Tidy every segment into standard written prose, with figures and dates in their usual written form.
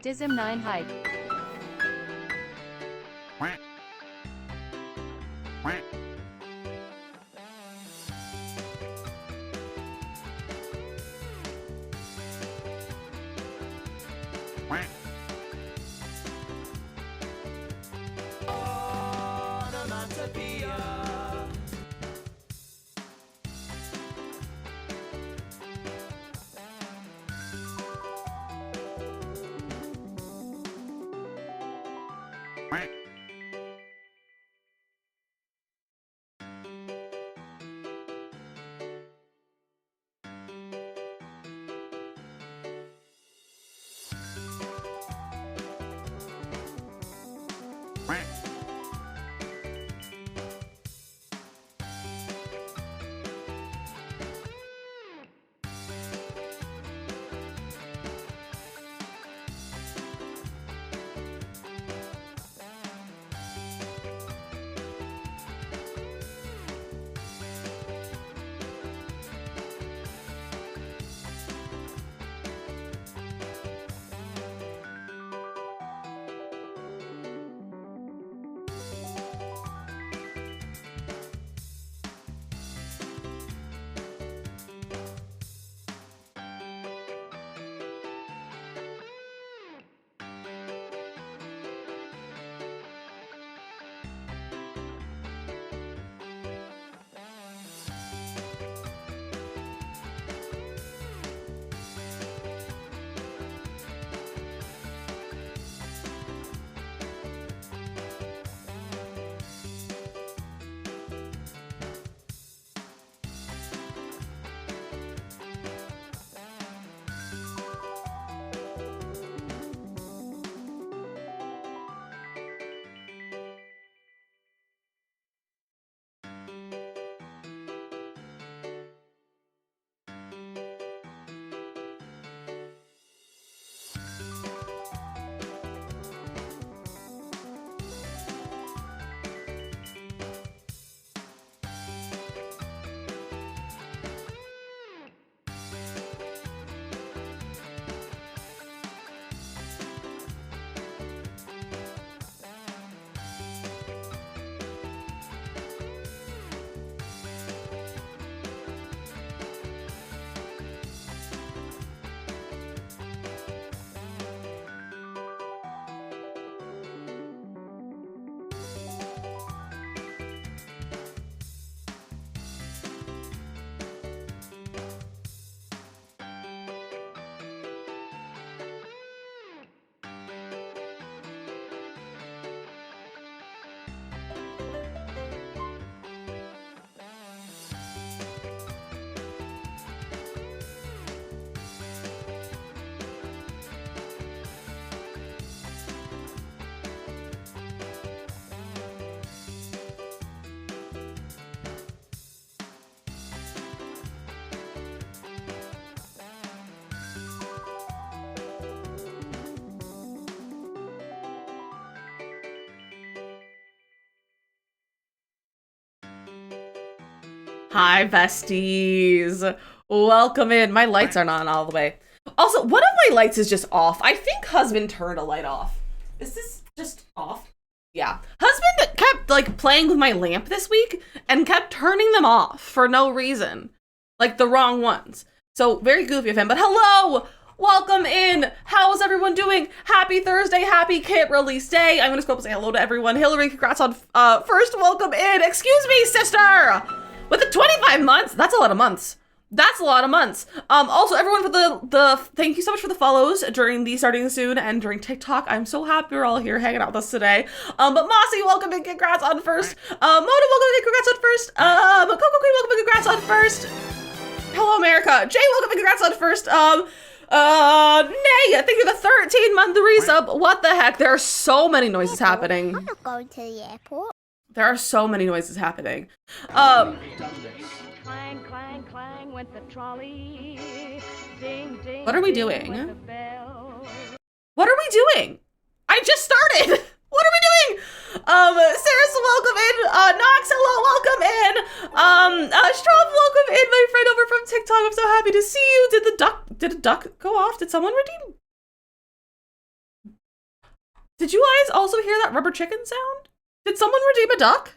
Dism 9 hype. Hi, besties. Welcome in. My lights are not on all the way. Also, one of my lights is just off. I think husband turned a light off. Is this just off? Yeah. Husband kept, like, playing with my lamp this week and kept turning them off for no reason. Like, the wrong ones. So, very goofy of him. But hello! Welcome in! How's everyone doing? Happy Thursday, happy kit release day. I'm gonna go up and say hello to everyone. Hillary, congrats on first welcome in. Excuse me, sister! With the 25 months, that's a lot of months. That's a lot of months. Also, everyone for the thank you so much for the follows during the starting soon and during TikTok. I'm so happy you're all here hanging out with us today. But Mossy, welcome and congrats on first. Mona, welcome and congrats on first. Coco Queen, welcome and congrats on first. Hello, America. Jay, welcome and congrats on first. Nay, I think you're the 13-month resub. What the heck? There are so many noises happening. I'm not going to the airport. There are so many noises happening. Clang, clang, clang went the trolley. Ding, ding. What are we ding doing? went the bell. What are we doing? I just started. What are we doing? I'm so happy to see you. Did a duck go off? Did someone redeem? Did you guys also hear that rubber chicken sound? Did someone redeem a duck?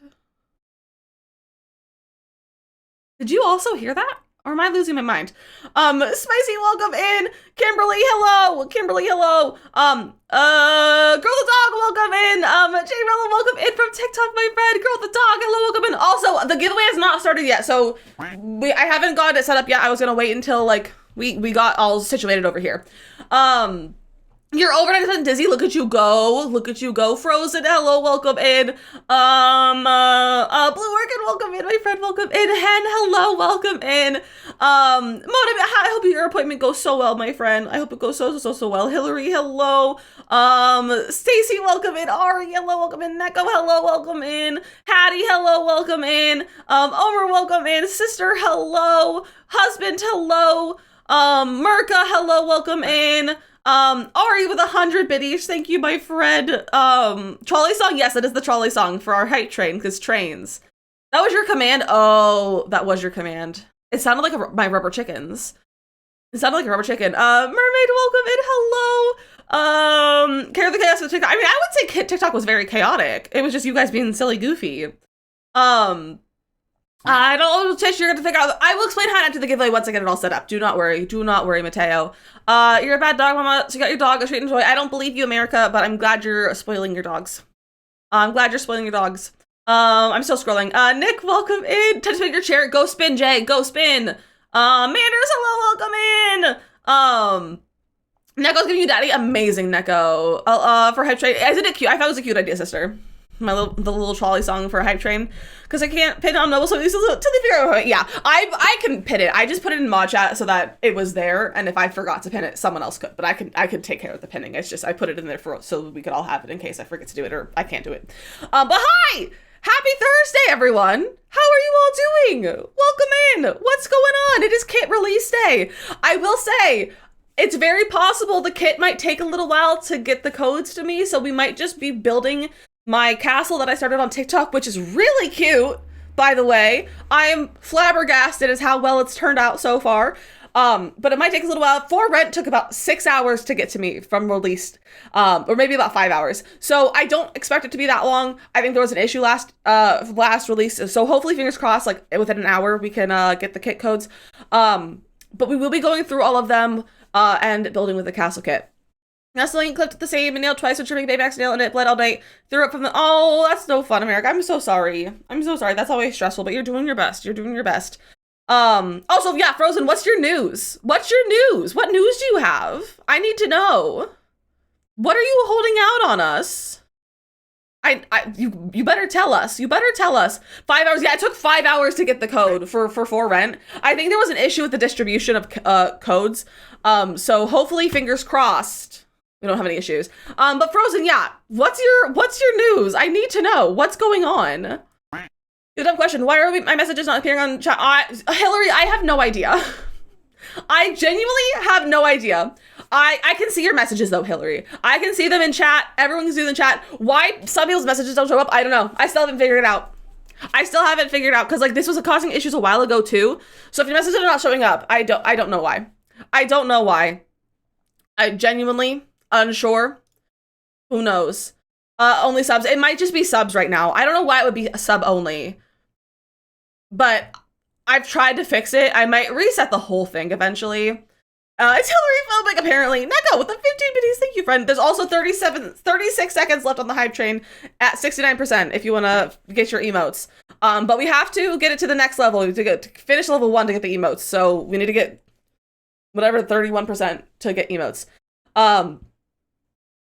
Did you also hear that? Or am I losing my mind? Spicy, welcome in. Kimberly, hello. Kimberly, hello. Girl the dog, welcome in. Jay Rella, welcome in from TikTok, my friend. Girl the dog, hello, welcome in. Also, the giveaway has not started yet, so I haven't got it set up yet. I was gonna wait until like we got all situated over here. You're over 90% dizzy. Look at you go. Look at you go. Frozen, hello, welcome in. Blue Orchid, welcome in. My friend, welcome in. Hen, hello, welcome in. I hope your appointment goes so well, my friend. I hope it goes so well. Hillary, hello. Stacy, welcome in. Ari, hello, welcome in. Neko, hello, welcome in. Hattie, hello, welcome in. Omer, welcome in. Sister, hello. Husband, hello. Merca, hello, welcome in. Ari with 100 biddies, thank you, my friend. Trolley song, yes, it is the trolley song for our hype train, because trains. That was your command? Oh, that was your command. It sounded like my rubber chickens. It sounded like a rubber chicken. Mermaid, welcome in, hello. Care the chaos with TikTok. I mean, I would say TikTok was very chaotic. It was just you guys being silly goofy. I don't know, Tish, you're gonna figure out. I will explain how to enter the giveaway once I get it all set up. Do not worry, Mateo. You're a bad dog mama, so you got your dog a treat and toy. I don't believe you, America, but I'm glad you're spoiling your dogs. I'm glad you're spoiling your dogs. I'm still scrolling. Nick, welcome in. Touch your chair. Go spin, Jay. Go spin. Manders, hello, welcome in. Neko's giving you daddy. Amazing, Neko. For hype train. Isn't it cute? I thought it was a cute idea, sister. The little trolley song for a hype train, because I can't pin it on mobile, so till they figure out. Yeah, I can pin it. I just put it in mod chat so that it was there, and if I forgot to pin it, someone else could. But I could take care of the pinning. It's just I put it in there so we could all have it in case I forget to do it or I can't do it. But hi, happy Thursday, everyone. How are you all doing? Welcome in. What's going on? It is kit release day. I will say, it's very possible the kit might take a little while to get the codes to me, so we might just be building my castle that I started on TikTok, which is really cute, by the way. I am flabbergasted as how well it's turned out so far. But it might take a little while. For Rent took about 6 hours to get to me from released, or maybe about 5 hours. So I don't expect it to be that long. I think there was an issue last release. So hopefully, fingers crossed, like within an hour, we can get the kit codes. But we will be going through all of them and building with the castle kit. Nestling clipped the same and nailed twice with trimming Baymax nail and it bled all night. Threw up from the— oh, that's no fun, America. I'm so sorry. I'm so sorry. That's always stressful, but you're doing your best. You're doing your best. Also, yeah, Frozen, what's your news? What's your news? What news do you have? I need to know. What are you holding out on us? You better tell us. You better tell us. 5 hours. Yeah, it took 5 hours to get the code for Rent. I think there was an issue with the distribution of codes. So hopefully, fingers crossed, we don't have any issues. But Frozen, yeah, what's your news? I need to know what's going on. Good dumb question. Why are my messages not appearing on chat? Hillary, I have no idea. I genuinely have no idea. I can see your messages though, Hillary. I can see them in chat. Everyone can see them in chat. Why some people's messages don't show up, I don't know. I still haven't figured it out. Because like this was causing issues a while ago too. So if your messages are not showing up, I don't know why. I don't know why. I genuinely unsure. Who knows? Only subs. It might just be subs right now. I don't know why it would be a sub only. But I've tried to fix it. I might reset the whole thing eventually. It's Hillary phobic, apparently. Neko with the 15 biddies. Thank you, friend. There's also 36 seconds left on the hype train at 69% if you want to get your emotes. But we have to get it to the next level to finish level 1 to get the emotes. So we need to get whatever 31% to get emotes.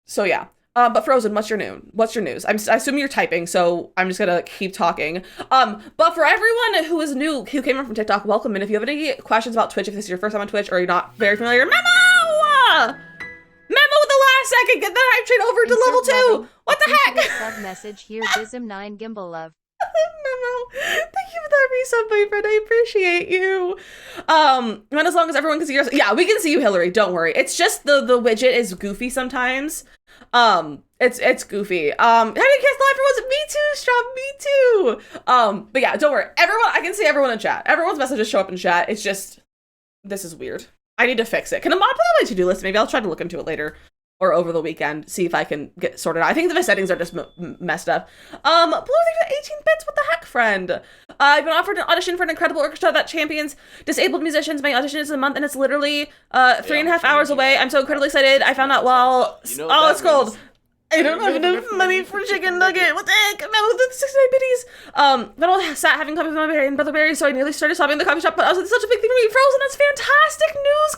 So yeah. But Frozen, what's your news? I assume you're typing, so I'm just gonna keep talking. But for everyone who is new, who came in from TikTok, welcome. And if you have any questions about Twitch, if this is your first time on Twitch or you're not very familiar, Memo with the last second, get that hype train over to level 2. What the heck? Sub message here, Dism9 Gimbal Love. Memo, thank you for that resub, my friend. I appreciate you. And as long as everyone can see yours, yeah, we can see you, Hillary. Don't worry. It's just the widget is goofy sometimes. It's goofy. How many kids live for me too, Strom, me too. But yeah, don't worry. Everyone, I can see everyone in chat. Everyone's messages show up in chat. It's just This is weird. I need to fix it. Can a mod put that on my to-do list? Maybe I'll try to look into it later or over the weekend, see if I can get sorted out. I think the settings are just messed up. Blue, thank you for 18 bits. What the heck, friend? I've been offered an audition for an incredible orchestra that champions disabled musicians. My audition is in a month, and it's literally 3.5 hours away. I'm so incredibly excited. I found out while... oh, it's cold. I don't have enough money for chicken nugget. What the heck? No, the 69 biddies. But I sat having coffee with my berry and brother berry, so I nearly started shopping in the coffee shop. But I was like, such a big thing for me, Frozen. That's fantastic news.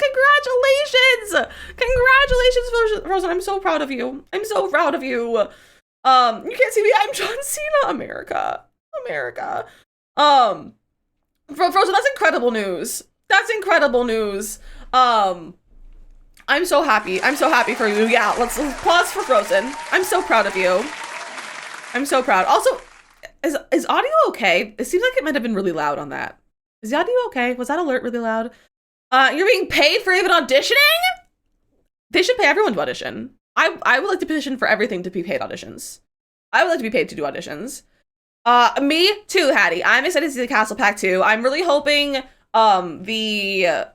Congratulations, Frozen. I'm so proud of you. I'm so proud of you. You can't see me. I'm John Cena. America. Frozen. That's incredible news. I'm so happy. I'm so happy for you. Yeah, let's pause for Frozen. I'm so proud of you. I'm so proud. Also, is audio okay? It seems like it might have been really loud on that. Is the audio okay? Was that alert really loud? You're being paid for even auditioning? They should pay everyone to audition. I would like to petition for everything to be paid auditions. I would like to be paid to do auditions. Me too, Hattie. I'm excited to see the Castle Pack 2. I'm really hoping the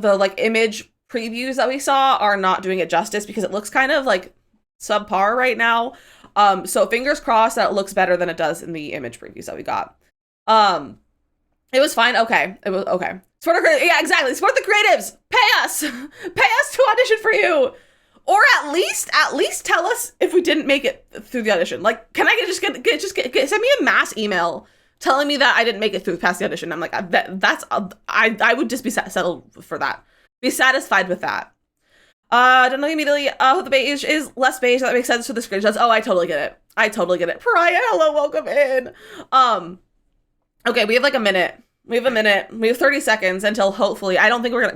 like image previews that we saw are not doing it justice, because it looks kind of like subpar right now. So fingers crossed that it looks better than it does in the image previews that we got. It was fine. Okay. It was okay. Support the, yeah, exactly. Support the creatives. Pay us to audition for you. Or at least tell us if we didn't make it through the audition. Like, can I just get send me a mass email telling me that I didn't make it through past the audition? I'm like, I would just be settled for that. Be satisfied with that. Don't know immediately. The beige is less beige. That makes sense for the screenshots. Oh, I totally get it. Pariah, hello, welcome in. Okay, we have like a minute. We have 30 seconds until hopefully. I don't think it'll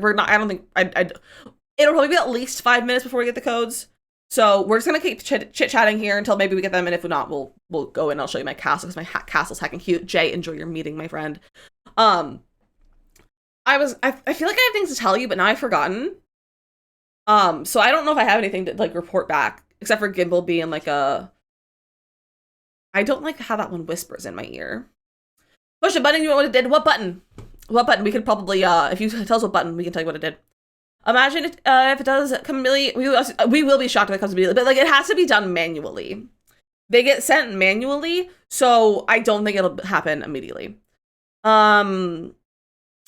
probably be at least 5 minutes before we get the codes. So we're just gonna keep chit-chatting here until maybe we get them, and if not, we'll go in. I'll show you my castle because my castle's heckin' cute. Jay, enjoy your meeting, my friend. I feel like I have things to tell you, but now I've forgotten. So I don't know if I have anything to like report back, except for Gimbal being like I don't like how that one whispers in my ear. Push a button, you know what it did? What button? We could probably, if you tell us what button, we can tell you what it did. Imagine if it does come immediately, we will be shocked if it comes immediately, but like it has to be done manually. They get sent manually, so I don't think it'll happen immediately. Neko,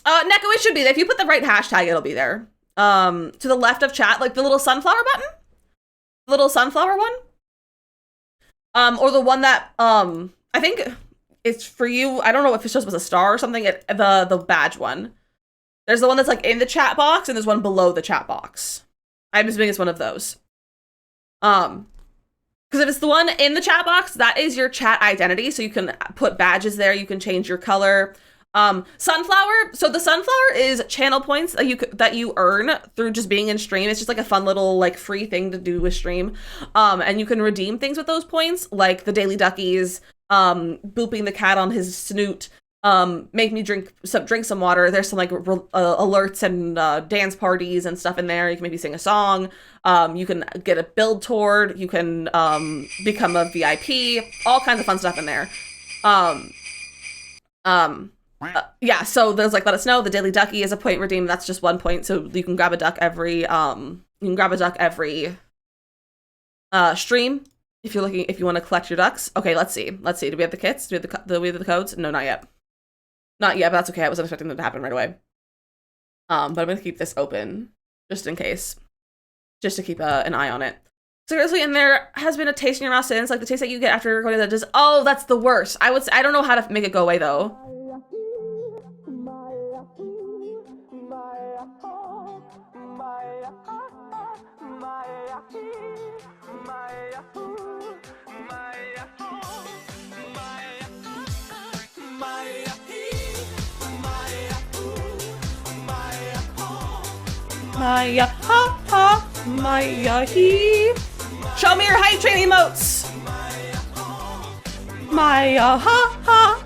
it should be there. If you put the right hashtag, it'll be there. To the left of chat, like the little sunflower button? The little sunflower one? Or the one that, I think it's for you. I don't know if it's just was a star or something. The badge one. There's the one that's like in the chat box, and there's one below the chat box. I'm assuming it's one of those. Because if it's the one in the chat box, that is your chat identity. So you can put badges there. You can change your color. Sunflower. So the sunflower is channel points that you earn through just being in stream. It's just like a fun little like free thing to do with stream. And you can redeem things with those points, like the Daily Duckies, booping the cat on his snoot, make me drink some water. There's some like alerts and dance parties and stuff in there. You can maybe sing a song. You can get a build toward. You can become a VIP. All kinds of fun stuff in there. Yeah, so there's like let us know. The Daily Ducky is a point redeem. That's just 1 point, so you can grab a duck every stream if you want to collect your ducks. Okay, let's see. Do we have the kits? Do we have the codes? No, not yet. Not yet, but that's okay. I wasn't expecting them to happen right away. But I'm gonna keep this open just in case, just to keep an eye on it. Seriously, and there has been a taste in your mouth since, like the taste that you get after recording that just, oh, that's the worst. I don't know how to make it go away though. Maya ha ha, Maya he. Show me your hype train emotes. Maya ha ha.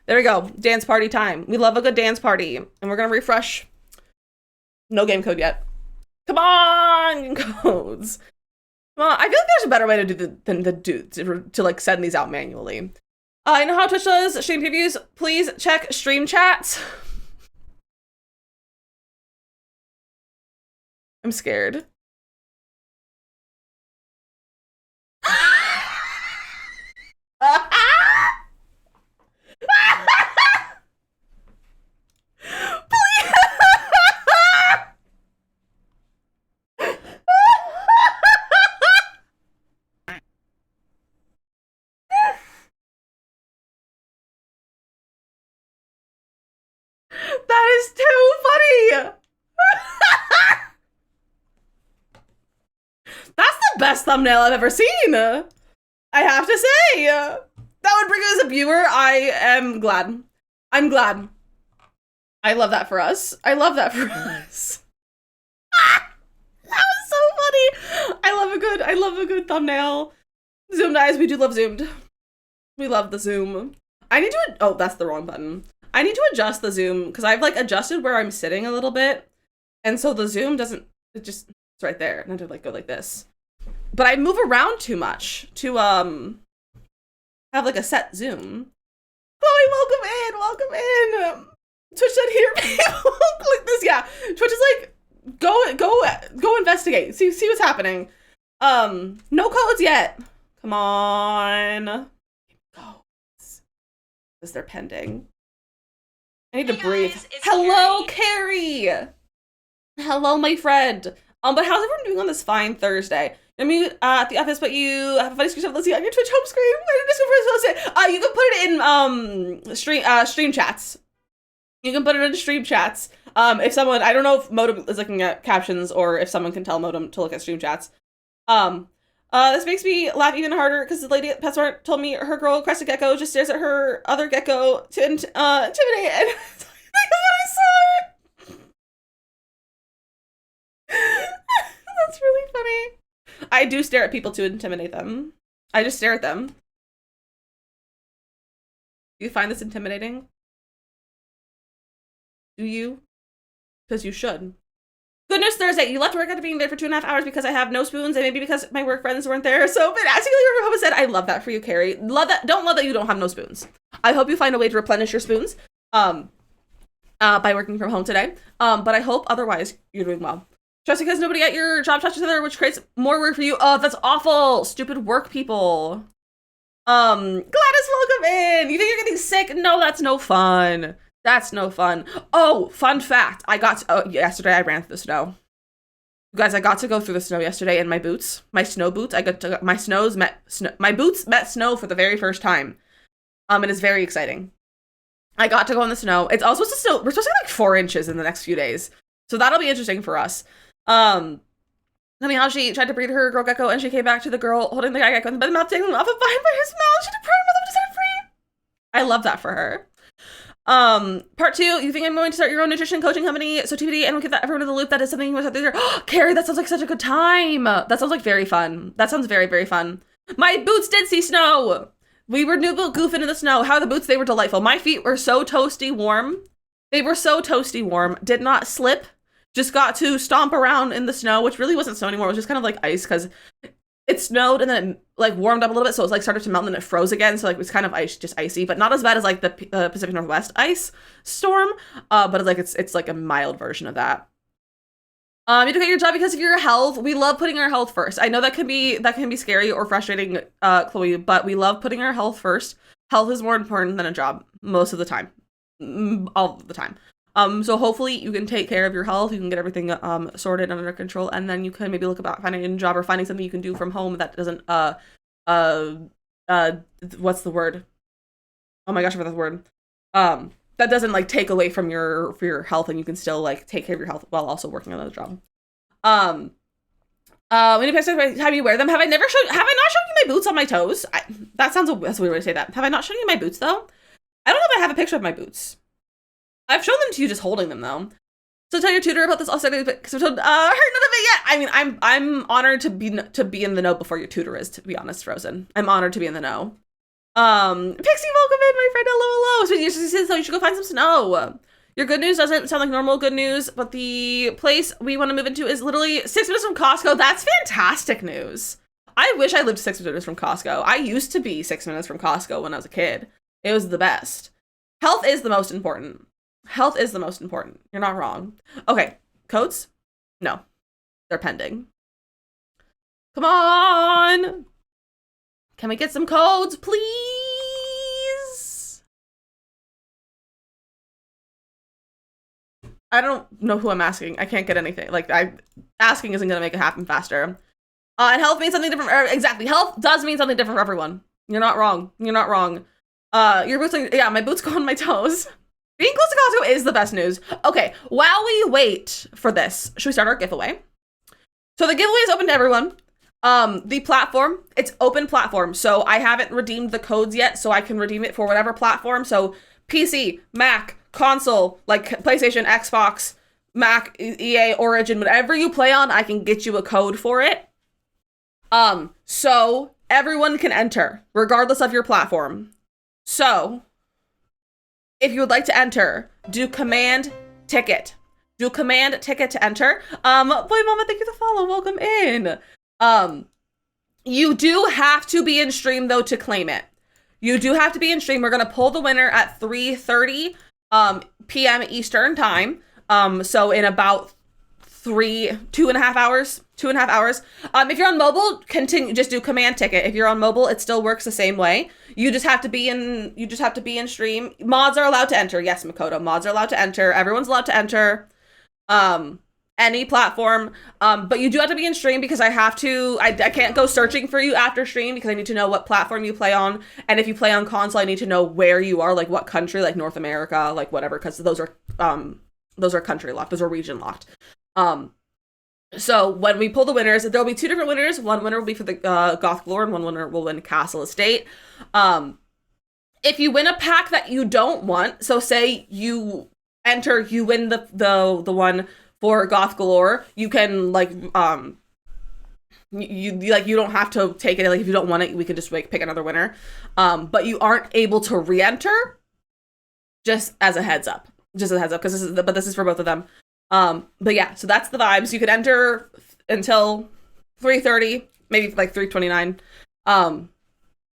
There we go. Dance party time. We love a good dance party, and we're gonna refresh. No game code yet. Come on, codes. Well, I feel like there's a better way to do to like send these out manually. I know how Twitch does stream previews. Please check stream chats. I'm scared. That is too funny. That's the best thumbnail I've ever seen. I have to say. That would bring us a viewer. I am glad. I'm glad. I love that for us. I love that for us. That was so funny. I love a good thumbnail. Zoomed eyes, we do love zoomed. We love the zoom. I need to, oh, that's the wrong button. I need to adjust the zoom because I've like adjusted where I'm sitting a little bit. And so the zoom doesn't, it's right there. And I have to like go like this. But I move around too much to have like a set zoom. Chloe, welcome in. Twitch said here people click this. Yeah, Twitch is like go investigate. See what's happening. No codes yet. Come on. Codes. Because they're pending. I need to breathe. Hello, Carrie. Hello, my friend. But how's everyone doing on this fine Thursday? I mean, at the office, but you have a funny screenshot. Let's see on your Twitch home screen. You can put it in stream chats. You can put it in stream chats. If someone, I don't know if Modem is looking at captions or if someone can tell Modem to look at stream chats. This makes me laugh even harder because the lady at PetSmart told me her girl Crested Gecko just stares at her other gecko to intimidate. And I saw it. That's really funny. I do stare at people to intimidate them. I just stare at them. Do you find this intimidating? Do you? Because you should. Good news Thursday. You left work after being there for 2.5 hours because I have no spoons and maybe because my work friends weren't there. So, but as you said, I love that for you, Carrie. Love that. Don't love that you don't have no spoons. I hope you find a way to replenish your spoons by working from home today. But I hope otherwise you're doing well. Just because nobody at your job touches other, which creates more work for you. Oh, that's awful. Stupid work people. Gladys, welcome in. You think you're getting sick? No, that's no fun. That's no fun. Oh, fun fact. Yesterday I ran through the snow. You guys, I got to go through the snow yesterday in my boots. My snow boots. My boots met snow for the very first time. It is very exciting. I got to go in the snow. It's all supposed to snow. We're supposed to get like 4 inches in the next few days. So that'll be interesting for us. I mean, how she tried to breed her girl gecko and she came back to the girl holding the guy gecko by the mouth, taking him off a vine by his mouth. She deprived him of to set him free. I love that for her. Part 2, you think I'm going to start your own nutrition coaching company? So TBD, and we'll get that everyone in the loop. That is something you must have to do. Oh, Carrie, that sounds like such a good time. That sounds like very fun. That sounds very, very fun. My boots did see snow. We were goofing in the snow. How are the boots? They were delightful. My feet were so toasty warm. They were so toasty warm. Did not slip. Just got to stomp around in the snow, which really wasn't snow anymore. It was just kind of like ice because it snowed and then it like warmed up a little bit. So it was like started to melt and then it froze again. So like it was kind of just icy, but not as bad as like the Pacific Northwest ice storm. But it's like a mild version of that. You have to get your job because of your health. We love putting our health first. I know that can be scary or frustrating, Chloe, but we love putting our health first. Health is more important than a job most of the time, all the time. So hopefully you can take care of your health. You can get everything sorted and under control, and then you can maybe look about finding a job or finding something you can do from home that doesn't what's the word? Oh my gosh, I forgot the word. That doesn't like take away from your health, and you can still like take care of your health while also working on another job. When you have you wear them? Have I not shown you my boots on my toes? That's a weird way to say that. Have I not shown you my boots though? I don't know if I have a picture of my boots. I've shown them to you just holding them though. So tell your tutor about this also because I've told heard none of it yet. I mean, I'm honored to be in the know before your tutor is, to be honest, Frozen. I'm honored to be in the know. Pixie, welcome in, my friend. Hello. So you should go find some snow. Your good news doesn't sound like normal good news, but the place we want to move into is literally 6 minutes from Costco. That's fantastic news. I wish I lived 6 minutes from Costco. I used to be 6 minutes from Costco when I was a kid. It was the best. Health is the most important. Health is the most important. You're not wrong. Okay, codes? No. They're pending. Come on! Can we get some codes, please? I don't know who I'm asking. I can't get anything. Like, asking isn't gonna make it happen faster. And health means something different. Exactly. Health does mean something different for everyone. You're not wrong. You're not wrong. Your boots, yeah, my boots go on my toes. Being close to Costco is the best news. Okay, while we wait for this, should we start our giveaway? So the giveaway is open to everyone. The platform, it's open platform. So I haven't redeemed the codes yet, so I can redeem it for whatever platform. So PC, Mac, console, like PlayStation, Xbox, Mac, EA, Origin, whatever you play on, I can get you a code for it. So everyone can enter, regardless of your platform. So if you would like to enter, do command ticket. Do command ticket to enter. Boy, Mama, thank you for the follow. Welcome in. You do have to be in stream though to claim it. You do have to be in stream. We're gonna pull the winner at 3:30 p.m. Eastern time. So in about 2.5 hours. If you're on mobile, just do command ticket. If you're on mobile, it still works the same way. You just have to be in stream. Mods are allowed to enter. Yes, Makoto. Mods are allowed to enter. Everyone's allowed to enter. Any platform. But you do have to be in stream because I can't go searching for you after stream because I need to know what platform you play on. And if you play on console, I need to know where you are, like what country, like North America, like whatever, because those are country locked. Those are region locked. So when we pull the winners, there'll be two different winners. One winner will be for the Goth Galore, and one winner will win Castle Estate. If you win a pack that you don't want, so say you win the one for Goth Galore, you can you don't have to take it. Like if you don't want it, we can just pick another winner. But you aren't able to re-enter. Just as a heads up, because this is for both of them. But yeah, so that's the vibes. You can enter until 3:30, maybe like 3:29. But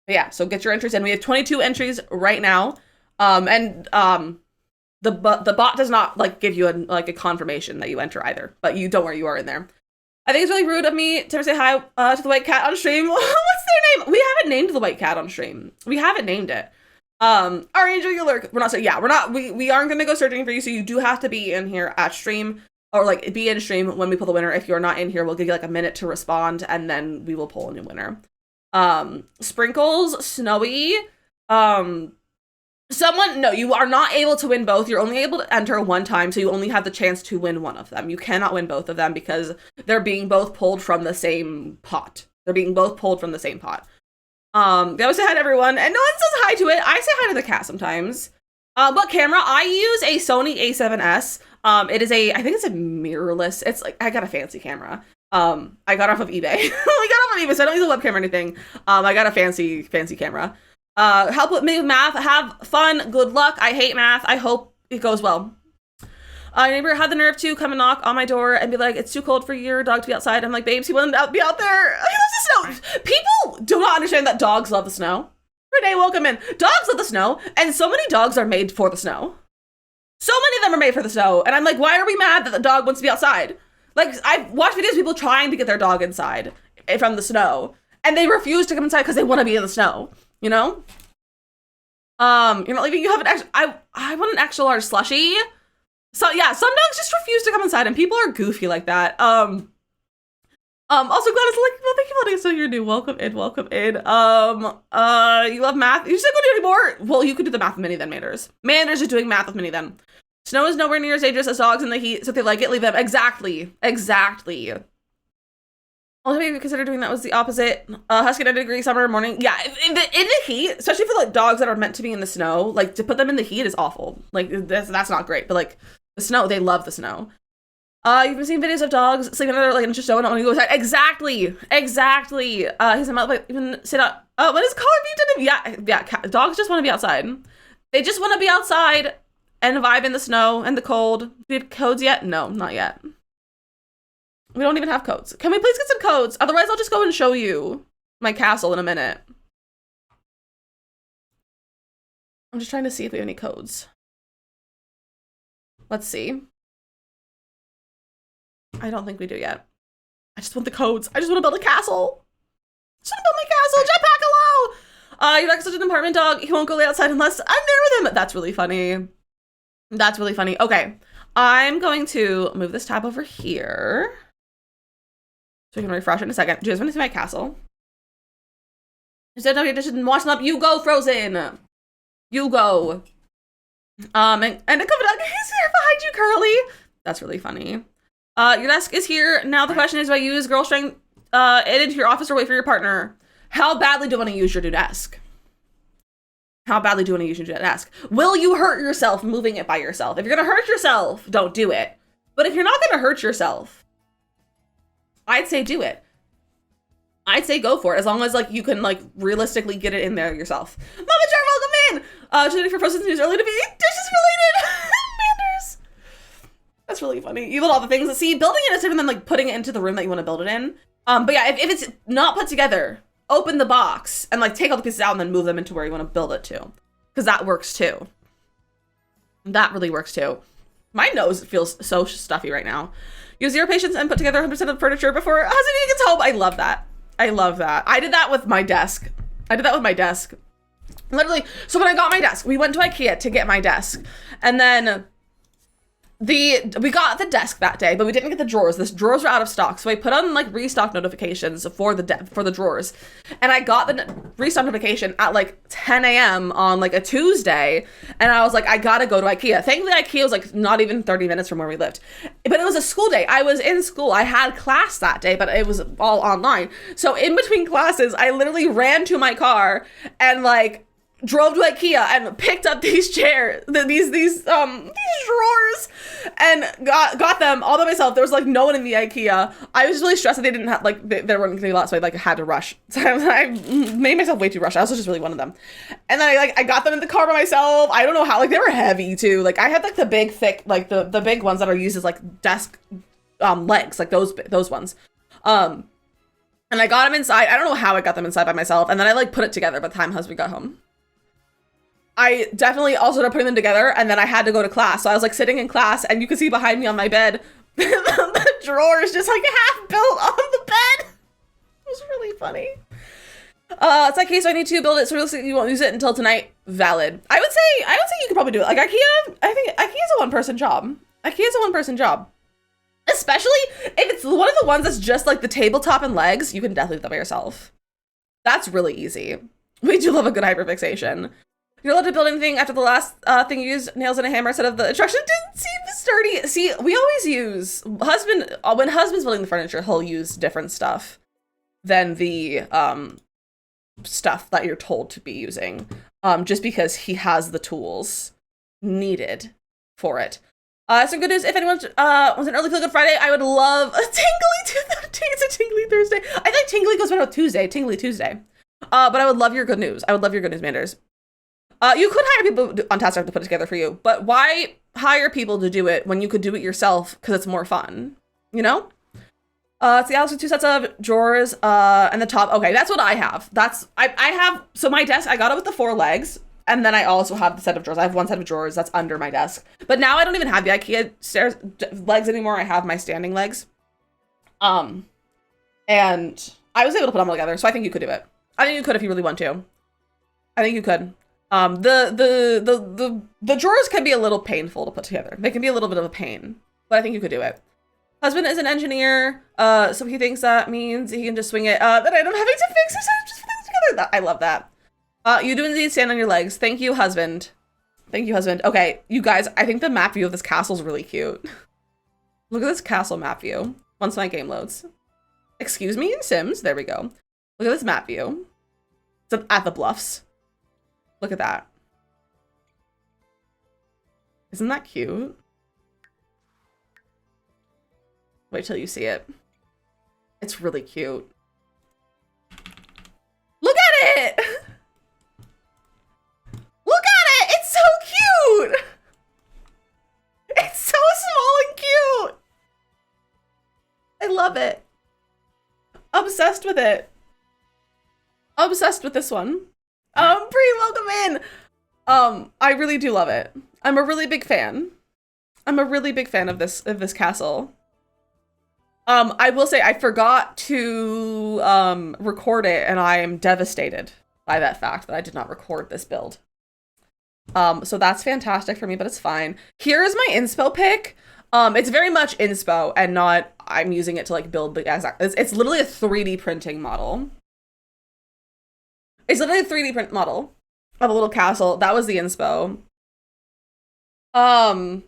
yeah, so get your entries in. We have 22 entries right now. The bot does not give you a confirmation that you enter either, but you don't worry, you are in there. I think it's really rude of me to say hi to the white cat on stream. What's their name? We haven't named the white cat on stream. We haven't named it. Our angel, you lurk. We aren't gonna go searching for you, so you do have to be in here at stream, or be in stream when we pull the winner. If you're not in here, we'll give you a minute to respond, and then we will pull a new winner. Sprinkles, Snowy, no, you are not able to win both. You're only able to enter one time, so you only have the chance to win one of them. You cannot win both of them because they're being both pulled from the same pot. Gotta say hi to everyone, and no one says hi to it. I say hi to the cat sometimes. What camera? I use a Sony A7S. It is I think it's a mirrorless. It's I got a fancy camera. I got off of eBay. We got off of eBay, so I don't use a webcam or anything. I got a fancy camera. Help with me with math. Have fun. Good luck. I hate math. I hope it goes well. Neighbor had the nerve to come and knock on my door and be like, "It's too cold for your dog to be outside." I'm like, "Babes, he wouldn't be out there. He loves the snow." People do not understand that dogs love the snow. Renee, welcome in. Dogs love the snow, and so many dogs are made for the snow. So many of them are made for the snow, and I'm like, why are we mad that the dog wants to be outside? I've watched videos of people trying to get their dog inside from the snow, and they refuse to come inside because they want to be in the snow. You know? You're not leaving. You have an extra. I want an extra large slushie. So yeah, some dogs just refuse to come inside, and people are goofy like that. Also Gladys, well, thank you for letting us know you're new. Welcome in. You love math. You just not gonna do any more. Well, you could do the math with Minnie then, Manders. Manders is doing math with Minnie then. Snow is nowhere near as dangerous as dogs in the heat, so if they like it, leave them. Exactly. Only maybe consider doing that was the opposite. Husky 90 degree summer morning. Yeah, in the heat, especially for dogs that are meant to be in the snow, to put them in the heat is awful. That's not great. But the snow, they love the snow. You've been seeing videos of dogs sleeping under in just snow and not want to go outside. Exactly. He's about even sit up. Oh, what is color beef? Yeah. Dogs just want to be outside. They just want to be outside and vibe in the snow and the cold. Do we have codes yet? No, not yet. We don't even have codes. Can we please get some codes? Otherwise, I'll just go and show you my castle in a minute. I'm just trying to see if we have any codes. Let's see. I don't think we do yet. I just want the codes. I just want to build a castle. I just want to build my castle. Jetpack, hello. You're like such an apartment dog. He won't go lay outside unless I'm there with him. That's really funny. That's really funny. Okay. I'm going to move this tab over here. So we can refresh it in a second. Do you guys want to see my castle? Instead of just wash them up, you go, Frozen. You go. And a couple of he's here behind you, Curly. That's really funny. Your desk is here. Now the question is, do I use girl strength it into your office or wait for your partner? How badly do you want to use your new desk? How badly do you want to use your new desk? Will you hurt yourself moving it by yourself? If you're going to hurt yourself, don't do it. But if you're not going to hurt yourself, I'd say do it. I'd say go for it, as long as like you can like realistically get it in there yourself. Mama Jar, welcome in! Today for Frozen News early to be dishes related. Manders. That's really funny. You build all the things. See, building it is different than like putting it into the room that you want to build it in. But yeah, if it's not put together, open the box and like take all the pieces out and then move them into where you want to build it to. Because that works too. That really works too. My nose feels so stuffy right now. Use zero patience and put together 100% of the furniture before husband gets home. I love that. I love that. I did that with my desk. Literally, so when I got my desk, we went to IKEA to get my desk. And then we got the desk that day, but we didn't get the drawers. The drawers were out of stock. So I put on like restock notifications for the drawers. And I got the restock notification at like 10 a.m. on like a Tuesday. And I was like, I gotta go to IKEA. Thankfully, IKEA was like not even 30 minutes from where we lived. But it was a school day. I was in school. I had class that day, but it was all online. So in between classes, I literally ran to my car and like drove to IKEA and picked up these chairs, these drawers, and got them all by myself. There was like no one in the IKEA. I was just really stressed that they didn't have like there weren't gonna be a lot, so I like had to rush. So I made myself way too rushed. I also just really wanted them, and then I got them in the car by myself. I don't know how, like they were heavy too. Like I had like the big thick like the big ones that are used as like desk legs, like those ones. And I got them inside. I don't know how I got them inside by myself, and then I like put it together by the time husband got home. I definitely also started putting them together, and then I had to go to class. So I was like sitting in class, and you could see behind me on my bed, the drawers just like half built on the bed. It was really funny. It's like, okay, so I need to build it. So realistically, you won't use it until tonight. Valid. I would say you could probably do it. Like IKEA, I think IKEA's a one-person job. Especially if it's one of the ones that's just like the tabletop and legs, you can definitely do that by yourself. That's really easy. We do love a good hyperfixation. You're allowed to build anything after the last thing you use, nails and a hammer. Instead of the instructions didn't seem sturdy. See, we always use when husband's building the furniture, he'll use different stuff than the stuff that you're told to be using, just because he has the tools needed for it. Some good news. If anyone wants an early Feel Good Friday, I would love a It's a Tingly Thursday. I think Tingly goes better with Tuesday. Tingly Tuesday. But I would love your good news. Manders. You could hire people on TaskRabbit to put it together for you, but why hire people to do it when you could do it yourself because it's more fun, you know? It's the Alex with 2 sets of drawers and the top. Okay, that's what I have. I have, so my desk, I got it with the 4 legs, and then I also have the set of drawers. I have 1 set of drawers that's under my desk. But now I don't even have the IKEA legs anymore. I have my standing legs. And I was able to put them all together, so I think you could do it. I think you could if you really want to. I think you could. The drawers can be a little painful to put together. They can be a little bit of a pain, but I think you could do it. Husband is an engineer, so he thinks that means he can just swing it, that I don't have to fix it, so I just put things together. I love that. You do indeed stand on your legs. Thank you, husband. Okay, you guys, I think the map view of this castle is really cute. Look at this castle map view once my game loads. Excuse me, in Sims. There we go. Look at this map view. It's at the bluffs. Look at that. Isn't that cute? Wait till you see it. It's really cute. Look at it! Look at it! It's so cute! It's so small and cute! I love it. Obsessed with it. Obsessed with this one. Bree, welcome in. I really do love it. I'm a really big fan. of this castle. I will say I forgot to record it, and I am devastated by that fact that I did not record this build. So that's fantastic for me, but it's fine. Here is my inspo pick. It's very much inspo and not I'm using it to like build the exact. It's literally a 3D printing model. It's literally a 3D print model of a little castle. That was the inspo. What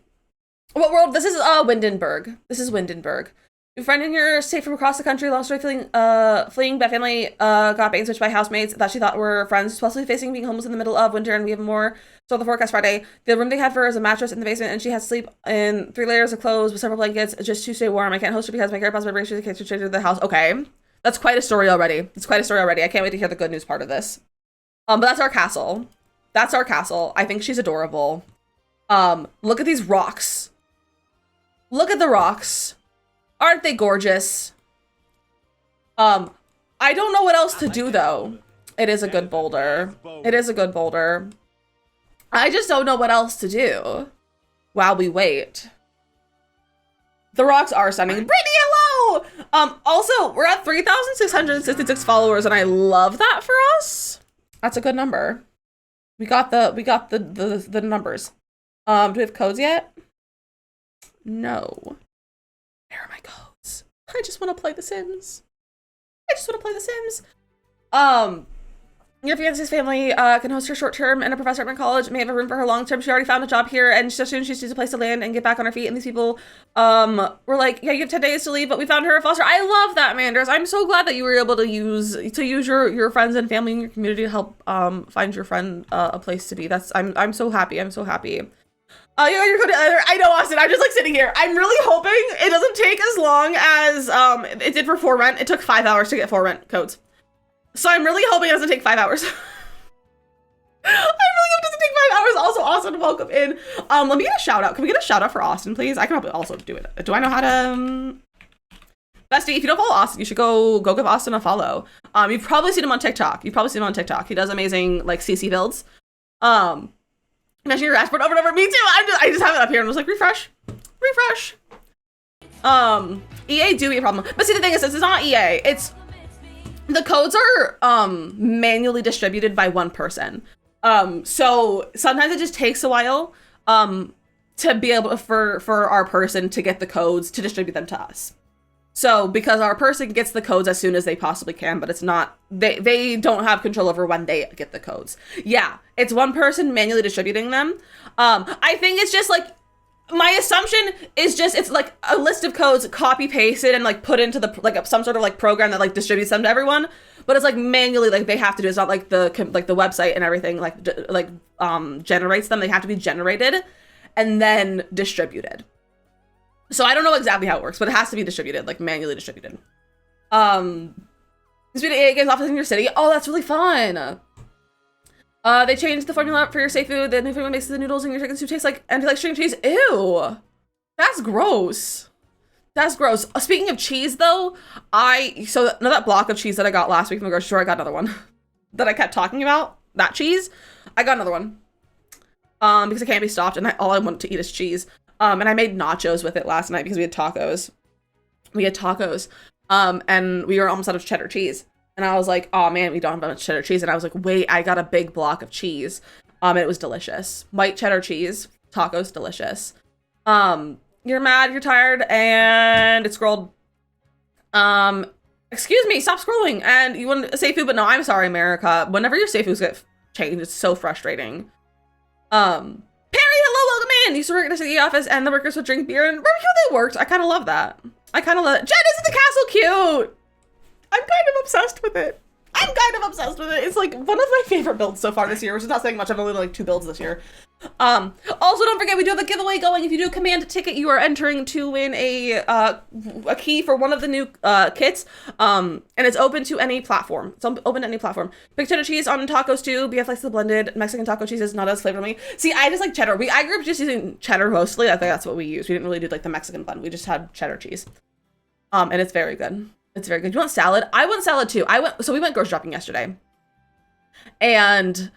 world? This is Windenburg. This is Windenburg. A friend in here safe from across the country. Long story, fleeing by family, got bait switched by housemates that she thought were friends, possibly facing being homeless in the middle of winter, and we have more. So the forecast Friday. The room they had for her is a mattress in the basement, and she has to sleep in 3 layers of clothes with several blankets just to stay warm. I can't host her because my care possibly breaks. She can't change the house. Okay, that's quite a story already. It's quite a story already. I can't wait to hear the good news part of this. But that's our castle. That's our castle. I think she's adorable. Look at these rocks. Look at the rocks. Aren't they gorgeous? I don't know what else to do though. It is a good boulder. It is a good boulder. I just don't know what else to do while we wait. The rocks are stunning. Brittany, hello! Also, we're at 3,666 followers, and I love that for us. That's a good number. We got the numbers. Do we have codes yet? No. Where are my codes? I just want to play The Sims. I just want to play The Sims. Your fiance's family can host her short-term, and a professor at my college may have a room for her long-term. She already found a job here, and so soon she needs a place to land and get back on her feet. And these people were like, yeah, you have 10 days to leave, but we found her a foster. I love that, Manders. I'm so glad that you were able to use your friends and family in your community to help find your friend a place to be. I'm so happy. I'm so happy. You're going to I know, Austin. I'm just like sitting here. I'm really hoping it doesn't take as long as it did for For Rent. It took 5 hours to get For Rent codes. So I'm really hoping it doesn't take 5 hours. I really hope it doesn't take 5 hours. Also, Austin, welcome in. Let me get a shout out. Can we get a shout out for Austin, please? I can also do it. Do I know how to Bestie, if you don't follow Austin, you should go give Austin a follow. You've probably seen him on TikTok. He does amazing like CC builds. Imagine your dashboard over and over. Me too. I just have it up here and was like, refresh. EA do be a problem. But see, the thing is, this is not EA. It's the codes are manually distributed by one person. So sometimes it just takes a while to be able for our person to get the codes to distribute them to us. So because our person gets the codes as soon as they possibly can, but it's not, they don't have control over when they get the codes. Yeah, it's one person manually distributing them. I think it's just like, my assumption is just, it's like a list of codes copy pasted and like put into the, like some sort of like program that like distributes them to everyone. But it's like manually, like they have to do, it's not like the website and everything generates them. They have to be generated and then distributed. So I don't know exactly how it works, but it has to be distributed, like manually distributed. This video EA games office in your city. Oh, that's really fun. They changed the formula for your safe food. The new formula makes the noodles in your chicken soup taste like string cheese. Ew, that's gross. That's gross. Speaking of cheese, though, so that block of cheese that I got last week from the grocery store, I got another one that I kept talking about. That cheese, I got another one. Because it can't be stopped, and all I want to eat is cheese. And I made nachos with it last night because we had tacos. And we were almost out of cheddar cheese. And I was like, oh man, we don't have much cheddar cheese. And I was like, wait, I got a big block of cheese. And it was delicious. White cheddar cheese, tacos, delicious. You're mad, you're tired, and it's scrolled. Excuse me, stop scrolling. And you want to say food, but no, I'm sorry, America. Whenever your safe foods get changed, it's so frustrating. Perry, hello, welcome in. Used to work at the city office, and the workers would drink beer and barbecue. They worked. I kind of love that. Jen, isn't the castle cute? I'm kind of obsessed with it. It's like one of my favorite builds so far this year, which is not saying much. I've only done like 2 builds this year. Also, don't forget, we do have a giveaway going. If you do a command ticket, you are entering to win a key for one of the new kits. And it's open to any platform. It's open to any platform. Big cheddar cheese on tacos too. BF likes the blended Mexican taco cheese is not as flavorful to me. See, I just like cheddar. I grew up just using cheddar mostly. I think that's what we used. We didn't really do like the Mexican blend. We just had cheddar cheese. And it's very good. It's very good. You want salad? I want salad too. So we went grocery shopping yesterday. And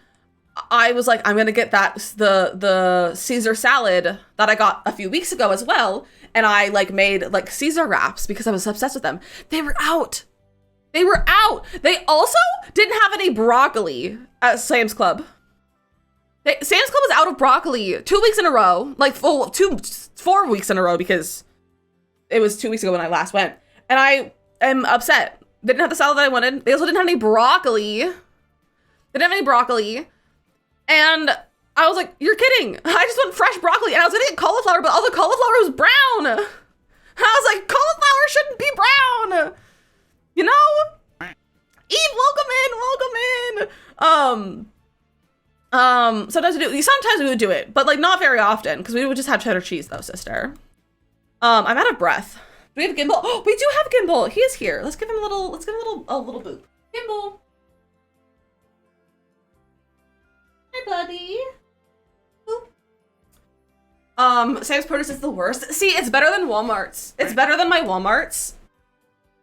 I was like, I'm gonna get the Caesar salad that I got a few weeks ago as well. and I like made like Caesar wraps because I was obsessed with them. They were out. They were out. They also didn't have any broccoli at Sam's Club. Sam's Club was out of broccoli 2 weeks in a row, like 4 weeks in a row because it was 2 weeks ago when I last went. And I am upset. They didn't have the salad that I wanted. They also didn't have any broccoli. They didn't have any broccoli. And I was like, you're kidding. I just want fresh broccoli. And I was gonna get cauliflower, but all the cauliflower was brown. And I was like, cauliflower shouldn't be brown. You know? Eve, welcome in. Sometimes we would do it, but like not very often because we would just have cheddar cheese though, sister. I'm out of breath. Do we have Gimbal? Oh, we do have Gimbal. He is here. Let's give him a little boop. Gimbal. Hi, buddy. Boop. Sam's Produce is the worst. See, it's better than Walmart's. It's better than my Walmart's.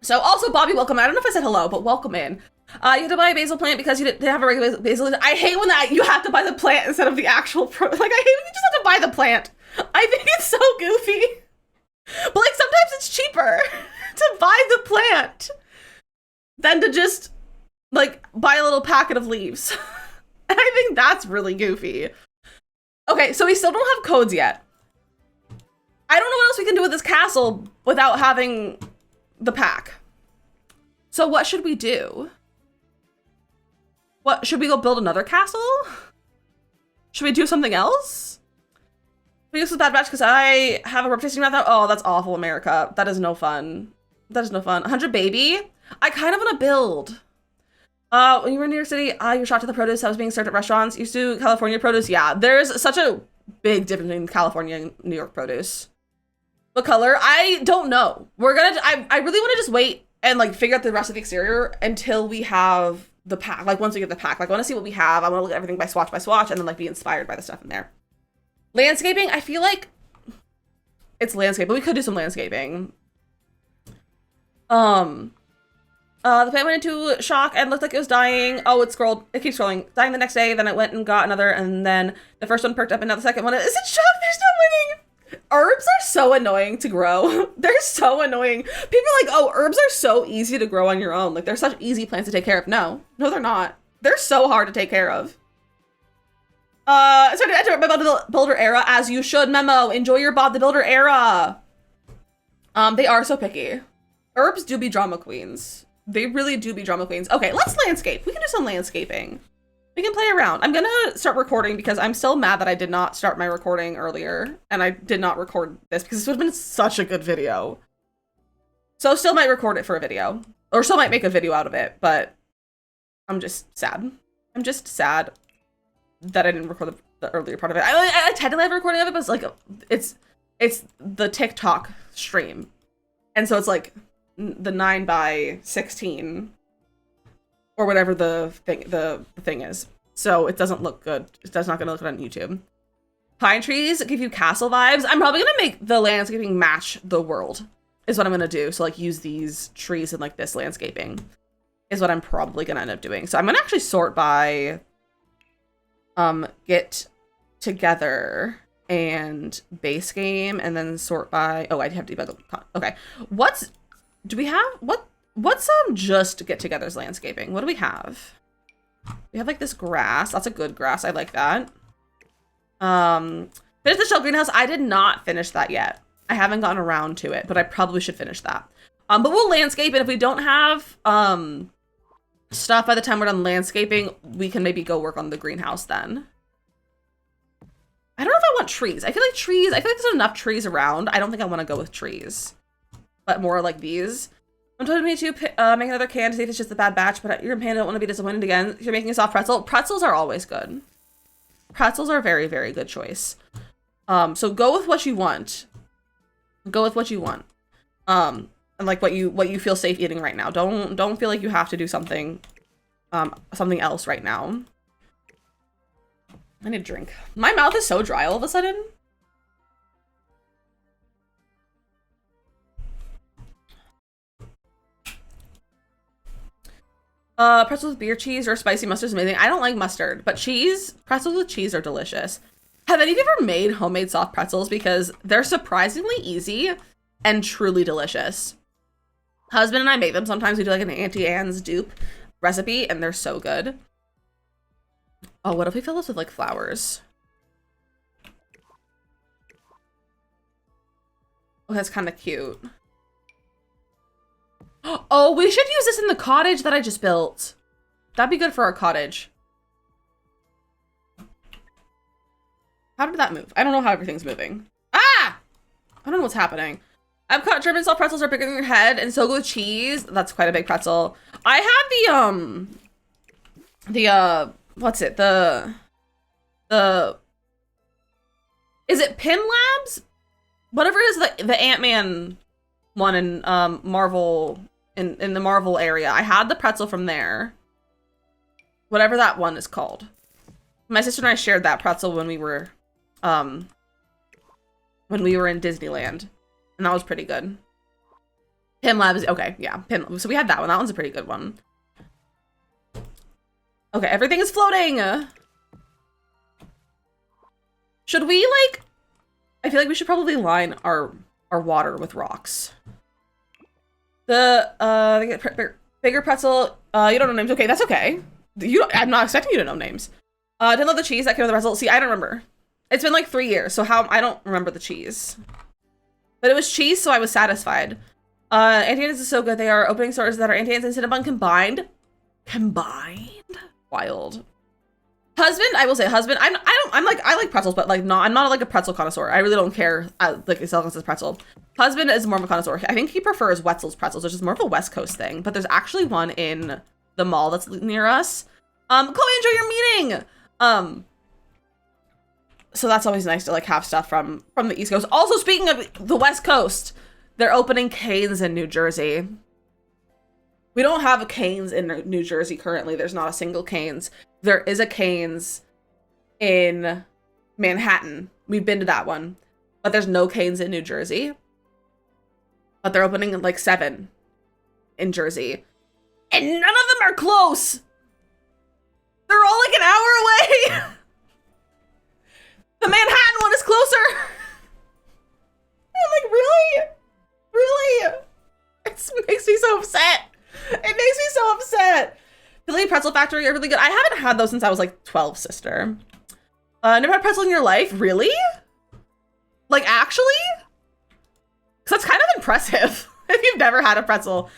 So also, Bobby, welcome. I don't know if I said hello, but welcome in. You had to buy a basil plant because you didn't have a regular basil. I hate when you have to buy the plant instead of the actual like, I hate when you just have to buy the plant. I think it's so goofy. But like, sometimes it's cheaper to buy the plant than to just like buy a little packet of leaves. And I think that's really goofy. Okay, so we still don't have codes yet. I don't know what else we can do with this castle without having the pack. So what should we do? What, should we go build another castle? Should we do something else? This is a bad batch because I have a reputation about that. Oh, that's awful, America. That is no fun. That is no fun. 100 baby? I kind of want to build. When you were in New York City, you're shocked at the produce that was being served at restaurants. Used to California produce. Yeah, there's such a big difference between California and New York produce. What color? I don't know. I really want to just wait and like figure out the rest of the exterior until we have the pack. Like once we get the pack, like I want to see what we have. I want to look at everything by swatch and then like be inspired by the stuff in there. Landscaping, I feel like it's landscape, but we could do some landscaping. The plant went into shock and looked like it was dying. Oh, it keeps scrolling. Dying the next day, then it went and got another, and then the first one perked up, and now the second one is in shock. They're still winning. Herbs are so annoying to grow. They're so annoying. People are like, oh, herbs are so easy to grow on your own. Like, they're such easy plants to take care of. No, they're not. They're so hard to take care of. Started to enter my Bob the Builder era, as you should. Memo, enjoy your Bob the Builder era. They are so picky. Herbs do be drama queens. They really do be drama queens. Okay, let's landscape. We can do some landscaping. We can play around. I'm gonna start recording because I'm still mad that I did not start my recording earlier and I did not record this because this would have been such a good video. So still might record it for a video or still might make a video out of it, but I'm just sad. I'm just sad that I didn't record the earlier part of it. I technically have a recording of it, but it's like, it's the TikTok stream. And so it's like the 9:16 or whatever the thing is. So it doesn't look good. It's not gonna look good on YouTube. Pine trees give you castle vibes. I'm probably gonna make the landscaping match the world is what I'm gonna do. So like use these trees and like this landscaping is what I'm probably gonna end up doing. So I'm gonna actually sort by get together and base game and then sort by, oh, I'd have to debug. Okay. What's just get together's landscaping? What do we have? We have like this grass. That's a good grass. I like that. Finish the shell greenhouse. I did not finish that yet. I haven't gotten around to it, but I probably should finish that. But we'll landscape, and if we don't have stuff by the time we're done landscaping, we can maybe go work on the greenhouse then. I don't know if I want trees. I feel like there's enough trees around. I don't think I want to go with trees, but more like these. I'm telling me to make another can to see if it's just a bad batch, but you're a panda, don't want to be disappointed again. You're making a soft pretzel. Pretzels are always good. Pretzels are a very, very good choice. So go with what you want. Go with what you want. And like what you feel safe eating right now. Don't feel like you have to do something else right now. I need a drink. My mouth is so dry all of a sudden. Pretzels with beer cheese or spicy mustard is amazing. I don't like mustard, but pretzels with cheese are delicious. Have any of you ever made homemade soft pretzels? Because they're surprisingly easy and truly delicious. Husband and I make them. Sometimes we do like an Auntie Anne's dupe recipe, and they're so good. Oh, what if we fill this with like flowers? Oh, that's kind of cute. Oh, we should use this in the cottage that I just built. That'd be good for our cottage. How did that move? I don't know how everything's moving. Ah! I don't know what's happening. Epcot German soft pretzels are bigger than your head, and so go cheese. That's quite a big pretzel. I had what's it? Is it Pin Labs? Whatever it is, the Ant-Man one in Marvel, in the Marvel area. I had the pretzel from there. Whatever that one is called. My sister and I shared that pretzel when we were in Disneyland. And that was pretty good. Pin Labs, okay, yeah. So we had that one. That one's a pretty good one. Okay, everything is floating. Should we, like... I feel like we should probably line our water with rocks. The bigger pretzel, you don't know names. Okay, that's okay. I'm not expecting you to know names. Didn't love the cheese that came with the pretzel. See, I don't remember. It's been like 3 years, so I don't remember the cheese. But it was cheese, so I was satisfied. Auntie Anne's is so good. They are opening stores that are Auntie Anne's and Cinnabon combined. Combined? Wild. Husband, I will say husband. I like pretzels, but like I'm not like a pretzel connoisseur. I really don't care. Like as long as it's pretzel. Husband is more of a connoisseur. I think he prefers Wetzel's pretzels, which is more of a West Coast thing. But there's actually one in the mall that's near us. Chloe, enjoy your meeting. So that's always nice to like have stuff from the East Coast. Also, speaking of the West Coast, they're opening Cane's in New Jersey. We don't have a Cane's in New Jersey currently. There's not a single Cane's. There is a Cane's in Manhattan. We've been to that one. But there's no Cane's in New Jersey. But they're opening like 7 in Jersey. And none of them are close. They're all like an hour away. The Manhattan one is closer. I'm like, really? Really? It makes me so upset. It makes me so upset. Philly Pretzel Factory are really good. I haven't had those since I was like 12, sister. Never had pretzel in your life? Really? Like, actually? Because that's kind of impressive if you've never had a pretzel.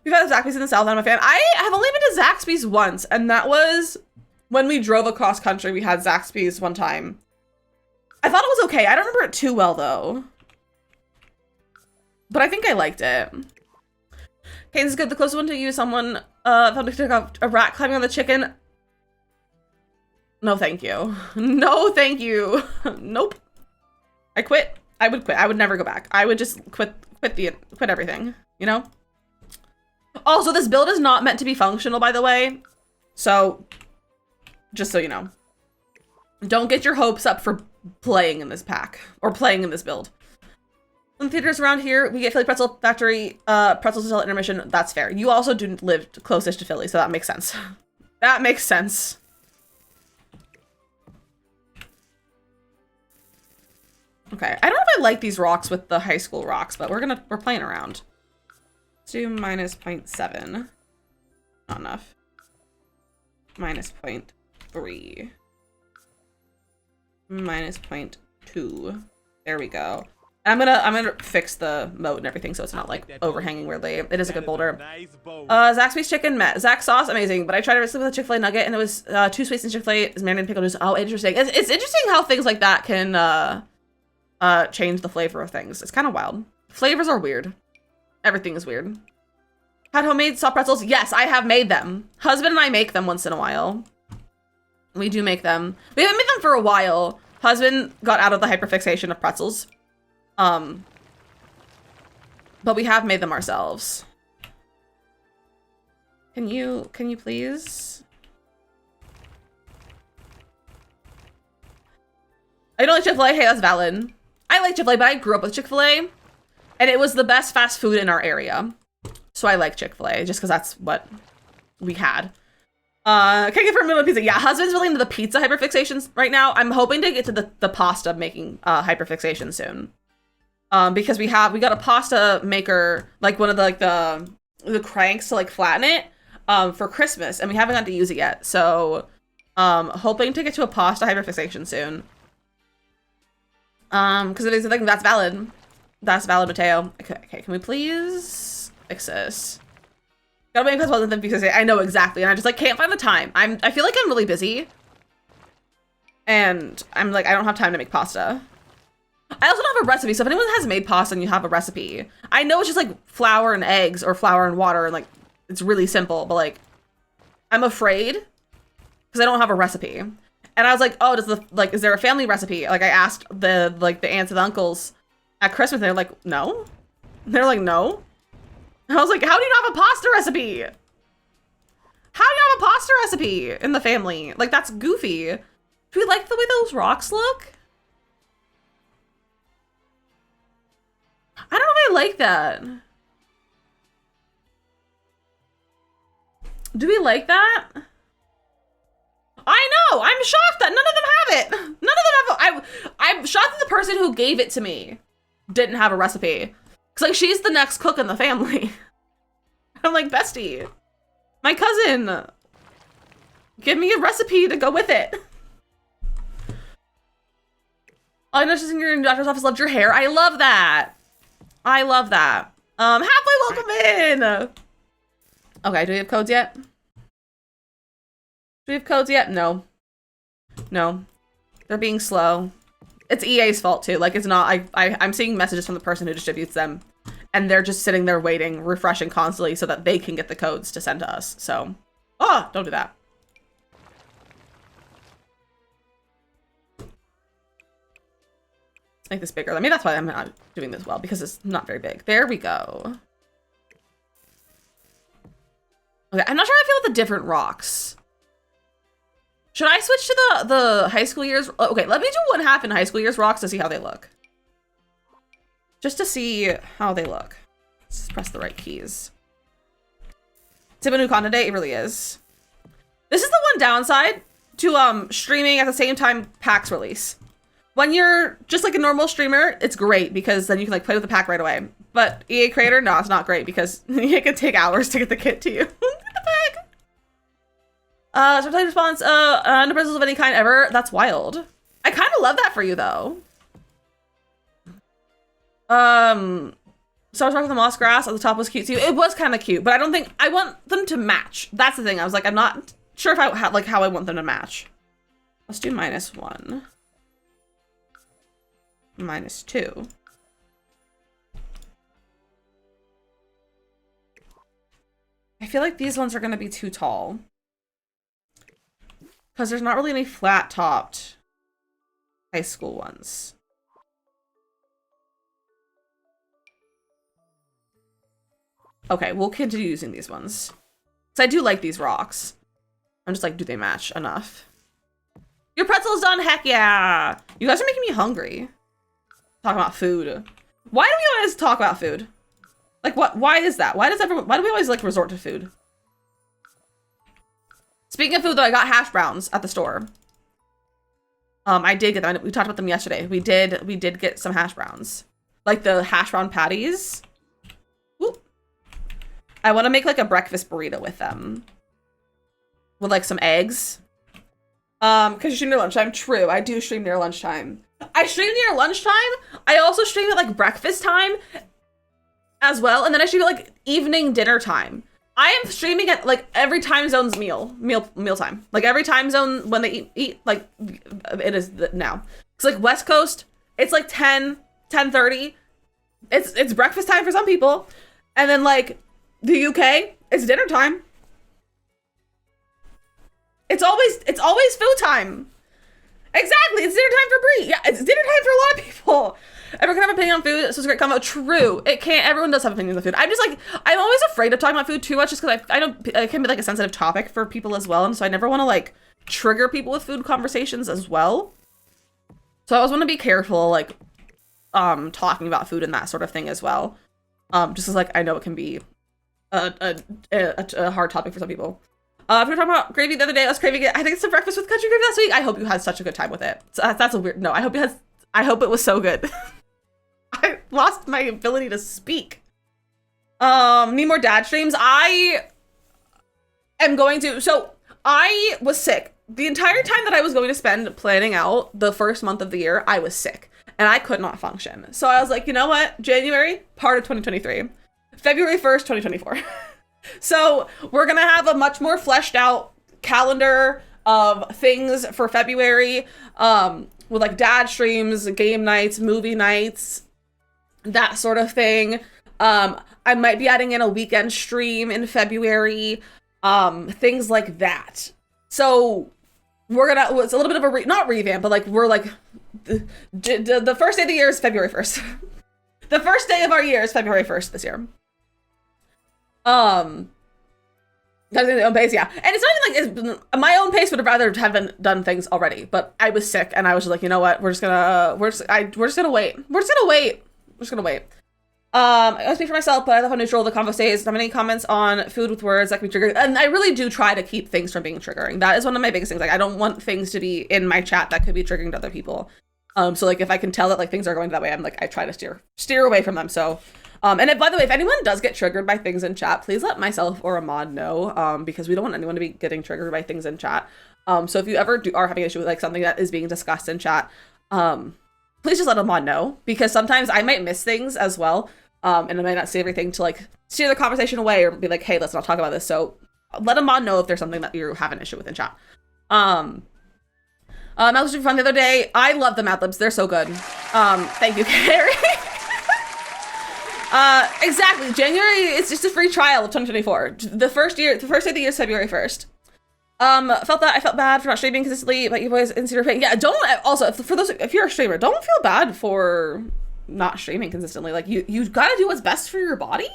We've had a Zaxby's in the South, and I'm a fan. I have only been to Zaxby's once, and that was when we drove across country. We had Zaxby's one time. I thought it was okay. I don't remember it too well, though. But I think I liked it. Cane's is good. The closest one to you is someone found a rat climbing on the chicken. No, thank you. No, thank you. Nope. I quit. I would quit. I would never go back. I would just quit everything, you know? Also, this build is not meant to be functional, by the way. So, just so you know. Don't get your hopes up for playing in this pack. Or playing in this build. In theaters around here, we get Philly Pretzel Factory, pretzels to sell at intermission. That's fair. You also do live closest to Philly, so that makes sense. That makes sense. Okay, I don't know if I like these rocks with the high school rocks, but we're playing around. Let's do minus 0.7. Not enough. Minus 0.3. Minus 0.2. There we go. I'm gonna fix the moat and everything so it's not like overhanging weirdly. It is a good boulder. Zaxby's chicken met. Zax sauce, amazing. But I tried it recently with a Chick-fil-A nugget and it was 2 sweets and Chick-fil-A is mandarin pickle juice. Oh, interesting. It's interesting how things like that can change the flavor of things. It's kind of wild. Flavors are weird. Everything is weird. Had homemade soft pretzels? Yes, I have made them. Husband and I make them once in a while. We do make them. We haven't made them for a while. Husband got out of the hyperfixation of pretzels. But we have made them ourselves. Can you please? I don't like Chick-fil-A. Hey, that's valid. I like Chick-fil-A, but I grew up with Chick-fil-A, and it was the best fast food in our area. So I like Chick-fil-A just because that's what we had. Can't get for a middle pizza. Yeah, husband's really into the pizza hyperfixations right now. I'm hoping to get to the pasta making hyperfixation soon. Because we got a pasta maker, like one of the cranks to like flatten it for Christmas, and we haven't got to use it yet. So hoping to get to a pasta hyperfixation soon. Because it is, I think that's valid. That's valid, Mateo. Okay, can we please fix this? Gotta make possible than because I know exactly, and I just like can't find the time. I feel like I'm really busy, and I'm like I don't have time to make pasta. I also don't have a recipe, so if anyone has made pasta and you have a recipe, I know it's just like flour and eggs or flour and water, and like it's really simple, but like I'm afraid because I don't have a recipe. And I was like, oh, is there a family recipe? Like I asked the aunts and uncles at Christmas, and they're like, no. They're like, no. And I was like, how do you not have a pasta recipe? How do you have a pasta recipe in the family? Like, that's goofy. Do we like the way those rocks look? I don't know if I like that. Do we like that? I know! I'm shocked that none of them have it! None of them have I'm shocked that the person who gave it to me didn't have a recipe. Cause like she's the next cook in the family. I'm like, bestie, my cousin, give me a recipe to go with it. Oh, I know she's in your doctor's office, loved your hair. I love that. I love that. Halfway welcome in. Okay, do we have codes yet? Do we have codes yet? No. No. They're being slow. It's EA's fault too. Like it's not, I'm seeing messages from the person who distributes them and they're just sitting there waiting, refreshing constantly so that they can get the codes to send to us. So, oh, don't do that. Let's make this bigger. Maybe that's why I'm not doing this well, because it's not very big. There we go. Okay, I'm not sure how I feel with the different rocks. Should I switch to the high school years? Okay, let me do one half in high school years rocks to see how they look. Just to see how they look. Let's press the right keys. It's a new content day, it really is. This is the one downside to streaming at the same time packs release. When you're just like a normal streamer, it's great because then you can like play with the pack right away. But EA Creator, no, it's not great because it can take hours to get the kit to you. The pack. So play response, no bristles of any kind ever. That's wild. I kind of love that for you though. So I was talking with the moss grass at the top was cute too. It was kind of cute, but I don't think I want them to match. That's the thing. I was like, I'm not sure if I like how I want them to match. Let's do -1. -2. I feel like these ones are going to be too tall. Because there's not really any flat-topped high school ones. Okay, we'll continue using these ones. Because I do like these rocks. I'm just like, do they match enough? Your pretzel's done? Heck yeah! You guys are making me hungry. Talking about food. Why do we always talk about food? Like what? Why is that? Why do we always like resort to food? Speaking of food though, I got hash browns at the store. I did get them. We talked about them yesterday. We did get some hash browns. Like the hash brown patties. Whoop. I want to make like a breakfast burrito with them. With like some eggs. Because you stream near lunchtime. True, I do stream near lunchtime. I stream near lunchtime. I also stream at like breakfast time as well. And then I stream at like evening dinner time. I am streaming at like every time zone's meal time. Like every time zone when they eat like it is now. It's like West Coast, it's like 10:30. It's breakfast time for some people. And then like the UK, it's dinner time. It's always food time. Exactly, it's dinner time for Brie. Yeah, it's dinner time for a lot of people. Everyone can have an opinion on food. This is a great combo. True, it can't. Everyone does have opinions on food. I'm just like, I'm always afraid of talking about food too much, just because I know it can be like a sensitive topic for people as well, and so I never want to like trigger people with food conversations as well. So I always want to be careful, like, talking about food and that sort of thing as well. Just as like I know it can be a hard topic for some people. If we were talking about gravy the other day, I was craving it. I think it's the breakfast with country gravy last week. I hope you had such a good time with it. So that's a weird. No, I hope it was so good. I lost my ability to speak. Need more dad streams. I am going to. So I was sick the entire time that I was going to spend planning out the first month of the year. I was sick and I could not function. So I was like, you know what? January, part of 2023. February 1st, 2024. So we're gonna have a much more fleshed out calendar of things for February, with like dad streams, game nights, movie nights, that sort of thing. I might be adding in a weekend stream in February, things like that. So we're gonna, it's a little bit of a not revamp, but like we're like the first day of the year is February 1st. The first day of our year is February 1st this year. That's at my own pace, yeah. And it's not even like my own pace would have rather have been done things already, but I was sick and I was just like, you know what? We're just gonna wait. I speak for myself, but I love how neutral the convo stays. Not many comments on food with words that can be triggering. And I really do try to keep things from being triggering. That is one of my biggest things. Like, I don't want things to be in my chat that could be triggering to other people. So like if I can tell that like things are going that way, I'm like, I try to steer away from them. So and if, by the way, if anyone does get triggered by things in chat, please let myself or Ahmad know, because we don't want anyone to be getting triggered by things in chat. So if you ever are having an issue with like something that is being discussed in chat, please just let Ahmad know, because sometimes I might miss things as well. And I might not say everything to like steer the conversation away or be like, hey, let's not talk about this. So let Ahmad know if there's something that you have an issue with in chat. Mad Libs were fun the other day. I love the Mad Libs. They're so good. Thank you, Carrie. Exactly. January is just a free trial of 2024. The first day of the year is February 1st. I felt bad for not streaming consistently, but you boys in severe pain. Yeah, don't, also, if you're a streamer, don't feel bad for not streaming consistently. Like, you gotta do what's best for your body.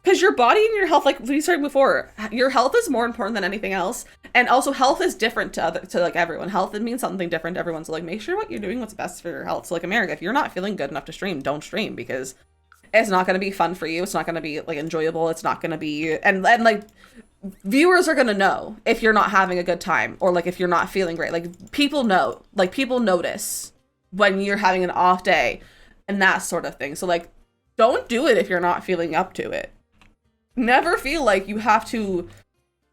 Because your body and your health, like we started before, your health is more important than anything else. And also health is different to like everyone. Health, it means something different to everyone. So like, make sure what you're doing what's best for your health. So like, America, if you're not feeling good enough to stream, don't stream, because it's not going to be fun for you. It's not going to be like enjoyable. It's not going to be, and like viewers are going to know if you're not having a good time, or like if you're not feeling great. Like people know, like people notice when you're having an off day and that sort of thing. So like, don't do it if you're not feeling up to it. Never feel like you have to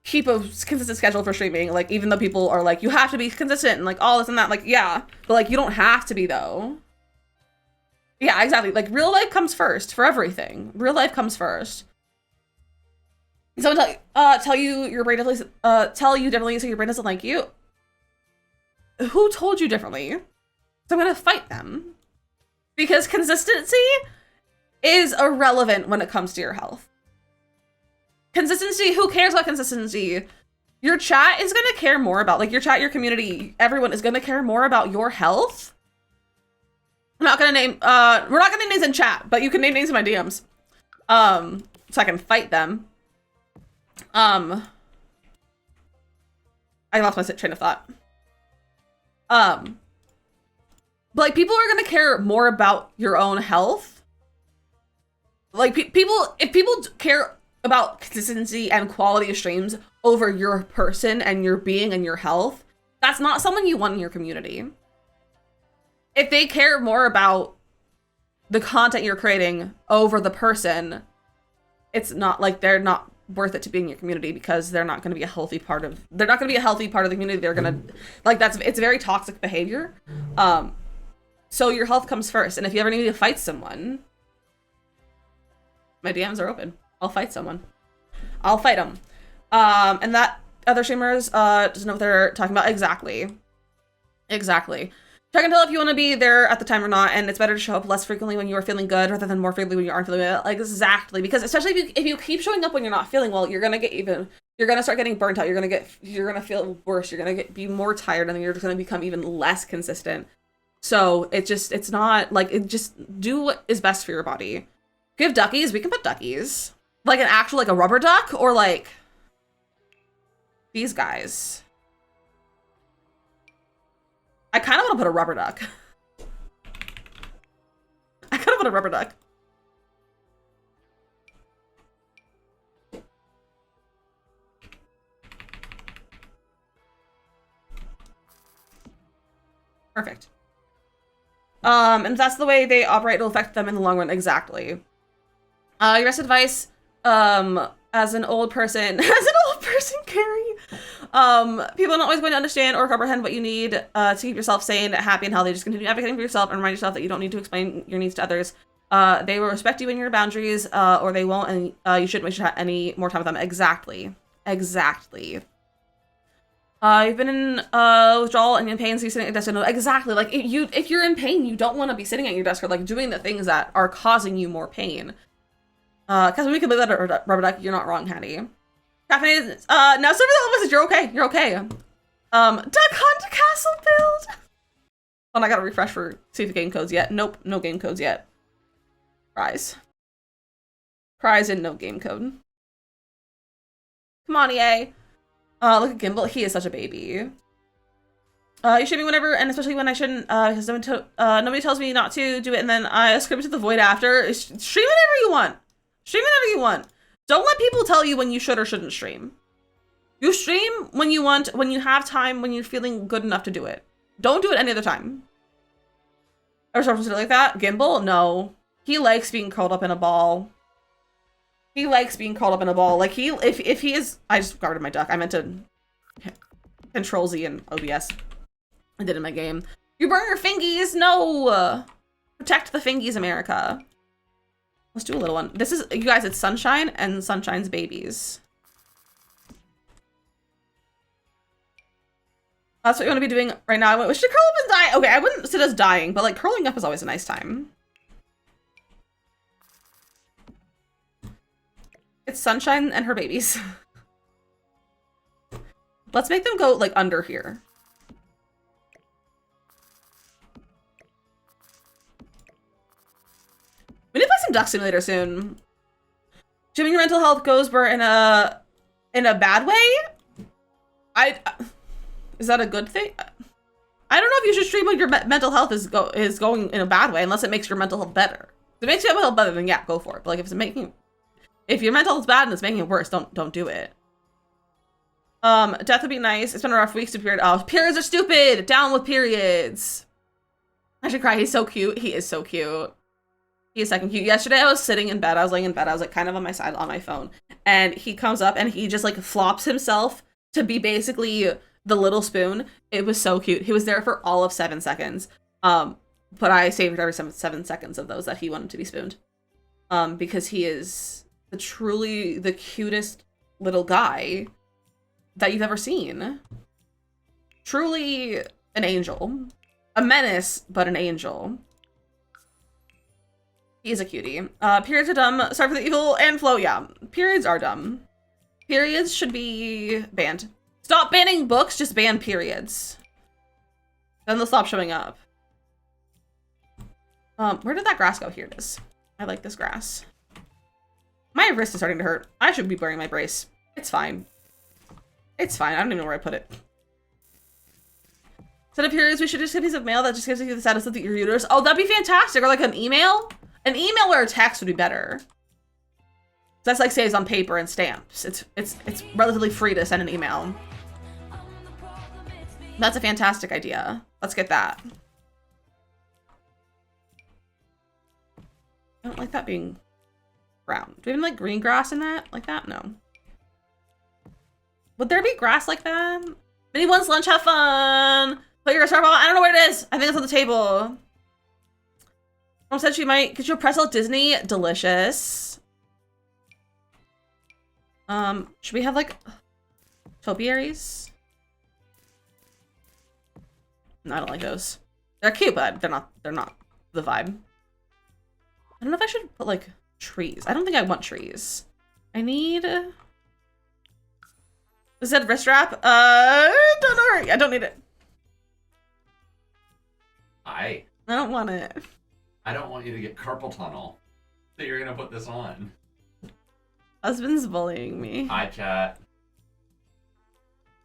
keep a consistent schedule for streaming. Like, even though people are like, you have to be consistent and like all this and that, like, yeah, but like, you don't have to be though. Yeah, exactly. Like, real life comes first for everything. Real life comes first. Someone tell you your brain definitely, tell you differently so your brain doesn't like you. Who told you differently? So I'm gonna fight them. Because consistency is irrelevant when it comes to your health. Consistency, who cares about consistency? Your chat is gonna care more about, like, your chat, your community, everyone is gonna care more about your health. I'm not gonna name, we're not gonna name names in chat, but you can name names in my DMs. So I can fight them. I lost my train of thought. But like, people are gonna care more about your own health. Like, if people care about consistency and quality of streams over your person and your being and your health, that's not someone you want in your community. If they care more about the content you're creating over the person, it's not like they're not worth it to be in your community, because they're not going to be a healthy part of the community. They're going to, like, it's very toxic behavior. So your health comes first. And if you ever need to fight someone, my DMs are open. I'll fight someone. I'll fight them. And that other streamers doesn't know what they're talking about. Exactly. I can tell if you want to be there at the time or not, and it's better to show up less frequently when you are feeling good rather than more frequently when you aren't feeling well. Like, exactly, because especially if you keep showing up when you're not feeling well, you're gonna start getting burnt out. You're gonna feel worse. You're gonna be more tired, and then you're just gonna become even less consistent. So it's not like, it just do what is best for your body. If you have duckies, we can put duckies, like an actual, like a rubber duck, or like these guys. I kind of want to put a rubber duck. Perfect. And if that's the way they operate, it'll affect them in the long run. Exactly. Your best advice, as an old person, Carrie, people are not always going to understand or comprehend what you need to keep yourself sane, happy, and healthy. Just continue advocating for yourself and remind yourself that you don't need to explain your needs to others. They will respect you and your boundaries, or they won't, and you shouldn't waste any more time with them. Exactly. Exactly. You've been in withdrawal and in pain, so you're sitting at your desk. Exactly. Like, if you're in pain, you don't want to be sitting at your desk or like doing the things that are causing you more pain. Because we can leave that at rubber duck. You're not wrong, Hattie. Caffeinated. Now server the offices. You're okay. You're okay. Duck Hunt Castle build. Oh, I gotta refresh for see if the game codes yet. Nope, no game codes yet. Prize. Prize and no game code. Come on, EA. Look at Gimbal. He is such a baby. You shoot me whenever, and especially when I shouldn't, because nobody tells me not to do it, and then I scream to the void after. Stream whenever you want. Stream whenever you want. Don't let people tell you when you should or shouldn't stream. You stream when you want, when you have time, when you're feeling good enough to do it. Don't do it any other time. Ever something like that? Gimbal? No. He likes being curled up in a ball. He likes being curled up in a ball. Like, if he is... I just guarded my duck. I meant to Control Z and OBS. I did in my game. You burn your fingies! No! Protect the fingies, America. Let's do a little one. This is... You guys, it's Sunshine and Sunshine's babies. That's what you want to be doing right now. I wish to curl up and die. Okay, I wouldn't sit as dying, but like curling up is always a nice time. It's Sunshine and her babies. Let's make them go like under here. We need to play some Duck Simulator soon. Assuming your mental health goes in a bad way? Is that a good thing? I don't know if you should stream when your mental health is going in a bad way, unless it makes your mental health better. If it makes your mental health better, then yeah, go for it. But like, if your mental health is bad and it's making it worse, don't do it. Death would be nice. It's been a rough week. Period. Oh, periods are stupid. Down with periods. I should cry. He's so cute. He is so cute. He is second cute. Yesterday I was sitting in bed. I was laying in bed. I was like kind of on my side on my phone, and he comes up and he just like flops himself to be basically the little spoon. It was so cute. He was there for all of 7 seconds. But I saved every 7 seconds of those that he wanted to be spooned. Because he is truly the cutest little guy that you've ever seen. Truly an angel. A menace, but an angel. He's a cutie. Periods are dumb. Sorry for the evil and flow. Yeah, periods are dumb. Periods should be banned. Stop banning books, just ban periods. Then they'll stop showing up. Where did that grass go? Here it is. I like this grass. My wrist is starting to hurt. I should be wearing my brace. It's fine. It's fine. I don't even know where I put it. Instead of periods, we should just get a piece of mail that just gives you the status of your uterus. Oh, that'd be fantastic. Or like an email. An email or a text would be better. That's like saves on paper and stamps. It's relatively free to send an email. That's a fantastic idea. Let's get that. I don't like that being brown. Do we even like green grass in that? Like that? No. Would there be grass like that? Mini one's lunch, have fun! Put your star ball. I don't know where it is. I think it's on the table. Mom said she might get you a pretzel at Disney. Delicious. Should we have like topiaries? No, I don't like those. They're cute, but they're not the vibe. I don't know if I should put like trees. I don't think I want trees. I need... Is that wrist wrap? Don't worry. I don't need it. I don't want it. I don't want you to get carpal tunnel. So you're gonna put this on. Husband's bullying me. Hi, chat.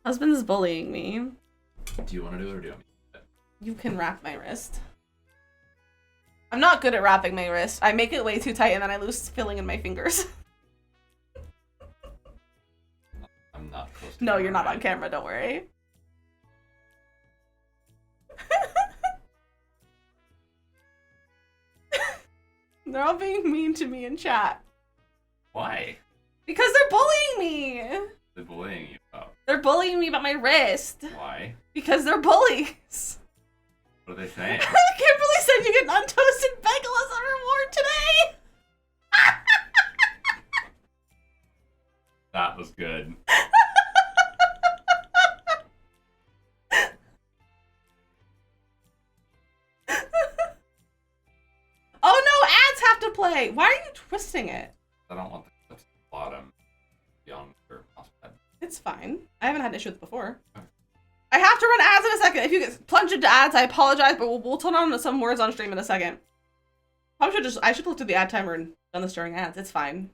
Husband's bullying me. Do you want to do it or do you want me to do it? You can wrap my wrist. I'm not good at wrapping my wrist. I make it way too tight and then I lose feeling in my fingers. I'm not close to No, camera, you're not right? on camera, don't worry. They're all being mean to me in chat. Why? Because they're bullying me. They're bullying you about. They're bullying me about my wrist. Why? Because they're bullies. What are they saying? Kimberly said you get an untoasted bagel as a reward today. That was good. Oh no, ads have to play. Why are you twisting it? I don't want the clips at the bottom. Young or mousepad. It's fine. I haven't had an issue with it before. I have to run ads in a second. If you get plunged into ads, I apologize, but we'll turn on some words on stream in a second. I should look through the ad timer and done this during ads. It's fine.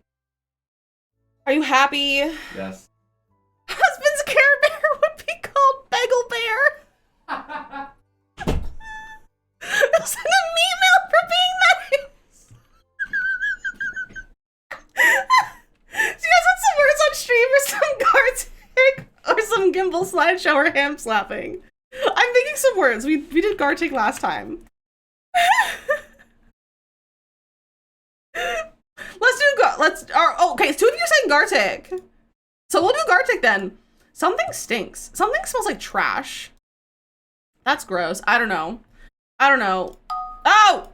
Are you happy? Yes. Husband's Care Bear would be called Bagel Bear. Send an email for being nice. Do you guys want some words on stream or some Gartic or some gimbal slideshow or ham slapping? I'm thinking some words. We did Gartic last time. Okay, 2 of you are saying Gartic. So we'll do Gartic then. Something stinks. Something smells like trash. That's gross. I don't know. Oh!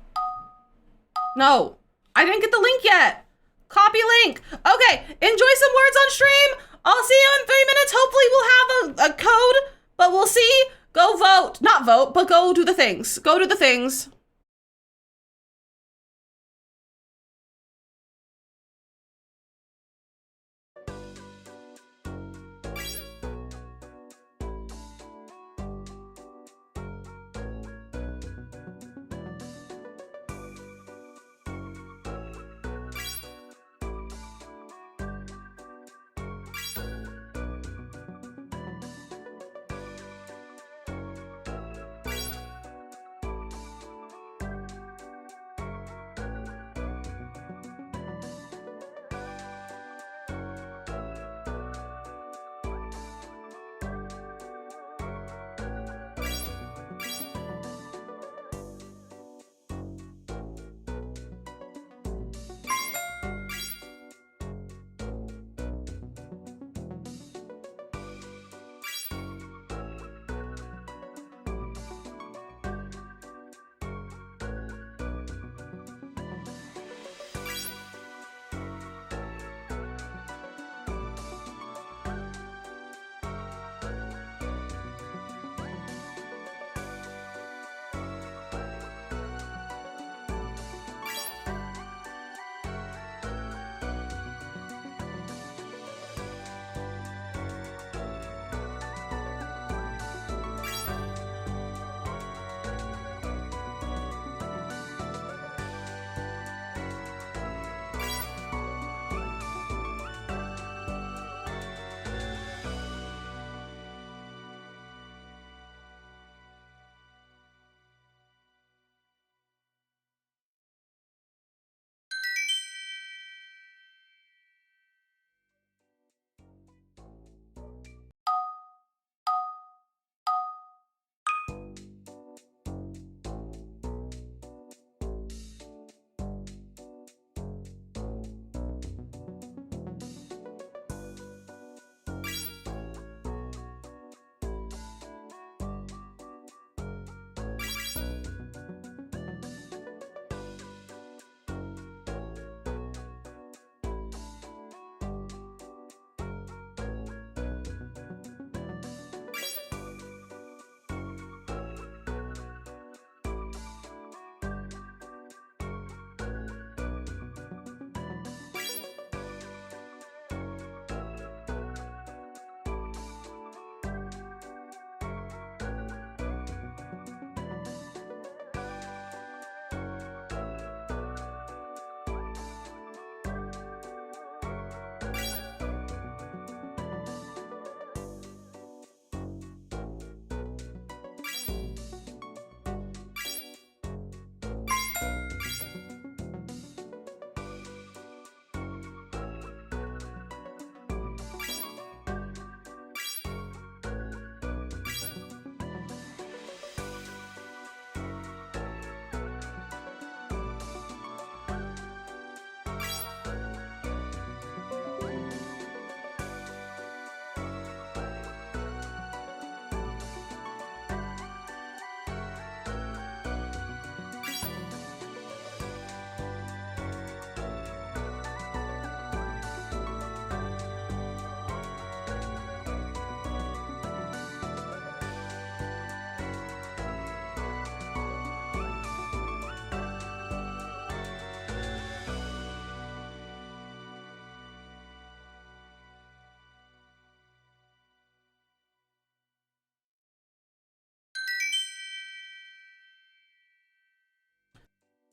No. I didn't get the link yet. Copy link. Okay, enjoy some words on stream. I'll see you in 3 minutes. Hopefully we'll have a code, but we'll see. Go vote. Not vote, but go do the things. Go do the things.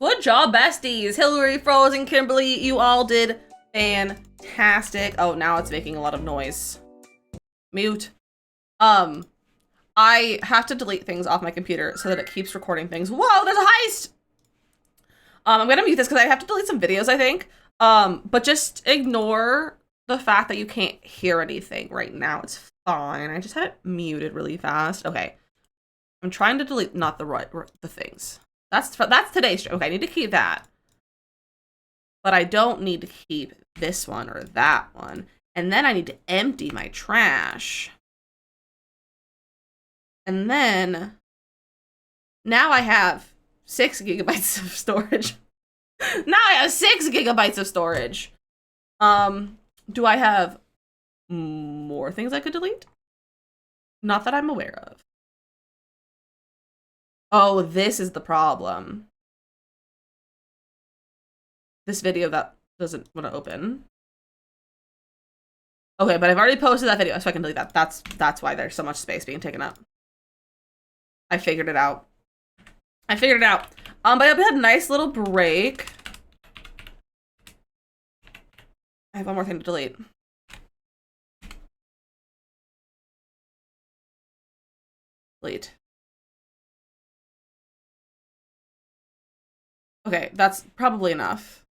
Good job, besties. Hillary, Frozen, Kimberly, you all did fantastic. Oh, now it's making a lot of noise. Mute. I have to delete things off my computer so that it keeps recording things. Whoa, there's a heist! I'm gonna mute this because I have to delete some videos, I think. But just ignore the fact that you can't hear anything right now. It's fine. I just had it muted really fast. Okay. I'm trying to delete not the things. That's today's stream. Okay, I need to keep that. But I don't need to keep this one or that one. And then I need to empty my trash. And then now I have 6 gigabytes of storage. Now I have 6 gigabytes of storage. Do I have more things I could delete? Not that I'm aware of. Oh, this is the problem. This video that doesn't want to open. Okay, but I've already posted that video, so I can delete that. That's why there's so much space being taken up. I figured it out. But I had a nice little break. I have one more thing to delete. Delete. Okay, that's probably enough.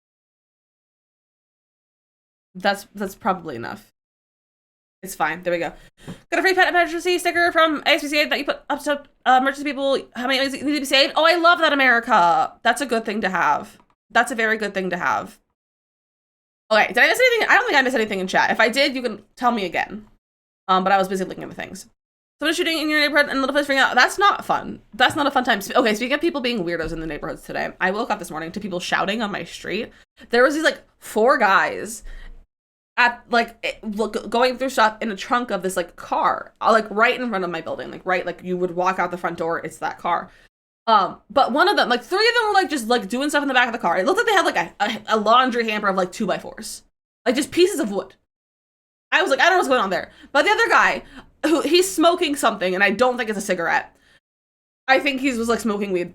That's probably enough. It's fine. There we go. Got a free pet emergency sticker from ASPCA that you put up to emergency people. How many need to be saved? Oh, I love that, America. That's a good thing to have. That's a very good thing to have. Okay, did I miss anything? I don't think I missed anything in chat. If I did, you can tell me again. But I was busy looking at the things. Someone shooting in your neighborhood and little place freaking out. That's not fun. That's not a fun time. Okay, speaking of people being weirdos in the neighborhoods today, I woke up this morning to people shouting on my street. There was these like 4 guys at like going through stuff in the trunk of this like car, like right in front of my building, like you would walk out the front door, it's that car. But one of them, like 3 of them were like just like doing stuff in the back of the car. It looked like they had like a laundry hamper of like 2x4s, like just pieces of wood. I was like, I don't know what's going on there. But the other guy, he's smoking something, and I don't think it's a cigarette. I think he was like smoking weed,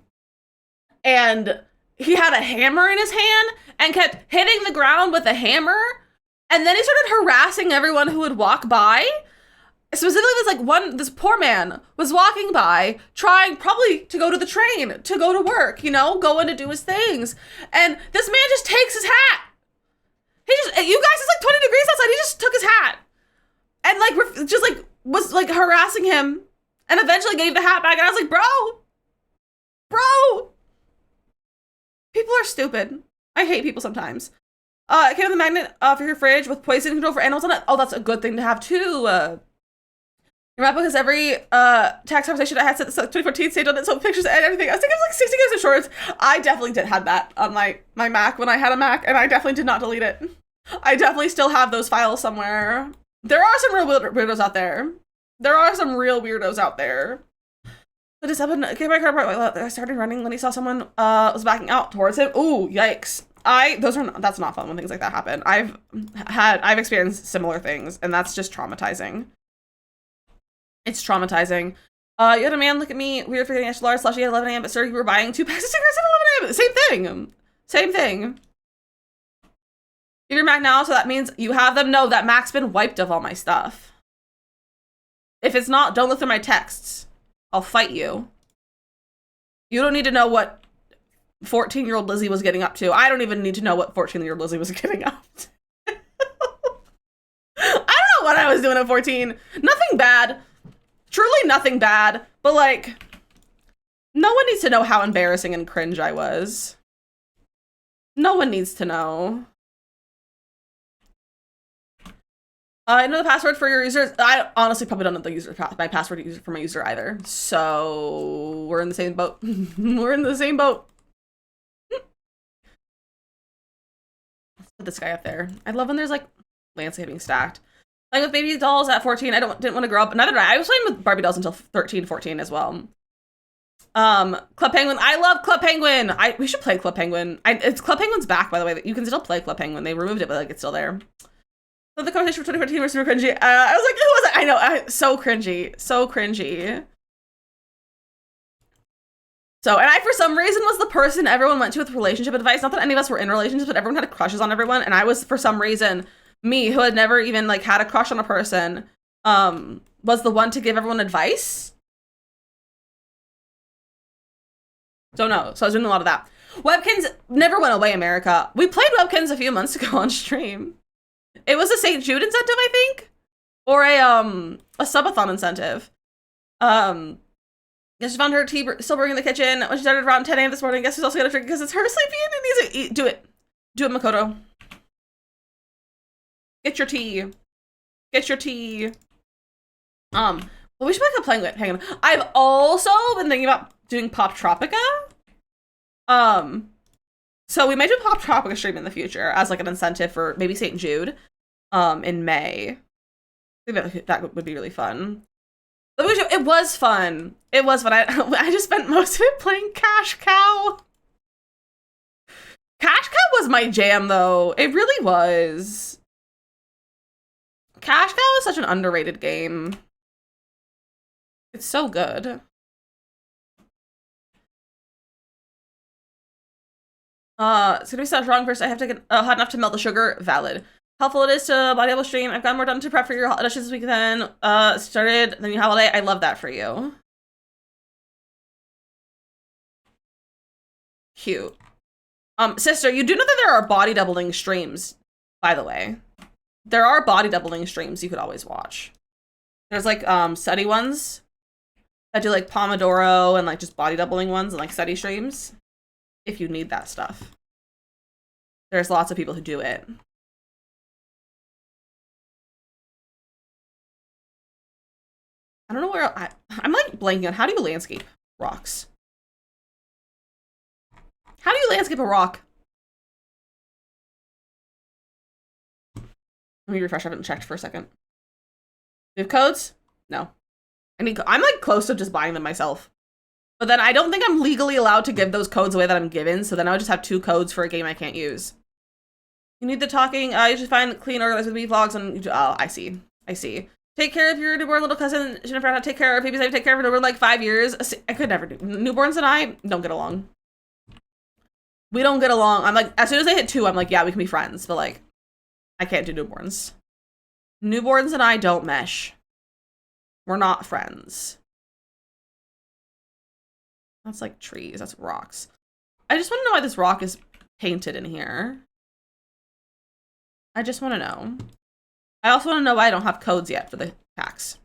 and he had a hammer in his hand and kept hitting the ground with a hammer. And then he started harassing everyone who would walk by. Specifically, this poor man was walking by, trying probably to go to the train, to go to work, you know, going to do his things. And this man just takes his hat. You guys, it's like 20 degrees outside. He just took his hat and like, just like, was like harassing him, and eventually gave the hat back. And I was like, bro, people are stupid. I hate people sometimes. It came with a magnet for your fridge with poison control for animals on it. Oh, that's a good thing to have too. Your MacBook has every tax conversation I had since 2014 saved on it, so pictures and everything. I was thinking it was like 60 gigs of shorts. I definitely did have that on my Mac when I had a Mac, and I definitely did not delete it. I definitely still have those files somewhere. There are some real weirdos out there. But just happened. Okay, my car I started running when he saw someone was backing out towards him. Ooh, yikes. That's not fun when things like that happen. I've experienced similar things, and that's just traumatizing. It's traumatizing. You had a man look at me weird for getting extra large slushy at 11 a.m. but sir, you were buying 2 packs of cigarettes at 11 a.m. Same thing. Give your Mac now, so that means you have them. No, that Mac's been wiped of all my stuff. If it's not, don't look through my texts. I'll fight you. You don't need to know what 14-year-old Lizzie was getting up to. I don't even need to know what 14-year-old Lizzie was getting up to. I don't know what I was doing at 14. Nothing bad. Truly nothing bad. But like, no one needs to know how embarrassing and cringe I was. No one needs to know. I know the password for your users. I honestly probably don't know my password for my user either. So we're in the same boat. We're in the same boat. Let's put this guy up there. I love when there's like landscaping stacked. Like with baby dolls at 14, didn't want to grow up. Neither did I. I was playing with Barbie dolls until 13, 14 as well. Club Penguin. I love Club Penguin. We should play Club Penguin. It's Club Penguin's back, by the way. You can still play Club Penguin. They removed it, but like it's still there. So the conversation for 2014 was super cringy. I was like, who was it? I know, so cringy. So cringy. So, and I, for some reason, was the person everyone went to with relationship advice. Not that any of us were in relationships, but everyone had crushes on everyone. And I was, for some reason, me, who had never even, like, had a crush on a person, was the one to give everyone advice. So, no. So, I was doing a lot of that. Webkins never went away, America. We played Webkins a few months ago on stream. It was a St. Jude incentive, I think? Or a subathon incentive. Guess she found her tea still brewing in the kitchen when she started around 10 a.m. this morning. Guess who's also got a drink because it's her sleeping and needs to eat. Do it. Do it, Makoto. Get your tea. Get your tea. Well, we should be playing with Hanging. I've also been thinking about doing Pop Tropica. So we might do Pop Tropica stream in the future as like an incentive for maybe St. Jude, in May. I think that would be really fun. It was fun. It was fun. I just spent most of it playing Cash Cow. Cash Cow was my jam, though. It really was. Cash Cow is such an underrated game. It's so good. It's gonna be so strong first. I have to get hot enough to melt the sugar. Valid. Helpful it is to body double stream. I've got more done to prep for your dishes this weekend. Started the new holiday. I love that for you. Cute. Sister, you do know that there are body doubling streams, by the way. There are body doubling streams you could always watch. There's like study ones that do like Pomodoro and like just body doubling ones and like study streams. If you need that stuff. There's lots of people who do it. I don't know where I'm like blanking on how do you landscape rocks? How do you landscape a rock? Let me refresh. I haven't checked for a second. Do you have codes? No. I'm like close to just buying them myself. But then I don't think I'm legally allowed to give those codes away that I'm given. So then I would just have 2 codes for a game I can't use. You need the talking. You should find clean organized with me vlogs on. Oh, I see. I see. Take care of your newborn little cousin. Jennifer, how to take care of babies. I take care of her over like 5 years. I could never do. Newborns and I don't get along. We don't get along. I'm like, as soon as I hit 2, I'm like, yeah, we can be friends. But like, I can't do newborns. Newborns and I don't mesh. We're not friends. That's like trees. That's rocks. I just want to know why this rock is painted in here. I just want to know. I also want to know why I don't have codes yet for the packs.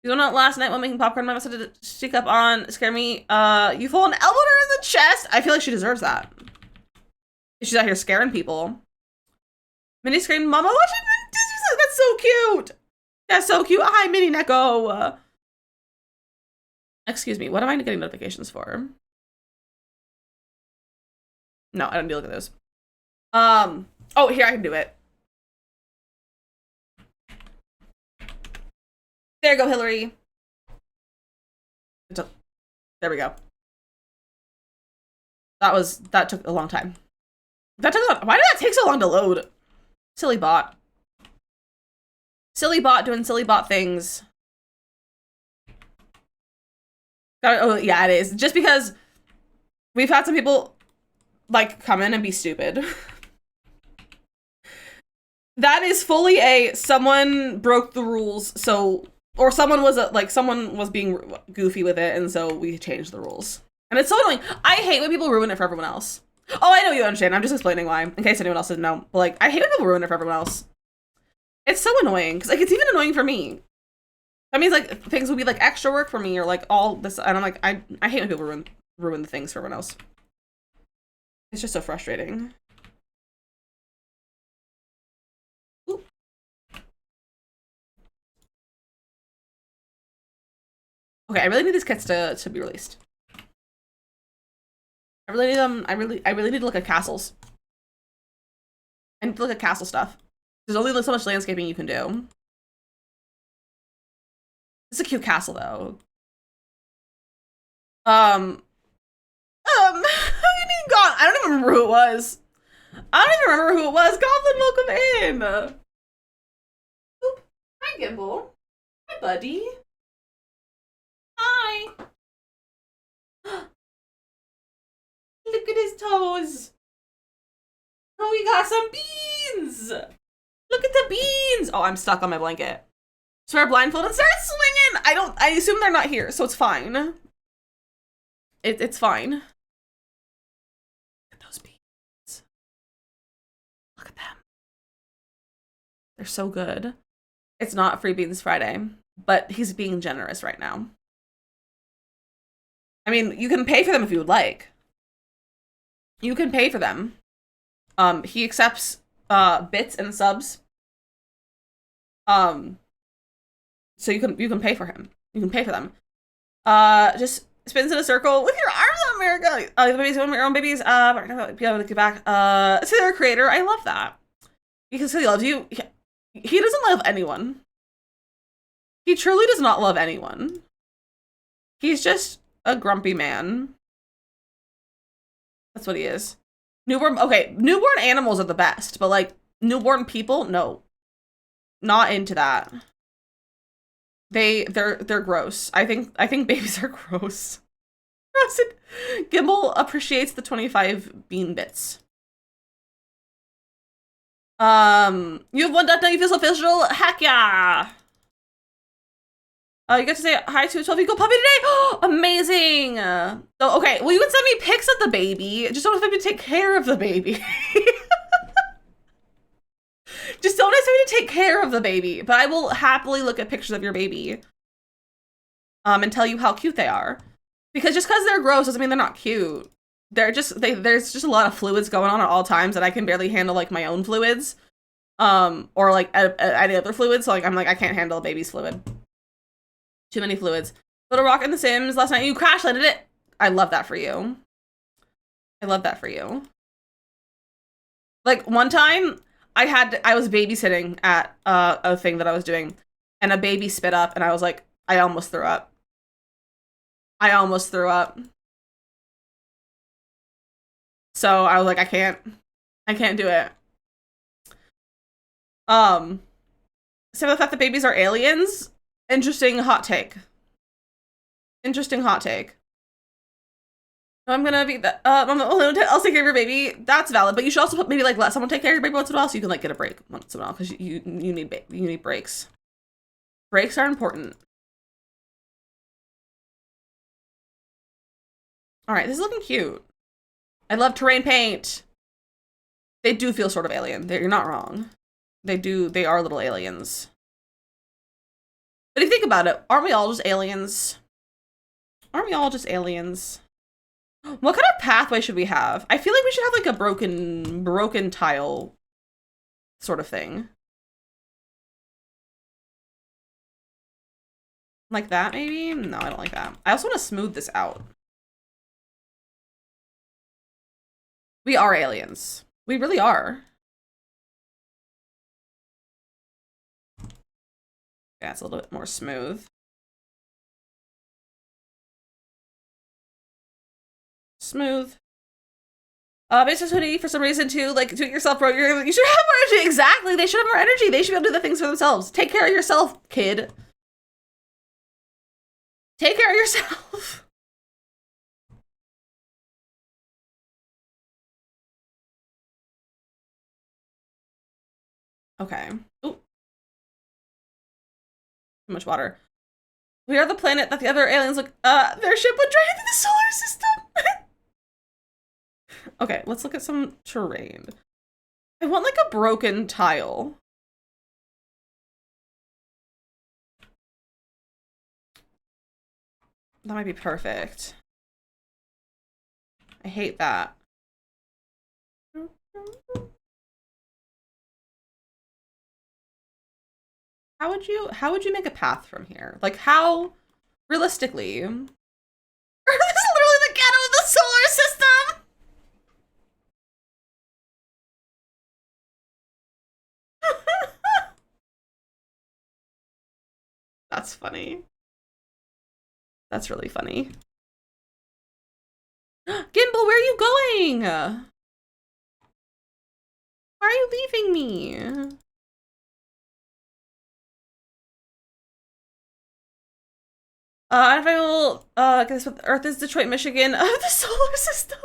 You went out last night while making popcorn. My mom said to stick up on scare me. You full and elbowed her in the chest. I feel like she deserves that. She's out here scaring people. Minnie screamed, "Mama, watching Disney!" That's so cute. That's so cute. Hi, Minnie Neko. Excuse me. What am I getting notifications for? No, I don't need to look at those. Oh, here I can do it. There you go, Hillary. There we go. That took a long time. Why did that take so long to load? Silly bot. Silly bot doing silly bot things. Oh, yeah, it is. Just because we've had some people like come in and be stupid. That is fully a someone broke the rules, so or someone was being goofy with it, and so we changed the rules. And it's so annoying. I hate when people ruin it for everyone else. Oh, I know you understand. I'm just explaining why, in case anyone else didn't know. But like, I hate when people ruin it for everyone else. It's so annoying because like it's even annoying for me. That means like things will be like extra work for me or like all this, and I'm like I hate when people ruin the things for everyone else. It's just so frustrating. Ooh. Okay, I really need these kits to be released. I really need them. I really need to look at castles. I need to look at castle stuff. There's only so much landscaping you can do. It's a cute castle though. You need God. I don't even remember who it was. I don't even remember who it was. Goblin, welcome in. Oop. Hi, Gimbal. Hi, buddy. Hi. his toes. Oh, we got some beans. Look at the beans. Oh, I'm stuck on my blanket. So we're blindfolded and start swinging. I assume they're not here, so it's fine. It's fine. Look at those beans. Look at them. They're so good. It's not Free Beans Friday, but he's being generous right now. I mean, you can pay for them if you would like. You can pay for them. He accepts bits and subs. So you can pay for him. You can pay for them. Just spins in a circle with your arms on America. The babies, your own babies. Be able to get back. To their creator. I love that because he loves you. He doesn't love anyone. He truly does not love anyone. He's just a grumpy man. That's what he is. Newborn animals are the best, but like newborn people, no. Not into that. They're gross. I think babies are gross. Gimbal appreciates the 25 bean bits. You have one dot now, you feel so official. Heck yeah! You get to say hi to a 12-week-old puppy today. Amazing. Oh, okay. Well, you can send me pics of the baby. Just don't expect me to take care of the baby. Just don't expect me to take care of the baby. But I will happily look at pictures of your baby. And tell you how cute they are. Because just because they're gross doesn't mean they're not cute. There's just a lot of fluids going on at all times, and I can barely handle like my own fluids, or like any other fluids. So like I'm like I can't handle a baby's fluid. Too many fluids. Little Rock in The Sims last night. You crash landed it. I love that for you. I love that for you. Like one time, I was babysitting at a thing that I was doing, and a baby spit up, and I was like, I almost threw up. I almost threw up. So I was like, I can't do it. So the fact that babies are aliens. Interesting hot take. Interesting hot take. I'm gonna be that. I'll take care of your baby. That's valid, but you should also maybe like let someone take care of your baby once in a while, so you can like get a break once in a while because you need breaks. Breaks are important. All right, this is looking cute. I love terrain paint. They do feel sort of alien. You're not wrong. They do. They are little aliens. But if you think about it, aren't we all just aliens? Aren't we all just aliens? What kind of pathway should we have? I feel like we should have like a broken tile sort of thing. Like that, maybe? No, I don't like that. I also want to smooth this out. We are aliens. We really are. Yeah, it's a little bit more smooth. Smooth. Basically, for some reason, too, like, do it yourself, bro. You should have more energy. Exactly. They should have more energy. They should be able to do the things for themselves. Take care of yourself, kid. Take care of yourself. Okay. Ooh. Too much water. We are the planet that the other aliens look. Their ship would drive through the solar system. Okay, let's look at some terrain. I want like a broken tile. That might be perfect. I hate that. How would you make a path from here? Like how realistically? Earth is literally the ghetto of the solar system. That's funny. That's really funny. Gimbal, where are you going? Why are you leaving me? If I will, guess what Earth is Detroit, Michigan of the solar system.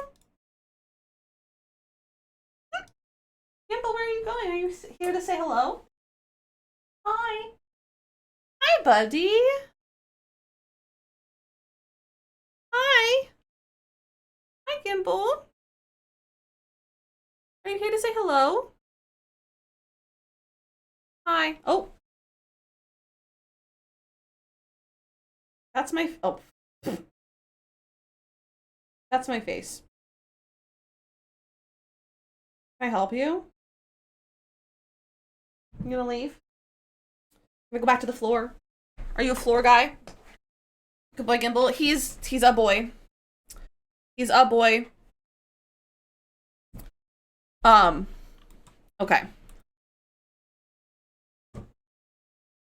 you here to say hello? Hi. Hi, buddy. Hi. Hi, Gimbal. Are you here to say hello? Hi. Oh. That's my, oh. That's my face. Can I help you? You gonna leave? I'm gonna go back to the floor. Are you a floor guy? Good boy, Gimbal. He's a boy. He's a boy. Okay.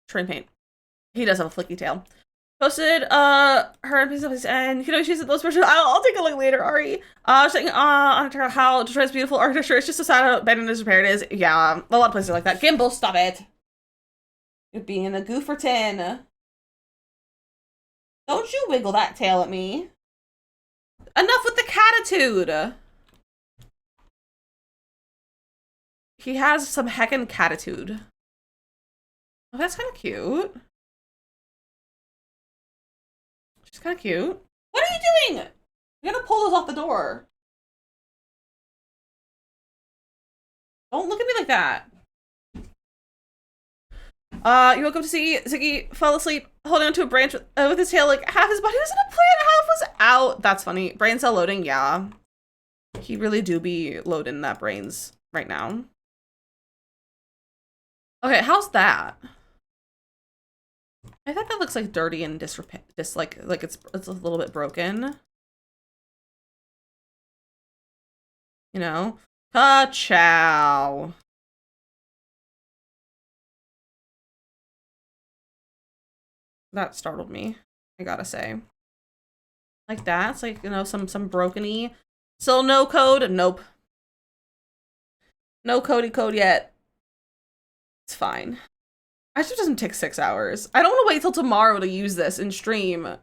Train paint. He does have a flicky tail. Posted her and you can always use it those versions. I'll take a look later, Ari. Saying on how Detroit's beautiful architecture. It's just so sad how bad and disrepair it is. Yeah, a lot of places like that. Gimbal, stop it. You're being a gooferton. Don't you wiggle that tail at me. Enough with the catitude. He has some heckin' catitude. Oh, that's kind of cute. She's kind of cute. What are you doing? You're gonna pull those off the door. Don't look at me like that. You woke up to see Ziggy fall asleep holding onto a branch with his tail, like half his body was in a plant, half was out. That's funny. Brain cell loading, yeah. He really do be loading that brains right now. Okay, how's that? I think that looks like dirty and like it's a little bit broken. You know? Ka-chow. That startled me, I gotta say. Like that, it's like, you know, some broken-y. Still no code? Nope. No code yet. It's fine. Actually, it doesn't take 6 hours. I don't want to wait till tomorrow to use this in stream. I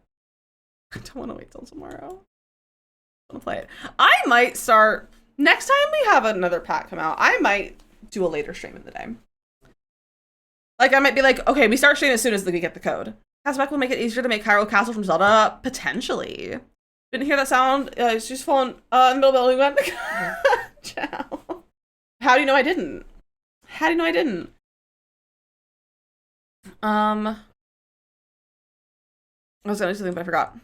don't want to wait till tomorrow. I want to play it. I might start, next time we have another pack come out, I might do a later stream in the day. Like, I might be like, okay, we start streaming as soon as we get the code. Castback will make it easier to make Hyrule Castle from Zelda? Potentially. Didn't hear that sound? It's just falling in the middle of the building went. Ciao. How do you know I didn't? How do you know I didn't? I was gonna do something, but I forgot.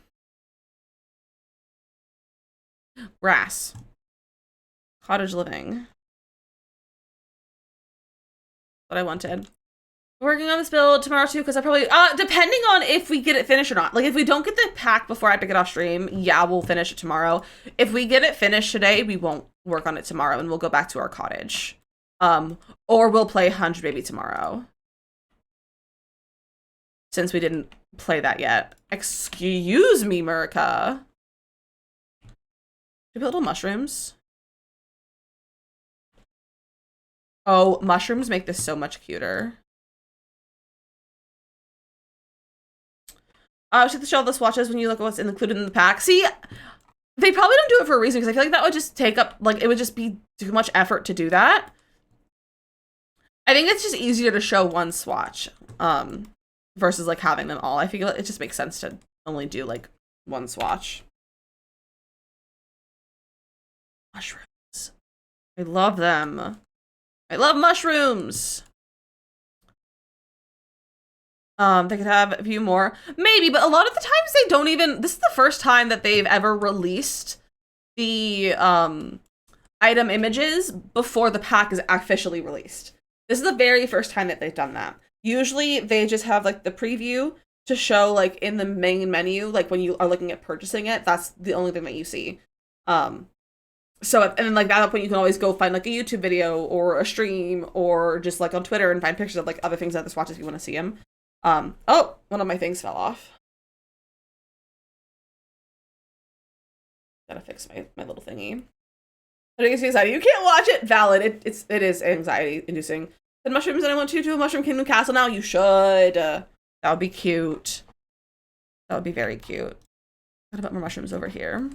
Grass. Cottage living. What I wanted. Working on this build tomorrow too, because I probably depending on if we get it finished or not. Like if we don't get the pack before I pick it off stream, yeah, we'll finish it tomorrow. If we get it finished today, we won't work on it tomorrow and we'll go back to our cottage. Or we'll play 100 Baby tomorrow. Since we didn't play that yet. Excuse me, Murica. Should we put little mushrooms? Oh, mushrooms make this so much cuter. Should show the swatches when you look at what's included in the pack. See, they probably don't do it for a reason because I feel like that would just take up, like, it would just be too much effort to do that. I think it's just easier to show one swatch, versus like having them all. I feel like it just makes sense to only do like one swatch. Mushrooms. I love them. I love mushrooms. They could have a few more. Maybe, but a lot of the times they don't even, this is the first time that they've ever released the item images before the pack is officially released. This is the very first time that they've done that. Usually they just have like the preview to show like in the main menu, like when you are looking at purchasing it, that's the only thing that you see. So, and then like at that point you can always go find like a YouTube video or a stream or just like on Twitter and find pictures of like other things that this watch if you want to see them. Oh, one of my things fell off. Gotta fix my little thingy. But it gives you anxiety. You can't watch it. Valid. It is anxiety inducing. The mushrooms and I want to do a Mushroom Kingdom Castle now. You should. That would be cute. That would be very cute. What about more mushrooms over here?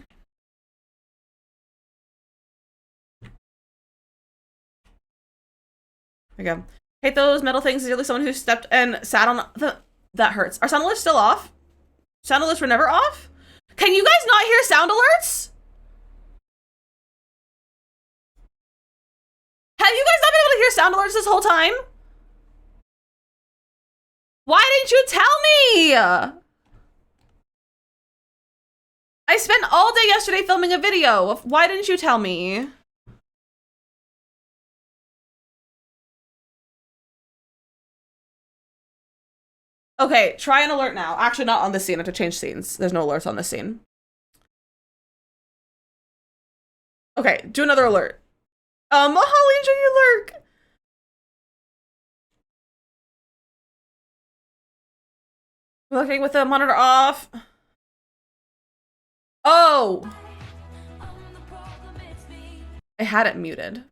we go. Hate those metal things. Sincerely, someone who stepped and sat on the... That hurts. Are sound alerts still off? Sound alerts were never off? Can you guys not hear sound alerts? Have you guys not been able to hear sound alerts this whole time? Why didn't you tell me? I spent all day yesterday filming a video. Why didn't you tell me? Okay, try an alert now. Actually, not on this scene. I have to change scenes. There's no alerts on this scene. Okay, do another alert. Holly, enjoy your lurk. Looking with the monitor off. Oh! I had it muted.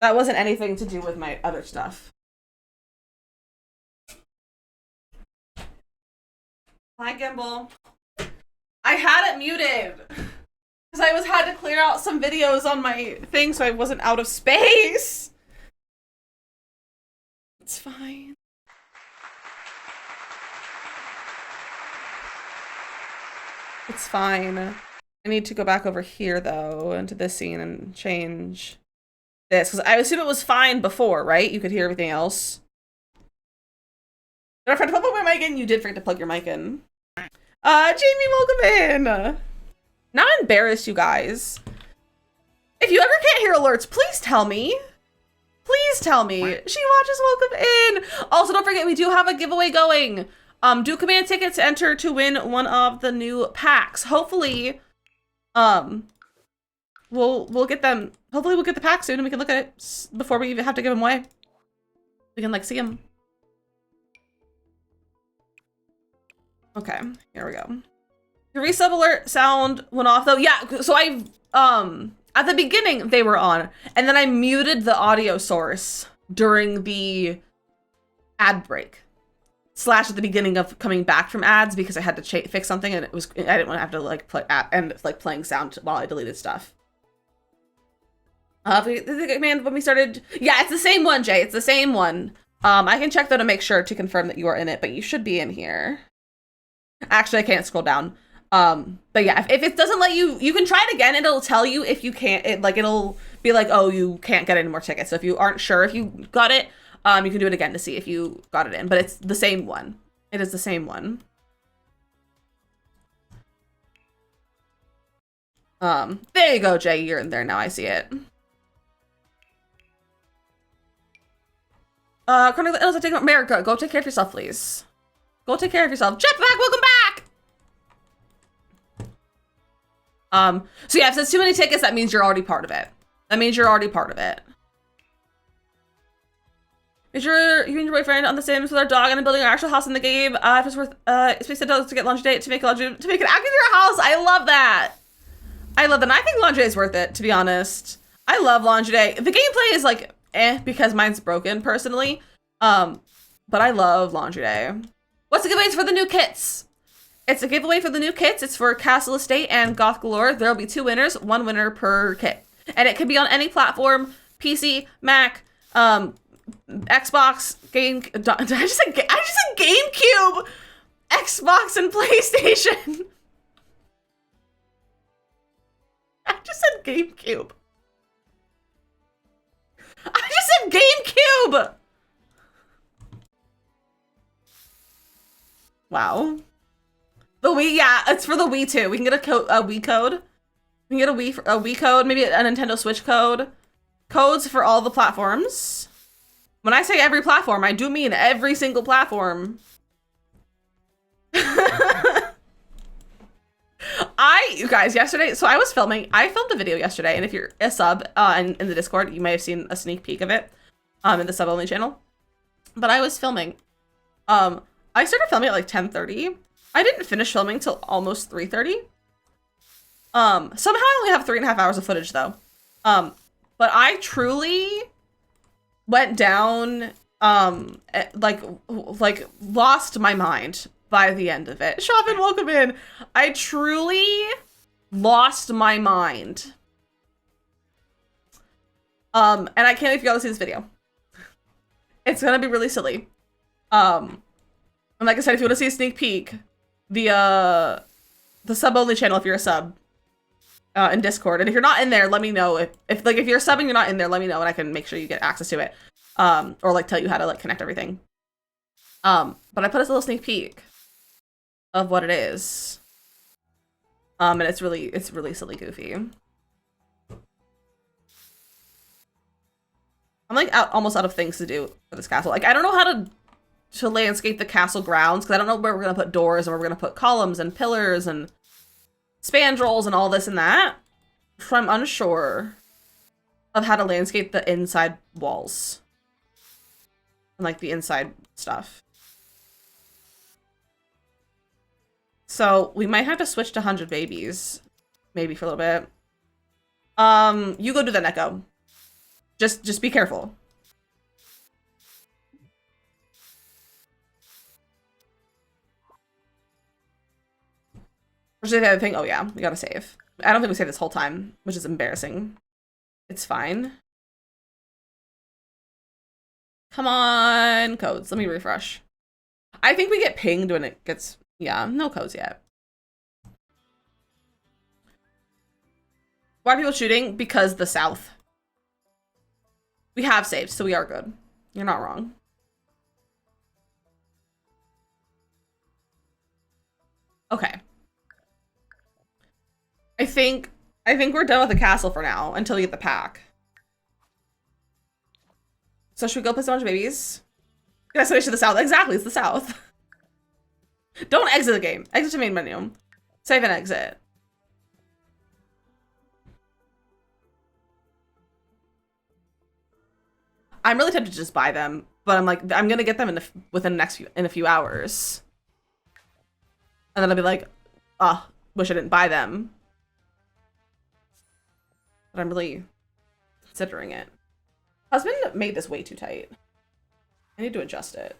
That wasn't anything to do with my other stuff. Hi, Gimbal. I had it muted. Because I had to clear out some videos on my thing so I wasn't out of space. It's fine. It's fine. I need to go back over here, though, into this scene and change this. Because I assume it was fine before, right? You could hear everything else. Did I forget to plug my mic in? You did forget to plug your mic in. Jamie, welcome in. Now I'm embarrassed, you guys. If you ever can't hear alerts, please tell me. Please tell me. She watches, welcome in. Also, don't forget, we do have a giveaway going. Do command tickets to enter to win one of the new packs. Hopefully, we'll get them. Hopefully we'll get the pack soon and we can look at it before we even have to give them away. We can like see them. Okay, here we go. The resub alert sound went off though. Yeah, so at the beginning they were on and then I muted the audio source during the ad break. / at the beginning of coming back from ads because I had to fix something and I didn't want to have to like play playing sound while I deleted stuff. The command when we started, yeah, it's the same one, Jay. It's the same one. I can check though to make sure to confirm that you are in it, but you should be in here. Actually, I can't scroll down. But yeah, if it doesn't let you, you can try it again. It'll tell you if you can't. It'll be like, oh, you can't get any more tickets. So if you aren't sure if you got it, you can do it again to see if you got it in. But it's the same one. It is the same one. There you go, Jay. You're in there now. I see it. Chronically Ills, I take America. Go take care of yourself, please. Go take care of yourself. Jetpack, welcome back! So yeah, if it's too many tickets, that means you're already part of it. That means you're already part of it. Is you and your boyfriend on the Sims with our dog and building our actual house in the game? If it's worth space $10 to get laundry day to make it out of your house. I love that. I love that. And I think laundry day is worth it, to be honest. I love laundry day. The gameplay is like because mine's broken personally. But I love laundry day. What's the giveaway for the new kits? It's a giveaway for the new kits. It's for Castle Estate and Goth Galore. There'll be 2 winners, 1 winner per kit. And it can be on any platform, PC, Mac, Xbox, did I just say GameCube, Xbox, and PlayStation. I just said GameCube. I just said GameCube. Wow. The Wii, yeah, it's for the Wii too. We can get a Wii code. We can get a Wii code, maybe a Nintendo Switch code. Codes for all the platforms. When I say every platform, I do mean every single platform. You guys, yesterday, so I was filming. I filmed a video yesterday, and if you're a sub in the Discord, you may have seen a sneak peek of it in the sub-only channel. But I was filming. I started filming at like 10:30. I didn't finish filming till almost 3:30. Somehow I only have 3.5 hours of footage though. But I truly went down, like lost my mind by the end of it. Shopping, welcome in. I truly lost my mind. And I can't wait for y'all to see this video. It's gonna be really silly. And like I said, if you want to see a sneak peek, the sub-only channel if you're a sub in Discord. And if you're not in there, let me know. If you're subbing, you're not in there, let me know and I can make sure you get access to it. Or like tell you how to like connect everything. But I put a little sneak peek of what it is. And it's really silly goofy. I'm like almost out of things to do for this castle. Like I don't know how to landscape the castle grounds because I don't know where we're gonna put doors and where we're gonna put columns and pillars and spandrels and all this and that. So I'm unsure of how to landscape the inside walls and like the inside stuff. So we might have to switch to 100 babies, maybe for a little bit. You go do that, Neko. Just be careful. Which is the other thing. Oh yeah, we gotta save. I don't think we saved this whole time, which is embarrassing. It's fine. Come on, codes. Let me refresh. I think we get pinged when it gets... Yeah, no codes yet. Why are people shooting? Because the south. We have saved, so we are good. You're not wrong. Okay. I think we're done with the castle for now until we get the pack. So should we go put some babies? Yeah, switch to the south. Exactly, it's the south. Don't exit the game. Exit to main menu. Save and exit. I'm really tempted to just buy them, but I'm like, I'm gonna get them within the next in a few hours, and then I'll be like, oh, wish I didn't buy them. But I'm really considering it. Husband made this way too tight. I need to adjust it.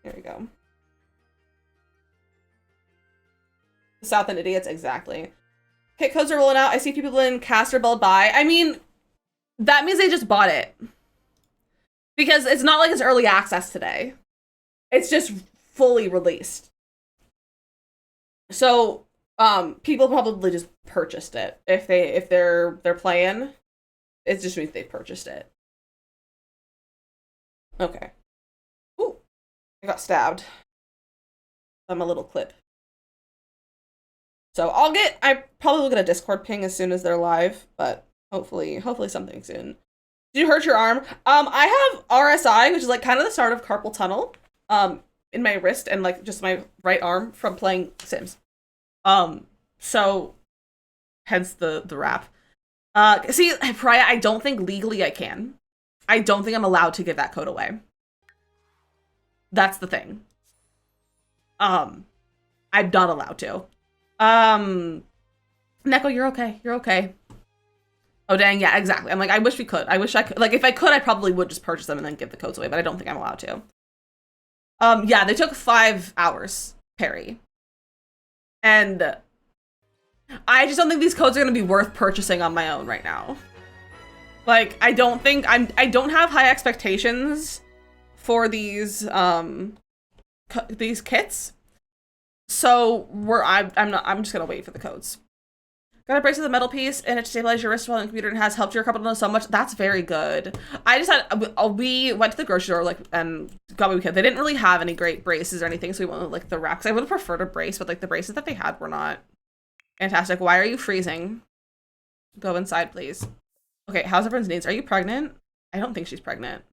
There we go. South End idiots, exactly. Okay, codes are rolling out. I see people in Casterbell buy. I mean, that means they just bought it. Because it's not like it's early access today. It's just fully released. So, people probably just purchased it. If they're playing, it just means they purchased it. Okay. Ooh, I got stabbed. I'm a little clip. So I probably will get a Discord ping as soon as they're live, but hopefully something soon. Did you hurt your arm? I have RSI, which is like kind of the start of carpal tunnel, in my wrist and like just my right arm from playing Sims. So hence the wrap. See, Pariah, I don't think legally I can. I don't think I'm allowed to give that code away. That's the thing. I'm not allowed to. Neko, you're okay. You're okay. Oh, dang. Yeah, exactly. I'm like, I wish we could. I wish I could. Like, if I could, I probably would just purchase them and then give the codes away, but I don't think I'm allowed to. Yeah, they took 5 hours, Perry. And I just don't think these codes are going to be worth purchasing on my own right now. Like, I don't have high expectations for these kits. So I'm just gonna wait for the codes. Got a brace with a metal piece and it to stabilize your wrist while on the computer and has helped your carpal tunnel so much. That's very good. I just had we went to the grocery store and got what we could. They didn't really have any great braces or anything, so we went with like the racks. I would have preferred a brace, but like the braces that they had were not fantastic. Why are you freezing? Go inside, please. Okay, how's everyone's needs? Are you pregnant? I don't think she's pregnant.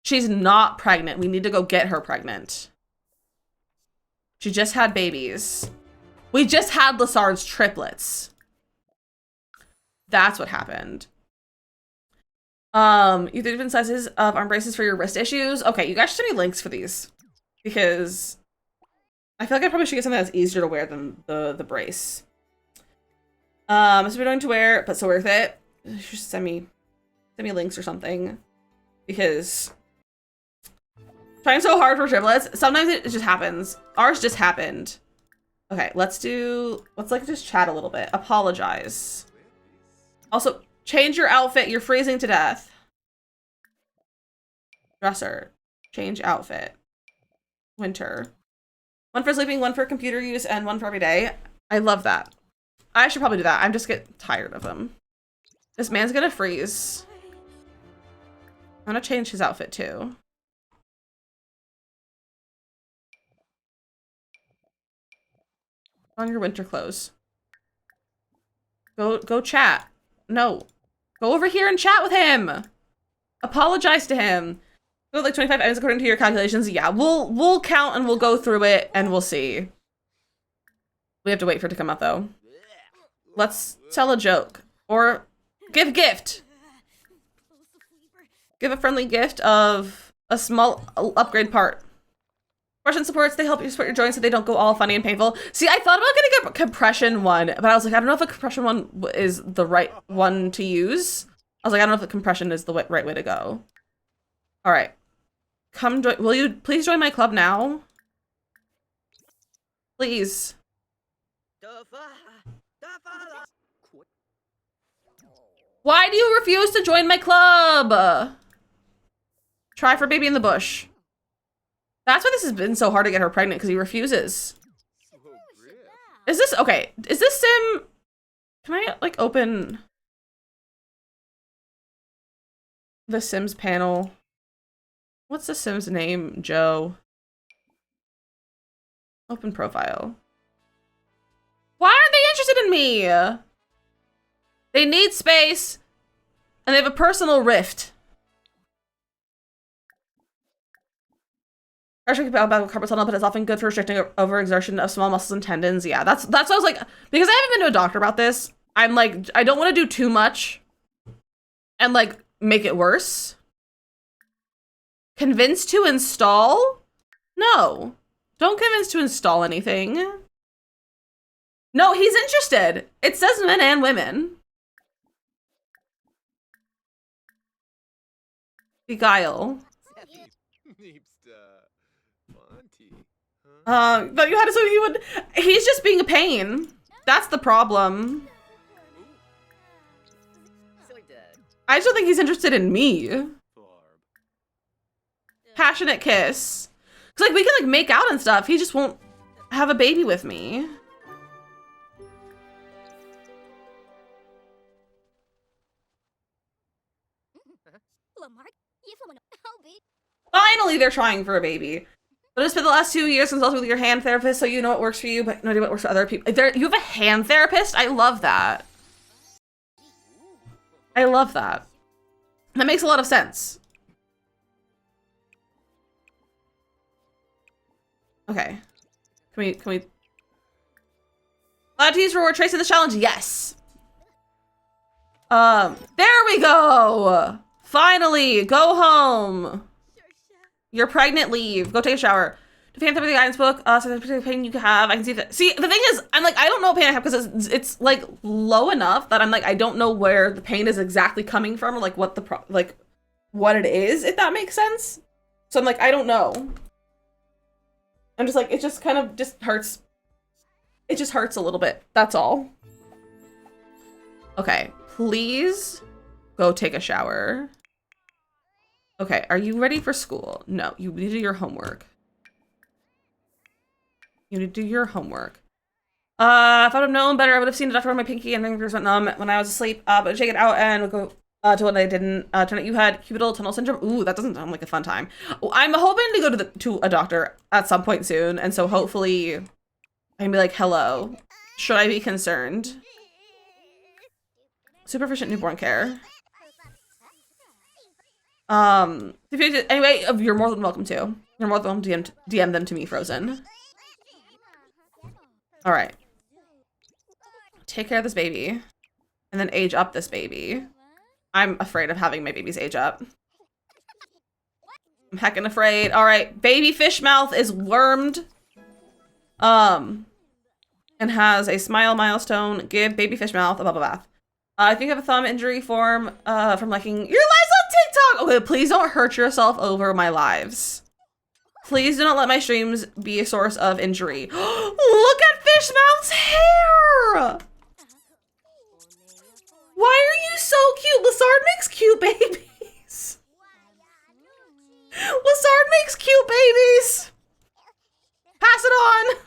She's not pregnant. We need to go get her pregnant. She just had babies. We just had Lassard's triplets. That's what happened. Either different sizes of arm braces for your wrist issues. Okay, you guys should send me links for these. Because I feel like I probably should get something that's easier to wear than the brace. So we're going to wear, but so worth it. Just send me links or something. Because I'm Trying so hard for triplets. Sometimes it just happens. Ours just happened. Okay, let's like just chat a little bit. Apologize. Also, change your outfit. You're freezing to death. Dresser. Change outfit. Winter. One for sleeping, one for computer use, and one for every day. I love that. I should probably do that. I'm just getting tired of him. This man's gonna freeze. I'm gonna change his outfit too. On your winter clothes. Go chat. No. Go over here and chat with him. Apologize to him. Go like 25 items according to your calculations. Yeah, we'll count and we'll go through it and we'll see. We have to wait for it to come up though. Let's tell a joke. Or give a gift. Give a friendly gift of a small upgrade part. Compression supports, they help you support your joints so they don't go all funny and painful. See, I thought about getting a compression one, but I was like, I don't know if a compression one is the right one to use. I was like, I don't know if the compression is the right way to go. All right. Come join. Will you please join my club now? Please. Why do you refuse to join my club? Try for baby in the bush. That's why this has been so hard to get her pregnant, because he refuses. Is this, okay, is this sim, can I like open the Sims panel? What's the Sims name? Joe. Open profile. Why aren't they interested in me? They need space and they have a personal rift. About carpal tunnel, but it's often good for restricting overexertion of small muscles and tendons. Yeah, that's what I was like, because I haven't been to a doctor about this. I'm like, I don't want to do too much and like make it worse. Convince to install? No, don't convince to install anything. No, he's interested. It says men and women. Beguile. But you had to, so you would, he's just being a pain. That's the problem. I just don't think he's interested in me. Passionate kiss. Cause like we can like make out and stuff. He just won't have a baby with me. Finally, they're trying for a baby. But it's been the last 2 years consult with your hand therapist so you know what works for you, but no idea what works for other people. You have a hand therapist? I love that. I love that. That makes a lot of sense. Okay. Can we? Allowed to use reward trace in the challenge? Yes. There we go. Finally, go home. You're pregnant, leave. Go take a shower. To fan through the guidance book, so the particular pain you can have. I can see that. See, the thing is, I'm like, I don't know what pain I have because it's like low enough that I'm like, I don't know where the pain is exactly coming from or like what the what it is, if that makes sense. So I'm like, I don't know. I'm just like, it just kind of just hurts. It just hurts a little bit. That's all. Okay, please go take a shower. Okay, are you ready for school? No, you need to do your homework. You need to do your homework. If I would have known better, I would have seen a doctor on my pinky and fingers went numb when I was asleep. But check it out and would go to what I didn't. Turn out you had cubital tunnel syndrome. Ooh, that doesn't sound like a fun time. I'm hoping to go to a doctor at some point soon, and so hopefully I can be like, hello, should I be concerned? Superficient newborn care. Anyway, you're more than welcome to. You're more than welcome to DM them to me, Frozen. All right. Take care of this baby, and then age up this baby. I'm afraid of having my babies age up. I'm heckin' afraid. All right, baby fish mouth is wormed. And has a smile milestone. Give baby fish mouth a bubble bath. I think I have a thumb injury form from liking your lives on TikTok. Okay, please don't hurt yourself over my lives. Please do not let my streams be a source of injury. Look at Fishmouth's hair! Why are you so cute? Lizard makes cute babies. Lizard makes cute babies. Pass it on.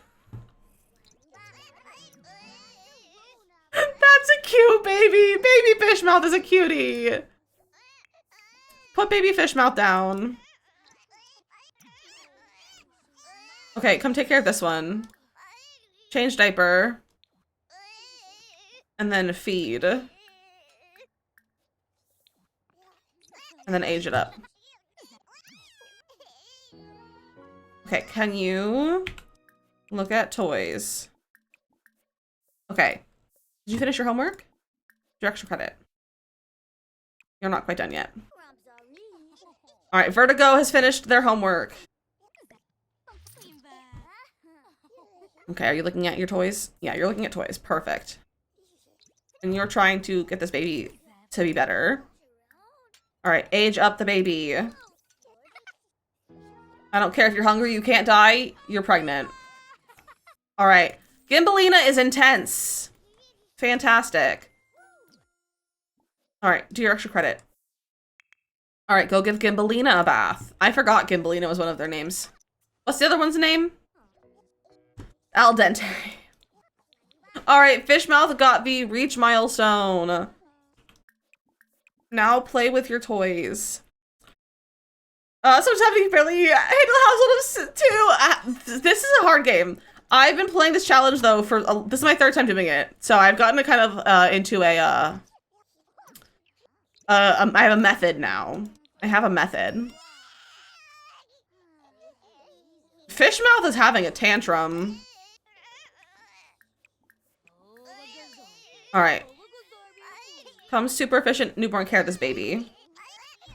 That's a cute baby. Baby Fishmouth is a cutie. Put baby Fishmouth down. Okay, come take care of this one. Change diaper. And then feed. And then age it up. Okay, can you look at toys? Okay. Did you finish your homework? Your extra credit. You're not quite done yet. All right, Vertigo has finished their homework. Okay, are you looking at your toys? Yeah, you're looking at toys. Perfect. And you're trying to get this baby to be better. All right, age up the baby. I don't care if you're hungry, you can't die, you're pregnant. All right, Gimbalina is intense. Fantastic. All right, do your extra credit. All right, go give Gimbalina a bath. I forgot Gimbalina was one of their names. What's the other one's name? Al Dente. All right, Fishmouth got the reach milestone. Now play with your toys. Sometimes having barely hate the household of two. This is a hard game. I've been playing this challenge though for this is my third time doing it, so I've gotten a kind of into a I have a method now. I have a method. Fishmouth is having a tantrum. All right. Come super efficient newborn care this baby.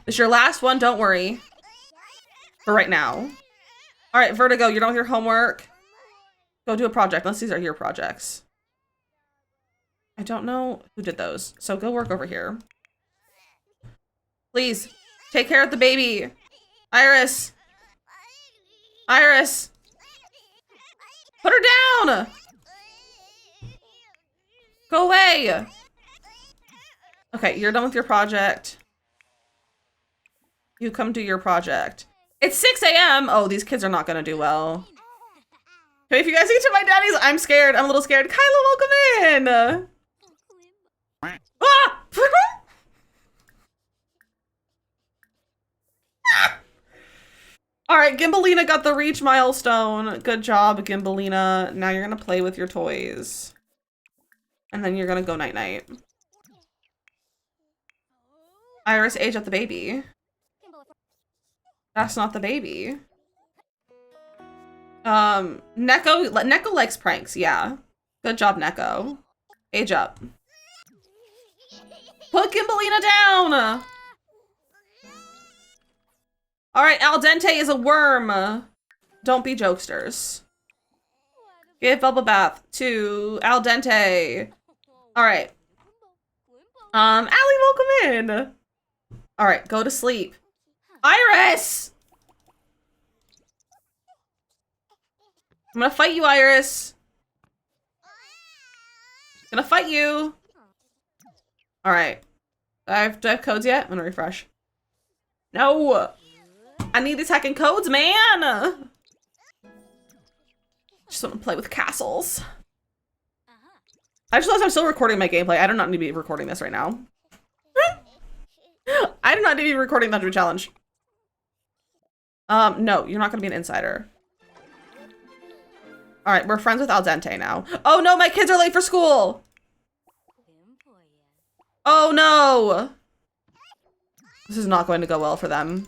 This is your last one, don't worry. For right now. All right, Vertigo, you're done with your homework. Go do a project, unless these are your projects. I don't know who did those, so go work over here. Please, take care of the baby. Iris. Iris. Put her down. Go away. Okay, you're done with your project. You come do your project. It's 6 a.m. Oh, these kids are not gonna do well. Okay, if you guys get to my daddy's, I'm scared. I'm a little scared. Kyla, welcome in. Ah! All right, Gimbalina got the reach milestone. Good job, Gimbalina. Now you're gonna play with your toys. And then you're gonna go night-night. Iris, age up the baby. That's not the baby. Neko likes pranks, yeah. Good job, Neko. Age up. Put Gimbalina down! Alright, Al Dente is a worm. Don't be jokesters. Give bubble bath to Al Dente. Alright. Allie, welcome in. Alright, go to sleep. Iris! I'm gonna fight you, Iris. Gonna fight you. Alright. Do I have codes yet? I'm gonna refresh. No! I need these hacking codes, man! Just wanna play with castles. I just realized I'm still recording my gameplay. I do not need to be recording this right now. I do not need to be recording the 100 challenge. No, you're not gonna be an insider. All right, we're friends with Al Dente now. Oh no, my kids are late for school. Oh no. This is not going to go well for them.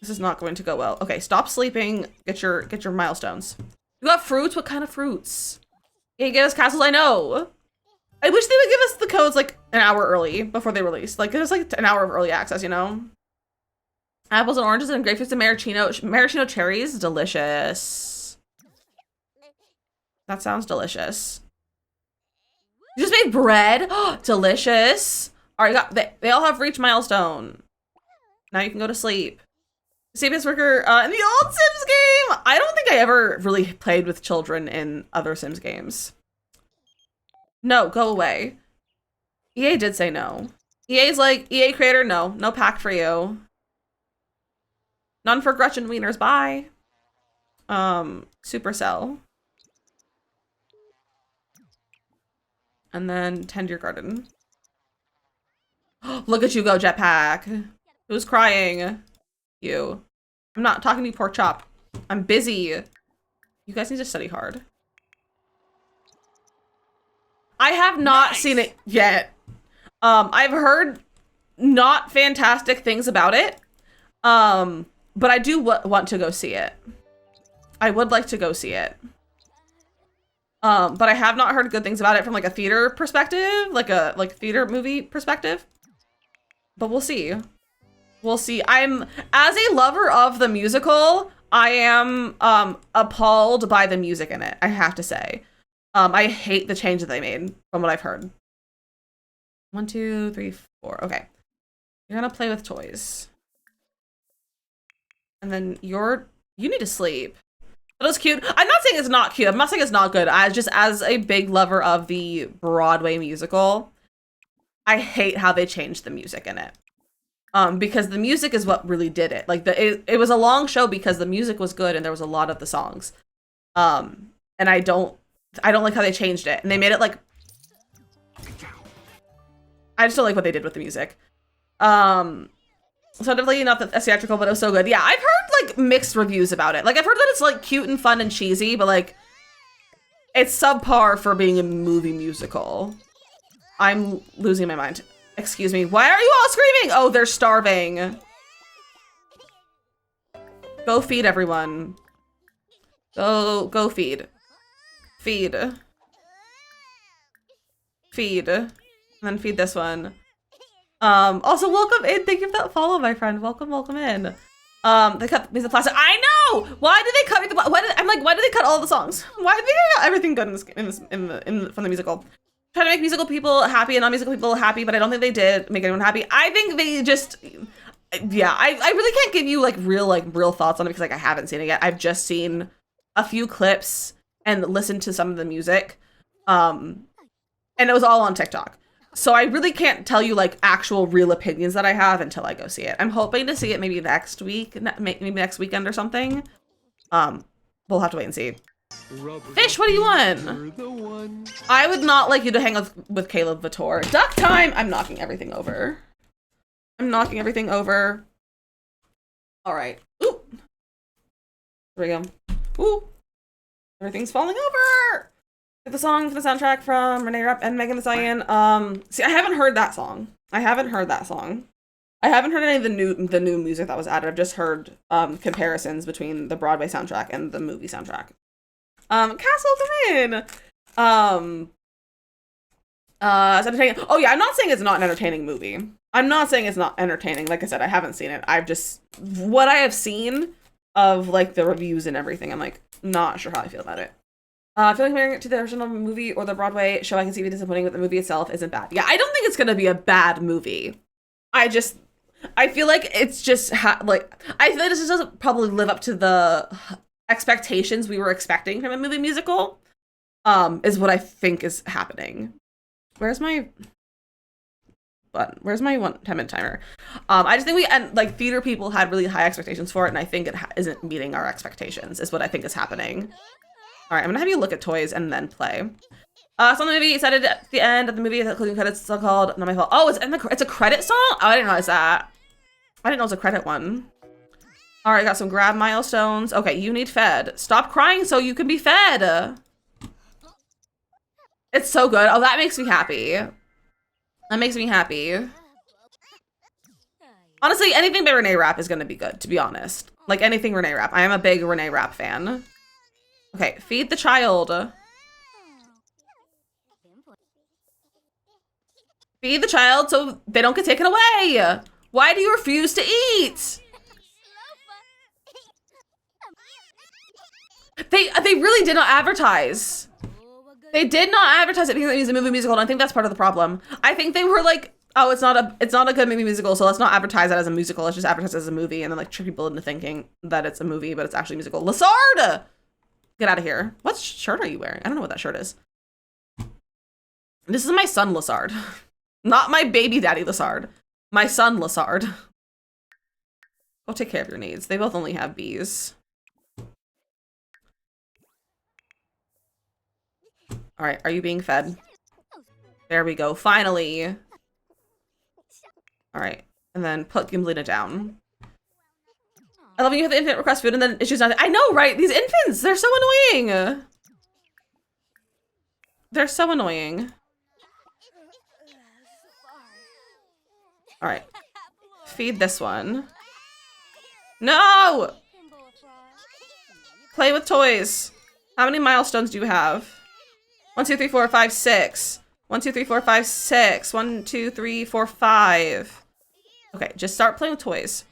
This is not going to go well. Okay, stop sleeping. Get your milestones. You got fruits? What kind of fruits? You give us castles, I know. I wish they would give us the codes like an hour early before they release. Like, there's like an hour of early access, you know? Apples and oranges and grapefruits and maraschino cherries. Delicious. That sounds delicious. You just made bread? Delicious. All right, they all have reached milestone. Now you can go to sleep. Safest worker in the old Sims game. I don't think I ever really played with children in other Sims games. No, go away. EA did say no. EA's like, EA creator, no pack for you. None for Gretchen Wieners, bye. Supercell. And then tend your garden. Look at you go, Jetpack. Who's crying? You. I'm not talking to you, pork chop. I'm busy. You guys need to study hard. I have not seen it yet. I've heard not fantastic things about it. But I do want to go see it. I would like to go see it. But I have not heard good things about it from like a theater perspective, like theater movie perspective. But we'll see. We'll see. I'm, as a lover of the musical, I am appalled by the music in it, I have to say. I hate the change that they made from what I've heard. 1, 2, 3, 4. Okay. You're gonna play with toys. And then you need to sleep. That was cute. I'm not saying it's not cute. I'm not saying it's not good. As a big lover of the Broadway musical, I hate how they changed the music in it. Because the music is what really did it. Like it was a long show because the music was good and there was a lot of the songs. And I don't like how they changed it. And they made it like, I just don't like what they did with the music. So definitely not the theatrical, but it was so good. Yeah, I've heard like mixed reviews about it. Like I've heard that it's like cute and fun and cheesy, but like it's subpar for being a movie musical. I'm losing my mind. Excuse me. Why are you all screaming? Oh, they're starving. Go feed everyone. Go feed. Feed. Feed. And then feed this one. Also welcome in. Thank you for that follow, my friend. Welcome in. They cut me the plastic. I know! Why did they cut me the why did they cut all the songs? Why did they cut everything good from the musical? Try to make musical people happy and non-musical people happy, but I don't think they did make anyone happy. I think they just, yeah, I really can't give you like real thoughts on it because like I haven't seen it yet. I've just seen a few clips and listened to some of the music. And it was all on TikTok. So I really can't tell you like actual real opinions that I have until I go see it. I'm hoping to see it maybe next week, maybe next weekend or something. We'll have to wait and see. Fish, what do you want? I would not like you to hang with Caleb Vitor. Duck time! I'm knocking everything over. All right. Ooh. There we go. Ooh. Everything's falling over. The song for the soundtrack from Renee Rapp and Megan Thee Stallion. See, I haven't heard that song. I haven't heard any of the new music that was added. I've just heard comparisons between the Broadway soundtrack and the movie soundtrack. Castle, come in. It's entertaining. Oh yeah, I'm not saying it's not an entertaining movie. I'm not saying it's not entertaining. Like I said, I haven't seen it. I've just, what I have seen of like the reviews and everything, I'm like not sure how I feel about it. I feel like comparing it to the original movie or the Broadway show, I can see it disappointing, but the movie itself isn't bad. Yeah, I don't think it's gonna be a bad movie. I feel like it's just I feel like this just doesn't probably live up to the expectations we were expecting from a movie musical. Is what I think is happening. Where's my button? Where's my 10-minute timer? I just think like theater people had really high expectations for it, and I think it isn't meeting our expectations. Is what I think is happening. All right, I'm gonna have you look at toys and then play. So the movie said it at the end of the movie, the closing credits still called Not My Fault. Oh, it's a credit song? Oh, I didn't realize that. I didn't know it was a credit one. All right, got some grab milestones. Okay, you need fed. Stop crying so you can be fed. It's so good. Oh, that makes me happy. That makes me happy. Honestly, anything by Renee Rapp is gonna be good, to be honest. Like anything Renee Rapp. I am a big Renee Rapp fan. Okay, feed the child. Feed the child so they don't get taken away. Why do you refuse to eat? They really did not advertise. They did not advertise it because it was a movie musical, and I think that's part of the problem. I think they were like Oh, it's not a good movie musical, so let's not advertise that as a musical. Let's just advertise it as a movie and then like trick people into thinking that it's a movie, but it's actually a musical. Lessard! Get out of here. What shirt are you wearing? I don't know what that shirt is. This is my son, Lessard. Not my baby daddy, Lessard. My son, Lessard. Go take care of your needs. They both only have Bs. All right, are you being fed? There we go, finally. All right, and then put Gimblina down. I love when you have the infant request food and then it's just nothing. I know, right? These infants, they're so annoying. They're so annoying. All right, feed this one. No! Play with toys. How many milestones do you have? 1, 2, 3, 4, 5, 6. 1, 2, 3, 4, 5, 6. 1, 2, 3, 4, 5. Okay, just start playing with toys.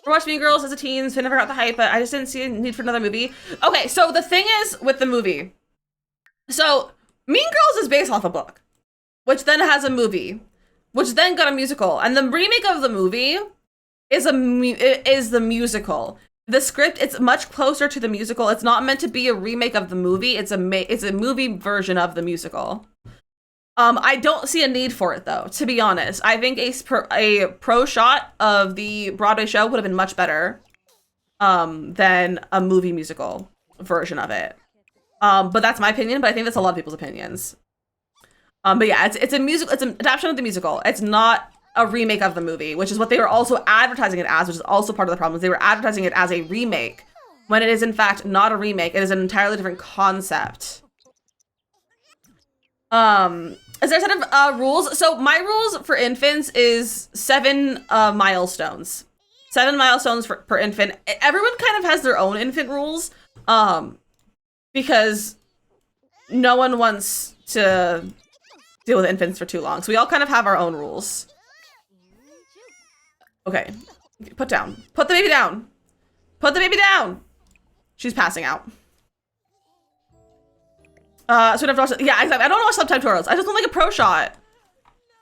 We're watching Mean Girls as a teen, so I never got the hype, but I just didn't see a need for another movie. Okay, so the thing is with the movie. So, Mean Girls is based off a book, which then has a movie, which then got a musical. And the remake of the movie is the musical. The script, it's much closer to the musical. It's not meant to be a remake of the movie. It's a movie version of the musical. I don't see a need for it though, to be honest. I think a pro shot of the Broadway show would have been much better than a movie musical version of it. But that's my opinion, but I think that's a lot of people's opinions. But yeah, it's a musical, it's an adaptation of the musical. It's not a remake of the movie, which is what they were also advertising it as, which is also part of the problem. They were advertising it as a remake when it is in fact not a remake. It is an entirely different concept. Is there a set of rules? So my rules for infants is 7 milestones. 7 milestones per infant. Everyone kind of has their own infant rules, because no one wants to deal with infants for too long. So we all kind of have our own rules. Okay, put down. Put the baby down. Put the baby down. She's passing out. So we have to watch, yeah, exactly. I don't watch subtitles. I just want like a pro shot.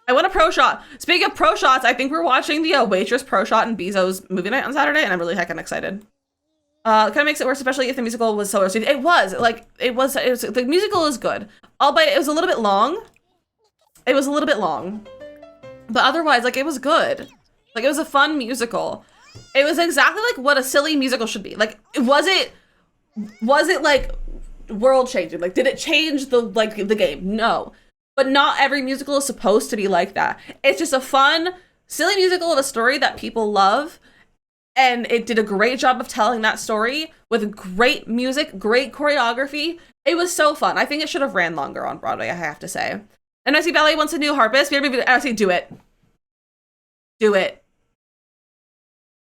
I want a pro shot. Speaking of pro shots, I think we're watching the Waitress pro shot in Bezo's movie night on Saturday, and I'm really heckin' excited. It kind of makes it worse, especially if the musical was so received. It was the musical is good, albeit it was a little bit long. It was a little bit long, but otherwise, like, it was good. Like, it was a fun musical. It was exactly like what a silly musical should be. Like, was it like world changing? Like, did it change the game? No. But not every musical is supposed to be like that. It's just a fun, silly musical of a story that people love. And it did a great job of telling that story with great music, great choreography. It was so fun. I think it should have ran longer on Broadway, I have to say. NYC Ballet wants a new harpist. I say do it. Do it.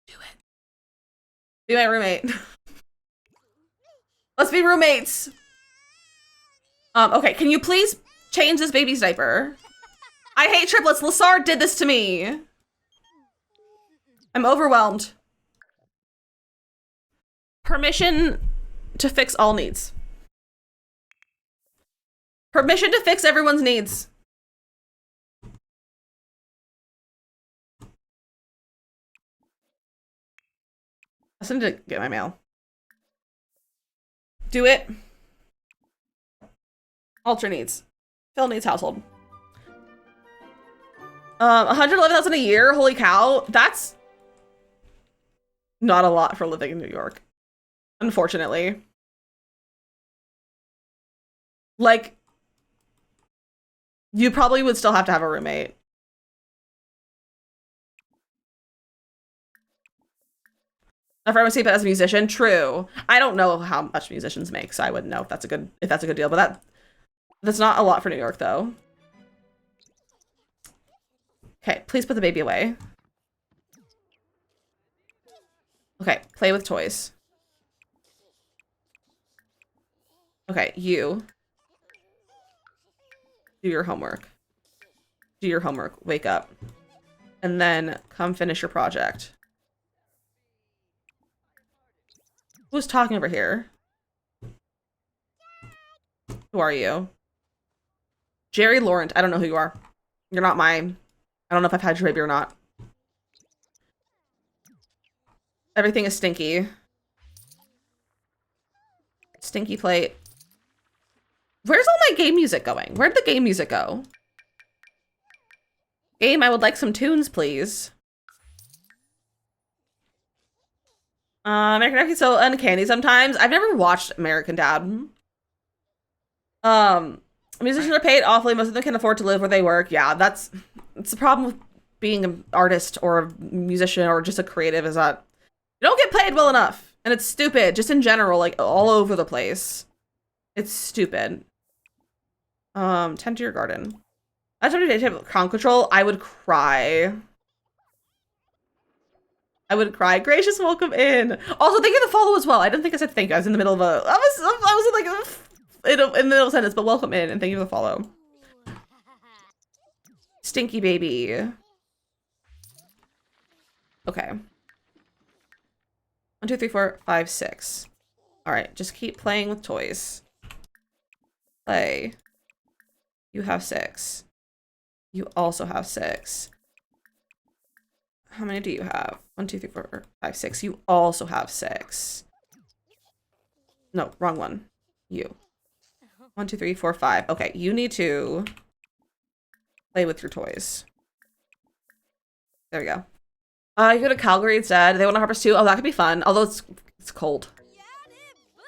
Do it. Be my roommate. Let's be roommates. Okay, can you please change this baby's diaper? I hate triplets. Lessard did this to me. I'm overwhelmed. Permission to fix all needs. Permission to fix everyone's needs. I still need to get my mail. Do it. Alter needs. Phil needs household. 111,000 a year. Holy cow. That's not a lot for living in New York. Unfortunately. Like, you probably would still have to have a roommate. If I was sleep as a musician, true. I don't know how much musicians make, so I wouldn't know if that's a good deal. But that's not a lot for New York, though. Okay, please put the baby away. Okay, play with toys. Okay, you do your homework. Do your homework. Wake up, and then come finish your project. Who's talking over here? Who are you? Jerry Laurent. I don't know who you are. You're not my I don't know if I've had your baby or not. Everything is stinky. Stinky plate. Where's all my game music going? Where'd the game music go? Game, I would like some tunes, please. American Dad is so uncanny sometimes. I've never watched American Dad. Musicians are paid awfully. Most of them can afford to live where they work. Yeah, it's the problem with being an artist or a musician or just a creative is that you don't get paid well enough. And it's stupid, just in general, like all over the place. It's stupid. Tend to your garden. I told you to have crown control. I would cry. I would cry. Gracious, welcome in. Also, thank you for the follow as well. I didn't think I said thank you. I was in the middle of a. I was like in the middle of a sentence, but welcome in and thank you for the follow. Stinky baby. Okay. 1, 2, 3, 4, 5, 6. All right, just keep playing with toys. Play. You have 6. You also have 6. How many do you have? 1, 2, 3, 4, 5, 6. You also have 6. No, wrong one. You. 1, 2, 3, 4, 5. Okay, you need to play with your toys. There we go. You go to Calgary instead. They want to Harvest too. Oh, that could be fun. Although it's cold.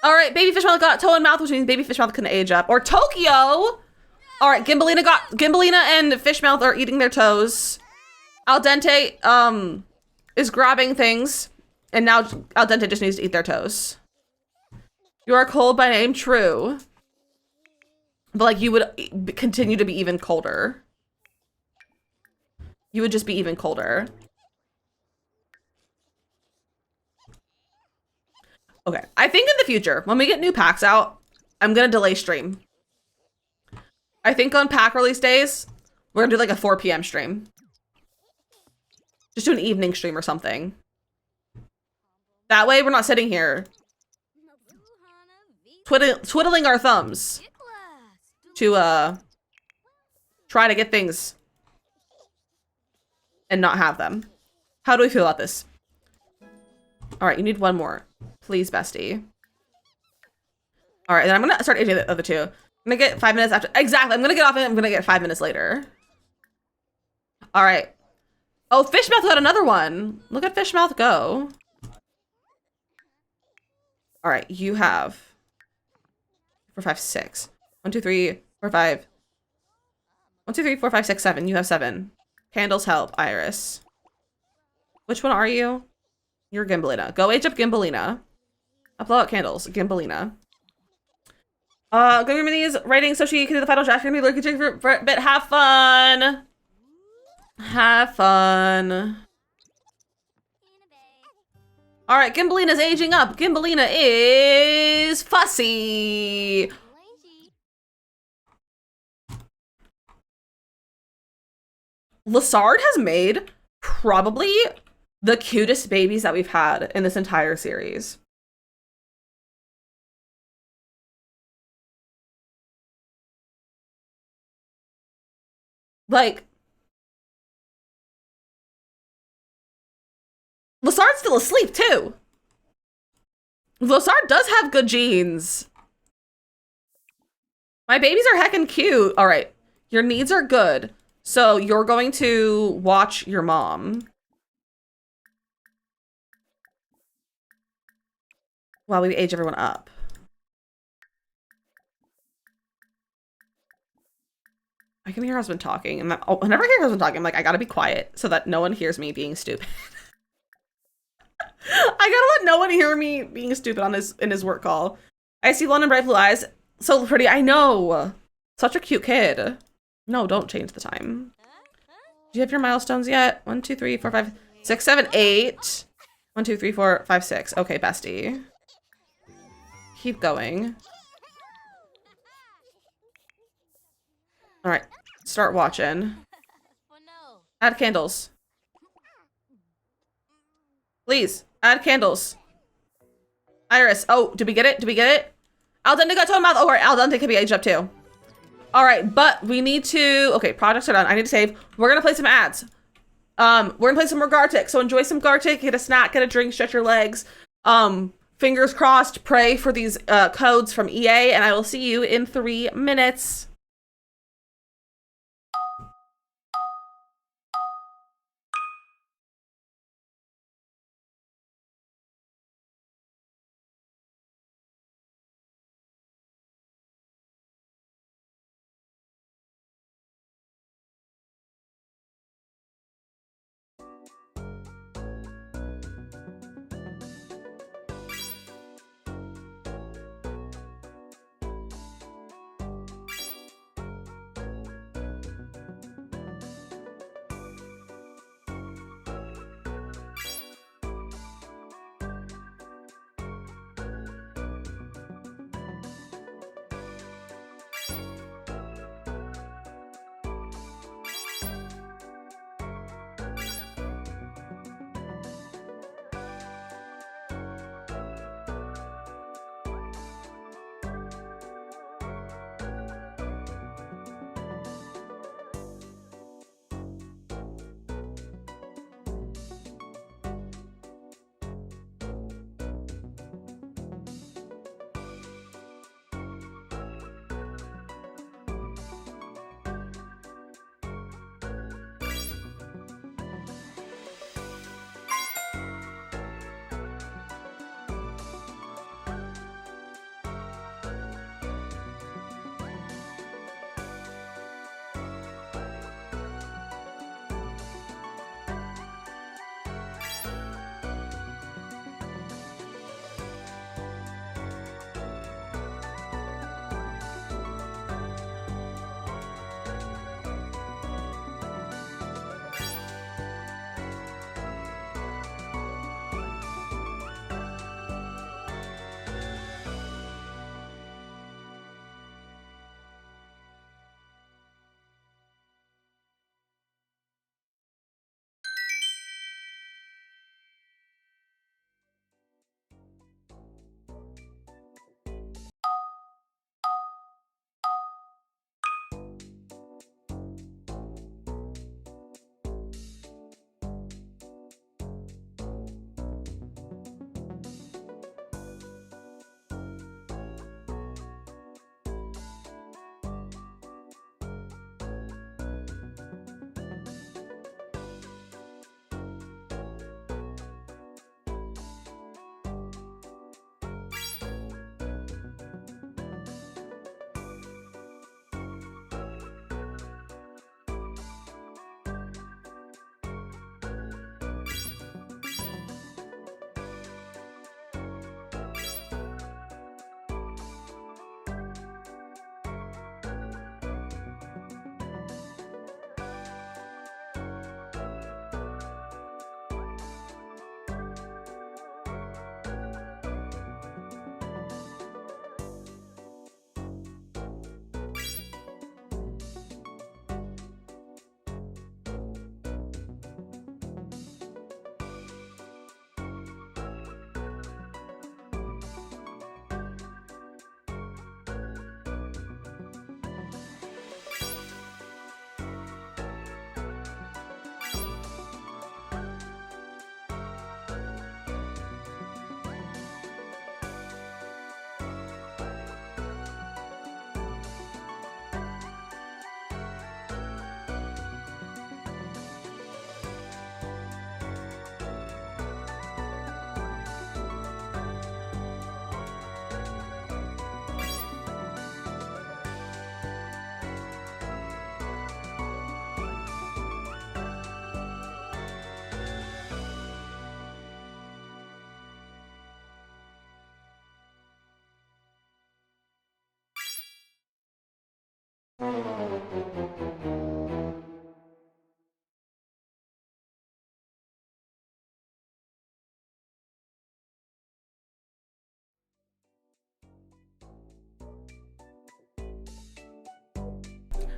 All right, baby fish mouth got toe and mouth, which means baby fish mouth couldn't age up. Or Tokyo. All right, Gimbalina and fish mouth are eating their toes. Al dente is grabbing things, and now Al dente just needs to eat their toes. You are cold by name, true, but like you would continue to be even colder. You would just be even colder. Okay, I think in the future, when we get new packs out, I'm gonna delay stream. I think on pack release days, we're gonna do like a 4 p.m. stream. Just do an evening stream or something. That way we're not sitting here twiddling our thumbs to try to get things and not have them. How do we feel about this? All right, you need one more. Please, bestie. All right, then I'm gonna start aging the other two. I'm gonna get 5 minutes after. Exactly, I'm gonna get off and I'm gonna get 5 minutes later. All right. Oh, Fishmouth got another one. Look at Fishmouth go. All right, you have 4, 5, 6. 1, 2, 3, 4, 5. 1, 2, 3, 4, 5, 6, 7. You have 7. Candles help, Iris. Which one are you? You're Gimbalina. Go age up Gimbalina. I'll blow out candles. Gimbalina. Go your minis writing so she can do the final draft. You're gonna be lurking for a bit. Have fun. Have fun. All right, Gimbalina's aging up. Gimbalina is fussy. Lessard has made probably the cutest babies that we've had in this entire series. Like, Lessard's still asleep too. Lessard does have good genes. My babies are heckin' cute. All right, your needs are good. So you're going to watch your mom while we age everyone up. I can hear husband talking, and whenever I hear husband talking, I'm like, I gotta be quiet so that no one hears me being stupid. I gotta let no one hear me being stupid on in his work call. I see blonde and bright blue eyes. So pretty, I know. Such a cute kid. No, don't change the time. Do you have your milestones yet? 1, 2, 3, 4, 5, 6, 7, 8. 1, 2, 3, 4, 5, 6. Okay, bestie. Keep going. All right, start watching. Add candles. Please, add candles. Iris, oh, did we get it? Did we get it? Al dente got toe and mouth. Oh, right, Al dente can be aged up too. All right, but we need to, okay, projects are done. I need to save. We're gonna play some ads. We're gonna play some more Gartic. So enjoy some Gartic, get a snack, get a drink, stretch your legs. Fingers crossed, pray for these codes from EA, and I will see you in 3 minutes.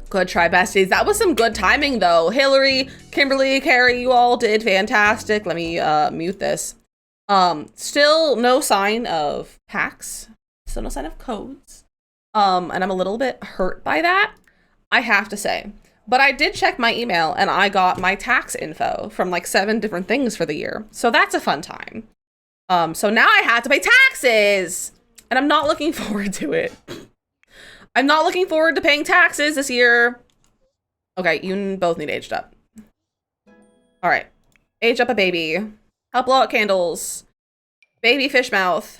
Good try, besties. That was some good timing, though. Hillary, Kimberly, Carrie, you all did fantastic. Let me mute this. Still no sign of packs. Still no sign of codes. And I'm a little bit hurt by that. I have to say. But I did check my email and I got my tax info from like 7 different things for the year. So that's a fun time. So now I had to pay taxes and I'm not looking forward to it. I'm not looking forward to paying taxes this year. Okay, you both need aged up. All right, age up a baby. Help blow out candles. Baby fish mouth.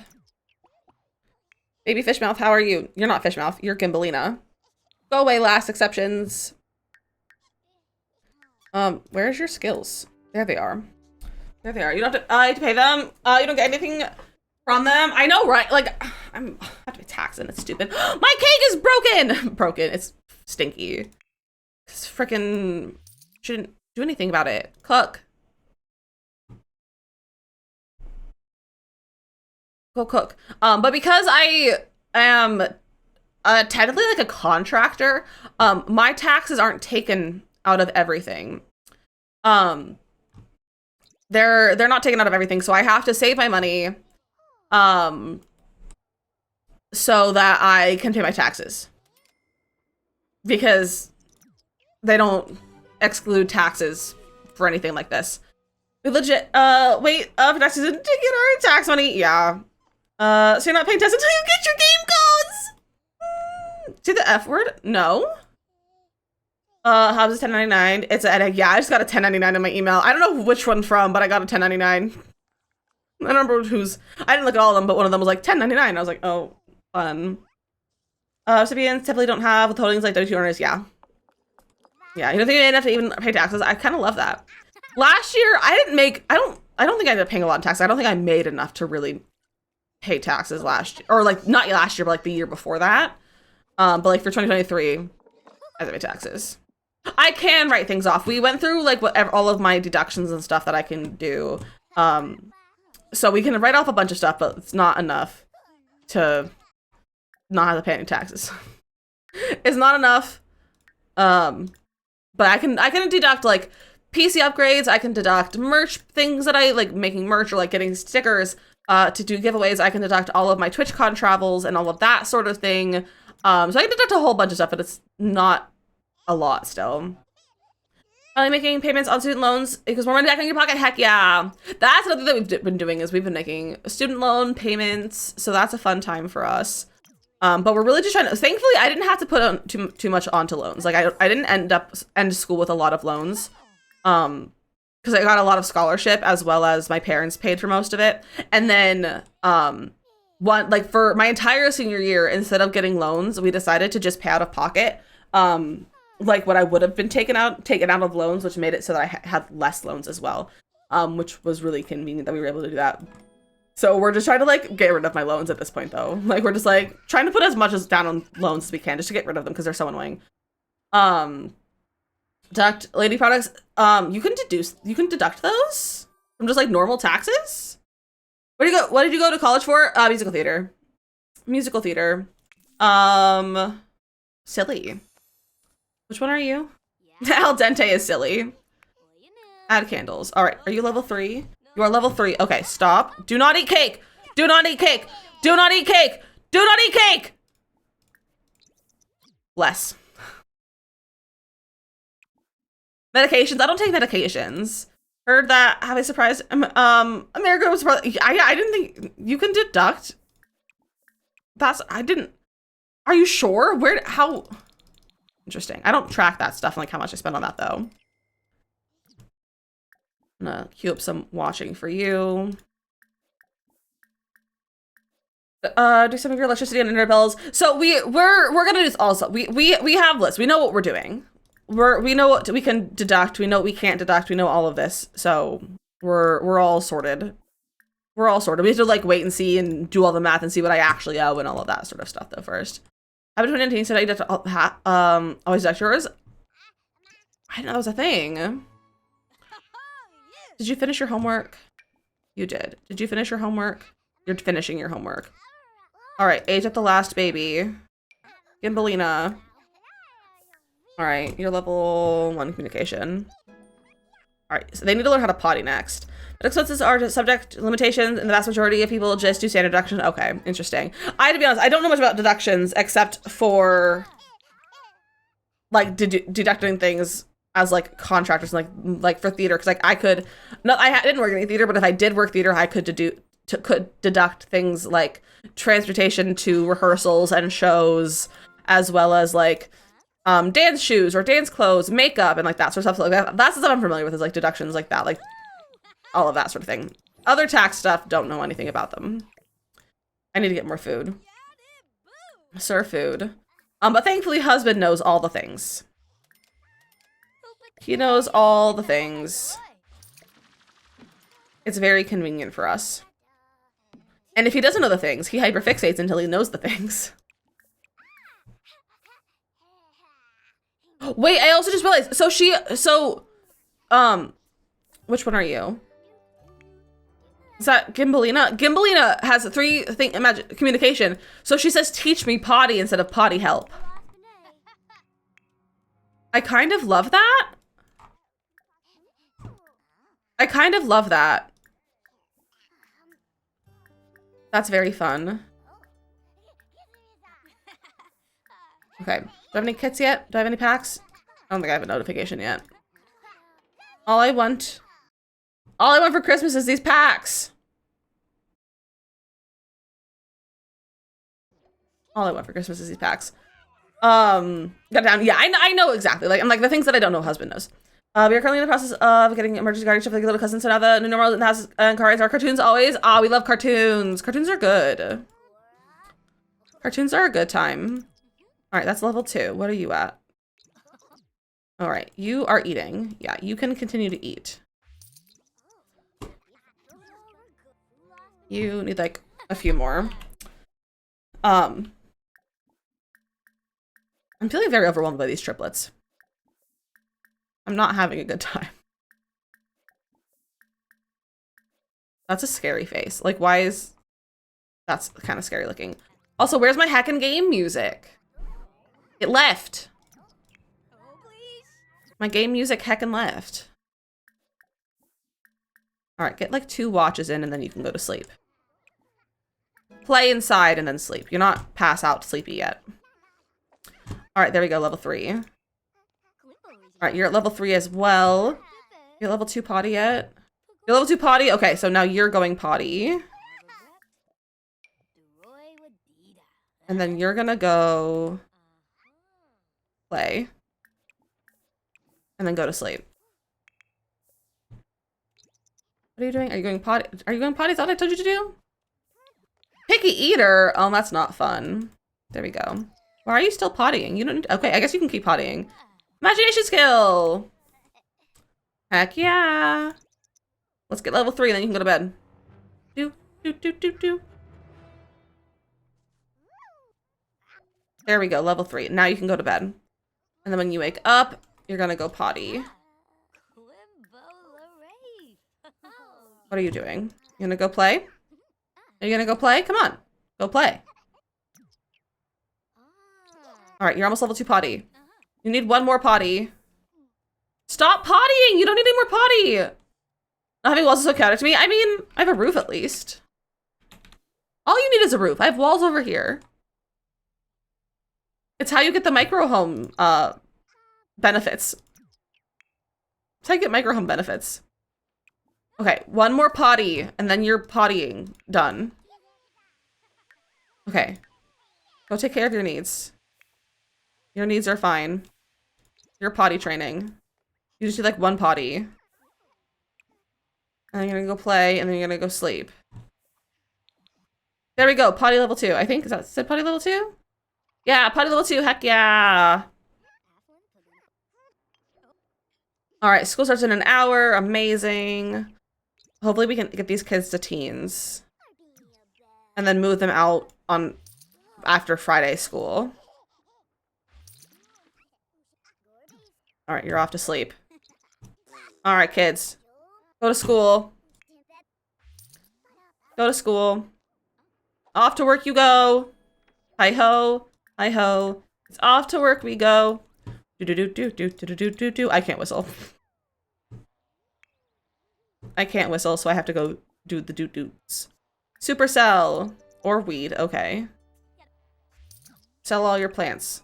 Baby fish mouth, how are you? You're not fish mouth, you're Gimbalina. Go away, last exceptions. Where's your skills? There they are. There they are. You don't have to pay them. You don't get anything from them. I know, right? Like, I have to pay tax and it's stupid. My cake is broken! Broken. It's stinky. It's freaking shouldn't do anything about it. Cook. Go cook. But because I am technically like a contractor, my taxes aren't taken out of everything. They're not taken out of everything, so I have to save my money so that I can pay my taxes. Because they don't exclude taxes for anything like this. We legit wait for taxes to get our tax money. Yeah. So you're not paying tax until you get your game codes. See the F word? No. How's it 1099? It's a yeah, I just got a 1099 in my email. I don't know which one from, but I got a 1099. I don't remember who's. I didn't look at all of them, but one of them was like 1099. I was like, oh, fun. Recipients typically don't have withholdings like W2 earners. Yeah. Yeah, you don't think you have to even pay taxes. I kind of love that. Last year, I didn't make. I don't think I ended up paying a lot of taxes. I don't think I made enough to really pay taxes last year, or like not last year, but like the year before that. But like for 2023, I had to pay taxes. I can write things off. We went through like all of my deductions and stuff that I can do. So we can write off a bunch of stuff, but it's not enough to not have to pay any taxes. It's not enough. But I can deduct like PC upgrades. I can deduct merch things that I like making merch or like getting stickers to do giveaways. I can deduct all of my TwitchCon travels and all of that sort of thing. So I can deduct a whole bunch of stuff, but it's not a lot still. Are you making payments on student loans because more money back in your pocket? Heck yeah. That's another thing that we've been doing is we've been making student loan payments. So that's a fun time for us. But we're really just trying to, thankfully I didn't have to put on too much onto loans. Like I didn't end school with a lot of loans. Because I got a lot of scholarship as well as my parents paid for most of it. And then, like for my entire senior year, instead of getting loans, we decided to just pay out of pocket. Like what I would have been taken out of loans, which made it so that I had less loans as well. Which was really convenient that we were able to do that. So we're just trying to like get rid of my loans at this point though. Like we're just like trying to put as much as down on loans as we can just to get rid of them because they're so annoying. Deduct lady products. You can deduct those from just like normal taxes. Where do you go? What did you go to college for? Musical theater. Musical theater. Silly. Which one are you? Al dente is silly. Add candles. All right. Are you level 3? You are level 3. Okay, stop. Do not eat cake. Do not eat cake. Do not eat cake. Do not eat cake. Less. Medications. I don't take medications. Heard that. Have I surprised? America was surprised. I didn't think you can deduct. I didn't. Are you sure? How? Interesting. I don't track that stuff, like how much I spend on that though. I'm gonna queue up some watching for you. Do some of your electricity and internet bills. So we're gonna do this also. We have lists. We know what we're doing. We know what we can deduct. We know what we can't deduct. We know all of this. So we're all sorted. We're all sorted. We have to like wait and see and do all the math and see what I actually owe and all of that sort of stuff though first. I've been 2019, so I deduct always deduct yours. I didn't know that was a thing. Did you finish your homework? You did. Did you finish your homework? You're finishing your homework. All right, age up the last baby. Gimbalina. All right, you're level 1 communication. All right, so they need to learn how to potty next. But expenses are subject limitations, and the vast majority of people just do standard deduction. Okay, interesting. To be honest, I don't know much about deductions except for like deducting things as like contractors, like for theater, because like I could, no, didn't work in any theater, but if I did work theater, I could deduct things like transportation to rehearsals and shows, as well as like dance shoes or dance clothes, makeup, and like that sort of stuff. So, like that's the stuff I'm familiar with, is like deductions like that, like all of that sort of thing. Other tax stuff, don't know anything about them. I need to get more food. Serve food. But thankfully husband knows all the things. He knows all the things. It's very convenient for us. And if he doesn't know the things, he hyperfixates until he knows the things. Wait, I also just realized, which one are you? Is that Gimbalina? Gimbalina has imagine communication. So she says, teach me potty instead of potty help. I kind of love that. I kind of love that. That's very fun. Okay. Do I have any kits yet? Do I have any packs? I don't think I have a notification yet. All I want for Christmas is these packs. All I want for Christmas is these packs. Got down. Yeah, I know exactly. Like, I'm like the things that I don't know husband knows. We are currently in the process of getting emergency guardianship for the little cousin. So now the new normal has cards are cartoons always. We love cartoons. Cartoons are good. Cartoons are a good time. All right, that's level 2. What are you at? All right, you are eating. Yeah, you can continue to eat. You need like a few more. I'm feeling very overwhelmed by these triplets. I'm not having a good time. That's a scary face. Like, why is... That's kind of scary looking. Also, where's my hacking game music? It left. My game music heckin' left. Alright, get like 2 watches in and then you can go to sleep. Play inside and then sleep. You're not pass out sleepy yet. Alright, there we go, level 3. Alright, you're at level 3 as well. You're level 2 potty yet? You're level 2 potty? Okay, so now you're going potty. And then you're gonna go play. And then go to sleep. What are you doing? Are you going potty? Are you going potty? Is that what I told you to do? Picky eater? Oh, that's not fun. There we go. Why are you still pottying? You don't. Okay, I guess you can keep pottying. Imagination skill. Heck yeah. Let's get level 3, and then you can go to bed. Do. There we go, level 3. Now you can go to bed. And then when you wake up, you're gonna go potty. What are you doing? You gonna go play? Are you gonna go play? Come on, go play. All right, you're almost level 2 potty. You need 1 more potty. Stop pottying! You don't need any more potty! Not having walls is so chaotic to me. I mean, I have a roof at least. All you need is a roof. I have walls over here. It's how you get the micro home benefits. It's how you get micro home benefits. Okay, 1 more potty, and then you're pottying. Done. Okay. Go take care of your needs. Your needs are fine. You're potty training. You just do like 1 potty. And then you're gonna go play, and then you're gonna go sleep. There we go, potty level 2. I think, is that said potty level 2? Yeah, potty level 2, heck yeah! Alright, school starts in an hour, amazing. Hopefully we can get these kids to teens. And then move them out on after Friday school. Alright, you're off to sleep. Alright, kids. Go to school. Go to school. Off to work you go. Hi-ho. Hi-ho. It's off to work we go. Do-do-do-do-do-do-do-do-do. I can't whistle. I can't whistle, so I have to go do the doot-doots. Supercell. Or weed, okay. Sell all your plants.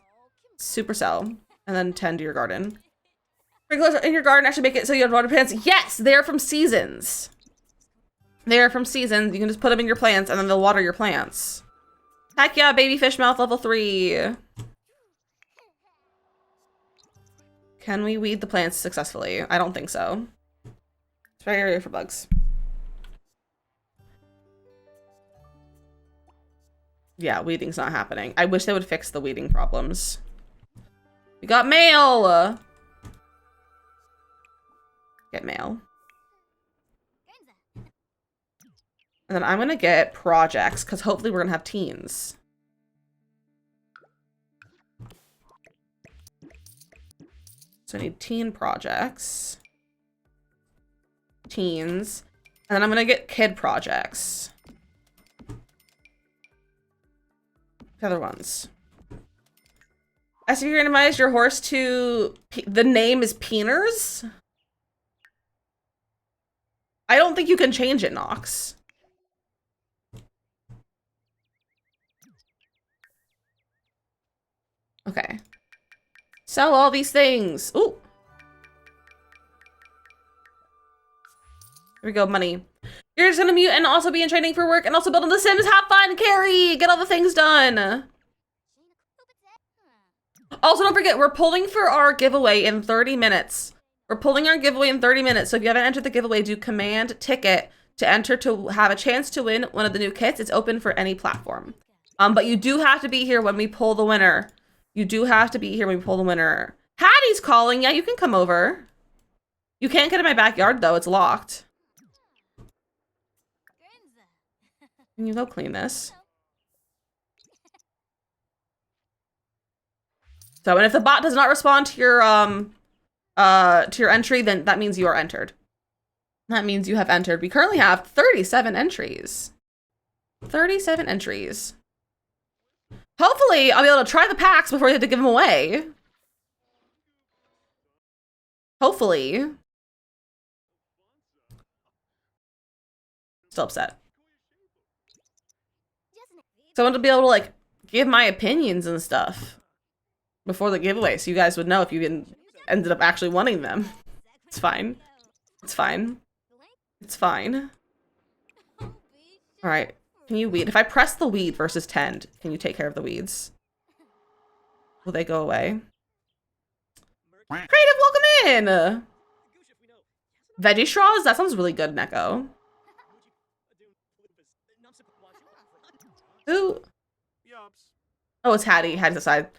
Supercell. and then tend to your garden. Sprinklers in your garden actually make it so you have water plants. Yes, they are from seasons. They are from seasons. You can just put them in your plants and then they'll water your plants. Heck yeah, baby fish mouth level 3. Can we weed the plants successfully? I don't think so. Spray area for bugs. Yeah, weeding's not happening. I wish they would fix the weeding problems. We got mail! Get mail. And then I'm gonna get projects, because hopefully we're gonna have teens. So I need teen projects. Teens. And then I'm gonna get kid projects. The other ones. I see you randomized your horse to... the name is Peeners? I don't think you can change it, Nox. Okay. Sell all these things. Ooh. Here we go, money. You're just gonna mute and also be in training for work and also build on The Sims. Have fun, Carrie! Get all the things done. Also, don't forget, we're pulling for our giveaway in 30 minutes. We're pulling our giveaway in 30 minutes, so if you haven't entered the giveaway, do command ticket to enter to have a chance to win one of the new kits. It's open for any platform. But you do have to be here when we pull the winner. You do have to be here when we pull the winner. Hattie's calling. Yeah, you can come over. You can't get in my backyard, though. It's locked. Can you go clean this? So, and if the bot does not respond to your entry, then that means you are entered. That means you have entered. We currently have 37 entries. 37 entries. Hopefully, I'll be able to try the packs before you have to give them away. Hopefully. Still upset. So I want to be able to, like, give my opinions and stuff before the giveaway, so you guys would know if you ended up actually wanting them. It's fine. It's fine. It's fine. Alright. Can you weed? If I press the weed versus tend, can you take care of the weeds? Will they go away? Creative, welcome in! Veggie straws? That sounds really good, Neko. Who? Oh, it's Hattie. Hattie's aside.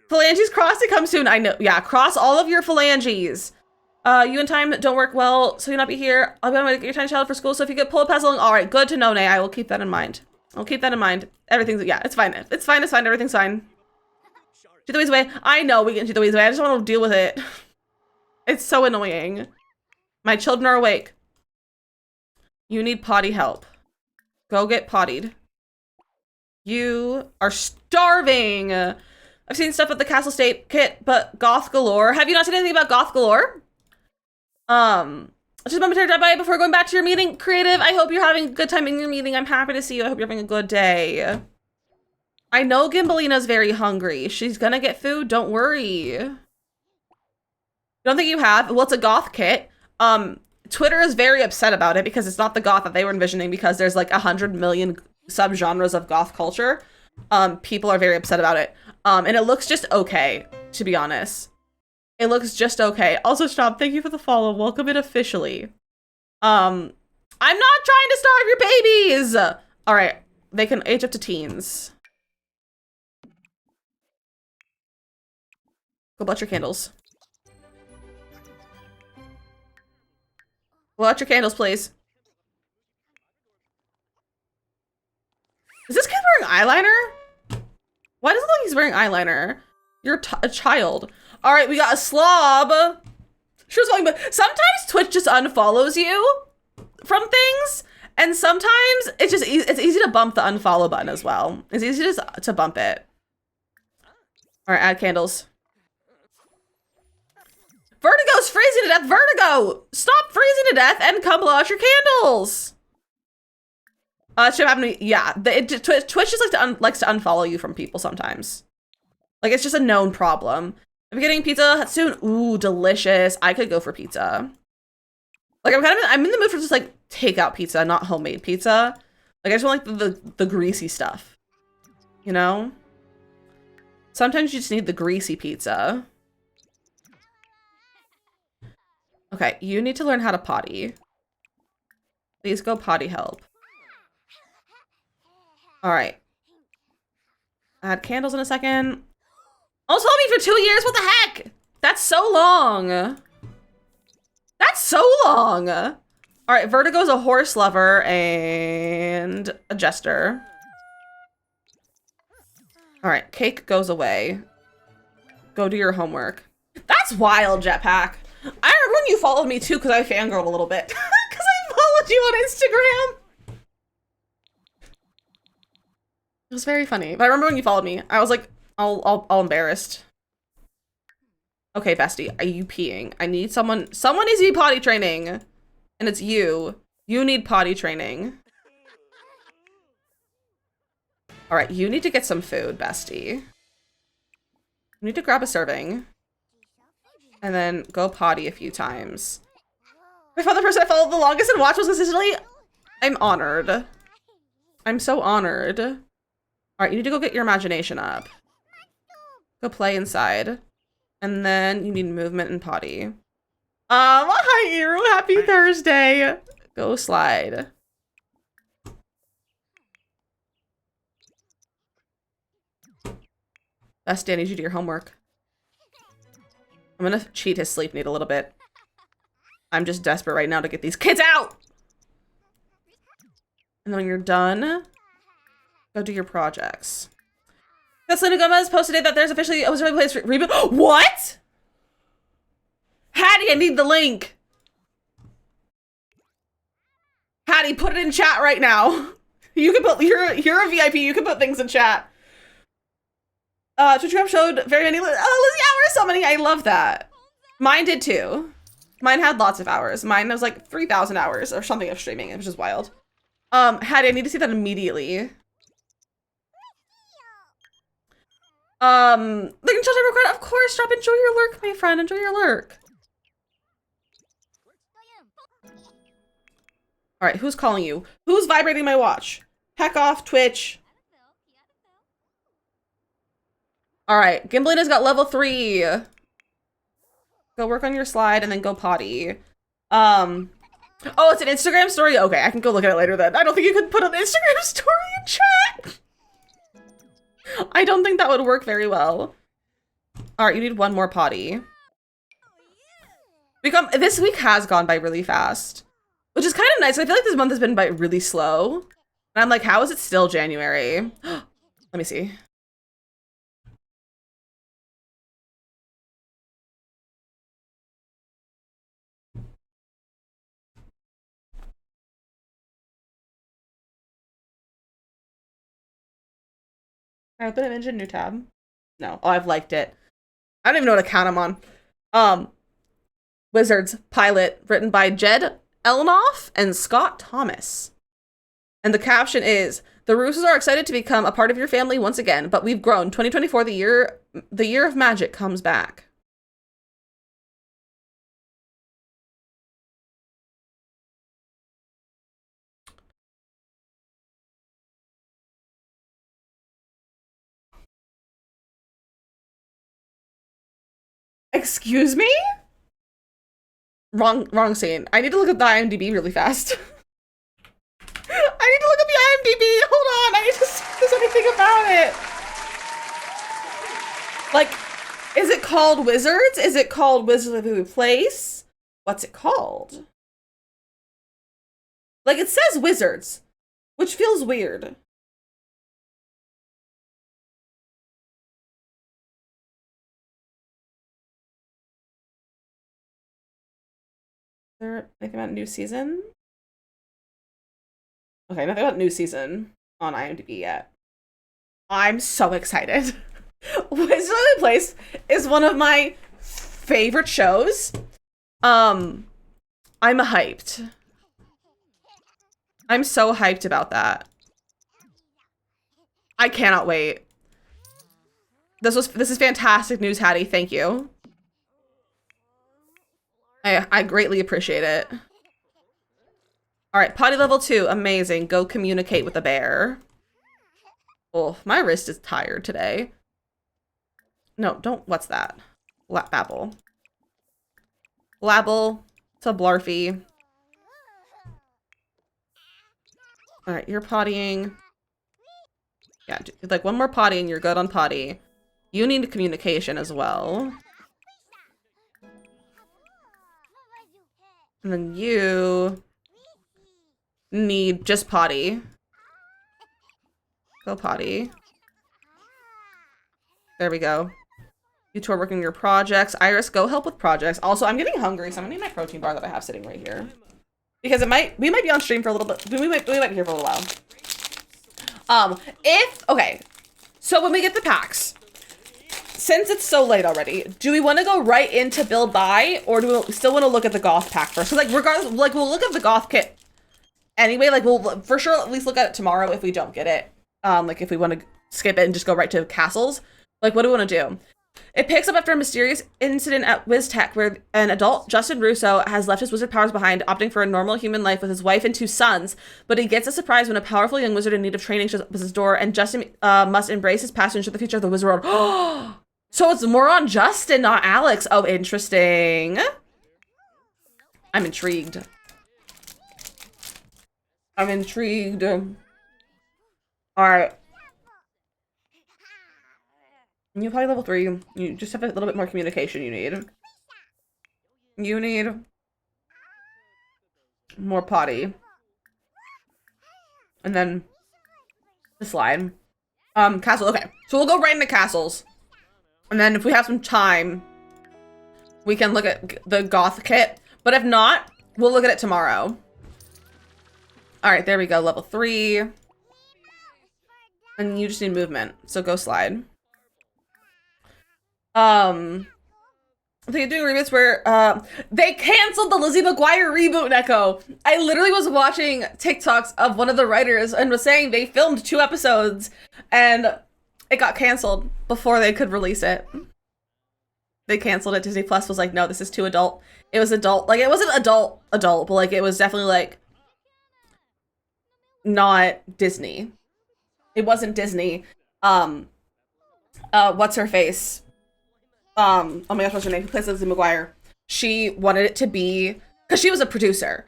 Phalanges cross to come soon. I know. Yeah, cross all of your phalanges. You and time don't work well, so you'll not be here. I'll be on my way to get your tiny child for school, so if you get pulled pass along, all right, good to know, Nay. I will keep that in mind. I'll keep that in mind. Everything's, yeah, it's fine. It's fine, it's fine, everything's fine. Do the weeds away. I know we can do the weeds away. I just want to deal with it. It's so annoying. My children are awake. You need potty help. Go get pottied. You are starving. I've seen stuff at the Castle State kit, but Goth Galore. Have you not seen anything about Goth Galore? Just a momentary drive by before going back to your meeting. Creative, I hope you're having a good time in your meeting. I'm happy to see you. I hope you're having a good day. I know Gimbalina's very hungry. She's gonna get food, don't worry. Don't think you have? Well, it's a goth kit. Twitter is very upset about it because it's not the goth that they were envisioning because there's like 100 million subgenres of goth culture. People are very upset about it. And it looks just okay, to be honest. It looks just okay. Also, Stop, thank you for the follow. Welcome in officially. I'm not trying to starve your babies! All right, they can age up to teens. Go blow out your candles. Blow out your candles, please. Is this kid wearing eyeliner? Why does it look like he's wearing eyeliner? You're a child. All right, we got a slob. Sure, but sometimes Twitch just unfollows you from things, and sometimes it's just it's easy to bump the unfollow button as well. It's easy just to bump it. All right, add candles. Vertigo's freezing to death. Vertigo, stop freezing to death and come blow out your candles. Should happen to me. Yeah, Twitch just likes to unfollow you from people sometimes. Like, it's just a known problem. I'm getting pizza soon. Ooh, delicious. I could go for pizza. Like I'm in the mood for just like takeout pizza, not homemade pizza. Like I just want like the greasy stuff. You know? Sometimes you just need the greasy pizza. Okay, you need to learn how to potty. Please go potty help. Alright. Add candles in a second. Almost told me for 2 years, what the heck? That's so long. That's so long. Alright, Vertigo's a horse lover and a jester. Alright, cake goes away. Go do your homework. That's wild, Jetpack. I remember when you followed me too because I fangirled a little bit. Because I followed you on Instagram. It was very funny. But I remember when you followed me, I was like, all embarrassed. Okay, bestie, are you peeing? I need someone needs to be potty training. And it's you. You need potty training. All right, you need to get some food, bestie. You need to grab a serving. And then go potty a few times. I found the person I followed the longest and watched was consistently. I'm honored. I'm so honored. All right, you need to go get your imagination up. Go play inside. And then you need movement and potty. Hi, Iru. Happy Thursday. Go slide. Bestie, I need you to do your homework. I'm gonna cheat his sleep need a little bit. I'm just desperate right now to get these kids out! And then when you're done, go do your projects. Selena Gomez posted today that there's officially a Wizarding Place reboot. What? Hattie, I need the link. Hattie, put it in chat right now. You can put, you're a VIP, you can put things in chat. Twitch showed very many, Lizzie hours, so many, I love that. Mine did too. Mine had lots of hours. Mine was like 3,000 hours or something of streaming, which is wild. Hattie, I need to see that immediately. The children record, of course, drop, enjoy your lurk, my friend, enjoy your lurk. All right, who's calling you? Who's vibrating my watch? Heck off, Twitch. All right, Gimblina's got level 3. Go work on your slide and then go potty. Oh, it's an Instagram story? Okay, I can go look at it later then. I don't think you could put an Instagram story in chat. I don't think that would work very well. All right, you need one more potty. This week has gone by really fast, which is kind of nice. I feel like this month has been by really slow. And I'm like, how is it still January? Let me see. I open image in new tab. No. Oh, I've liked it. I don't even know what account I'm on. Wizards pilot written by Jed Elnoff and Scott Thomas. And the caption is, "The Roosters are excited to become a part of your family once again, but we've grown. 2024, the year of magic comes back." Excuse me? Wrong scene. I need to look at the IMDb really fast. I need to look at the IMDb. Hold on. I need to see if there's anything about it. Like, is it called Wizards? Is it called Wizards of the Place? What's it called? Like, it says Wizards, which feels weird. Is there anything about new season? Okay, nothing about new season on IMDb yet. I'm so excited. Wizards of the Place is one of my favorite shows. I'm hyped. I'm so hyped about that. I cannot wait. This is fantastic news, Hattie. Thank you. I greatly appreciate it. All right, potty level 2, amazing. Go communicate with the bear. Oh, my wrist is tired today. No, don't. What's that? Babble. Blabble to Blarfy. All right, you're pottying. Yeah, like one more potty and you're good on potty. You need communication as well. And then you need just potty. Go potty. There we go. You two are working your projects. Iris, go help with projects. Also, I'm getting hungry, so I'm gonna need my protein bar that I have sitting right here. Because we might be on stream for a little bit. We might be here for a little while. Okay. So when we get the packs, since it's so late already, do we want to go right into build buy, or do we still want to look at the goth pack first? Because like regardless, like we'll look at the goth kit anyway. Like we'll for sure at least look at it tomorrow if we don't get it. Like if we want to skip it and just go right to castles. Like what do we want to do? It picks up after a mysterious incident at WizTech where an adult, Justin Russo, has left his wizard powers behind, opting for a normal human life with his wife and 2 sons. But he gets a surprise when a powerful young wizard in need of training shows up at his door, and Justin must embrace his past to ensure the future of the wizard world. So it's more on Justin, not Alex. Oh, interesting. I'm intrigued. I'm intrigued. All right. You probably level 3. You just have a little bit more communication you need. You need more potty. And then the slide. Castle. Okay. So we'll go right into castles. And then if we have some time, we can look at the goth kit. But if not, we'll look at it tomorrow. All right, there we go. Level 3. And you just need movement. So go slide. They're doing reboots where they canceled the Lizzie McGuire reboot, Neko. I literally was watching TikToks of one of the writers and was saying they filmed 2 episodes and it got canceled before they could release it. They canceled it. Disney Plus was like, no, this is too adult. It was adult. Like, it wasn't adult, but like, it was definitely like not Disney. It wasn't Disney. What's her face? Oh my gosh, what's her name? Who plays Lizzie McGuire? She wanted it to be, because she was a producer.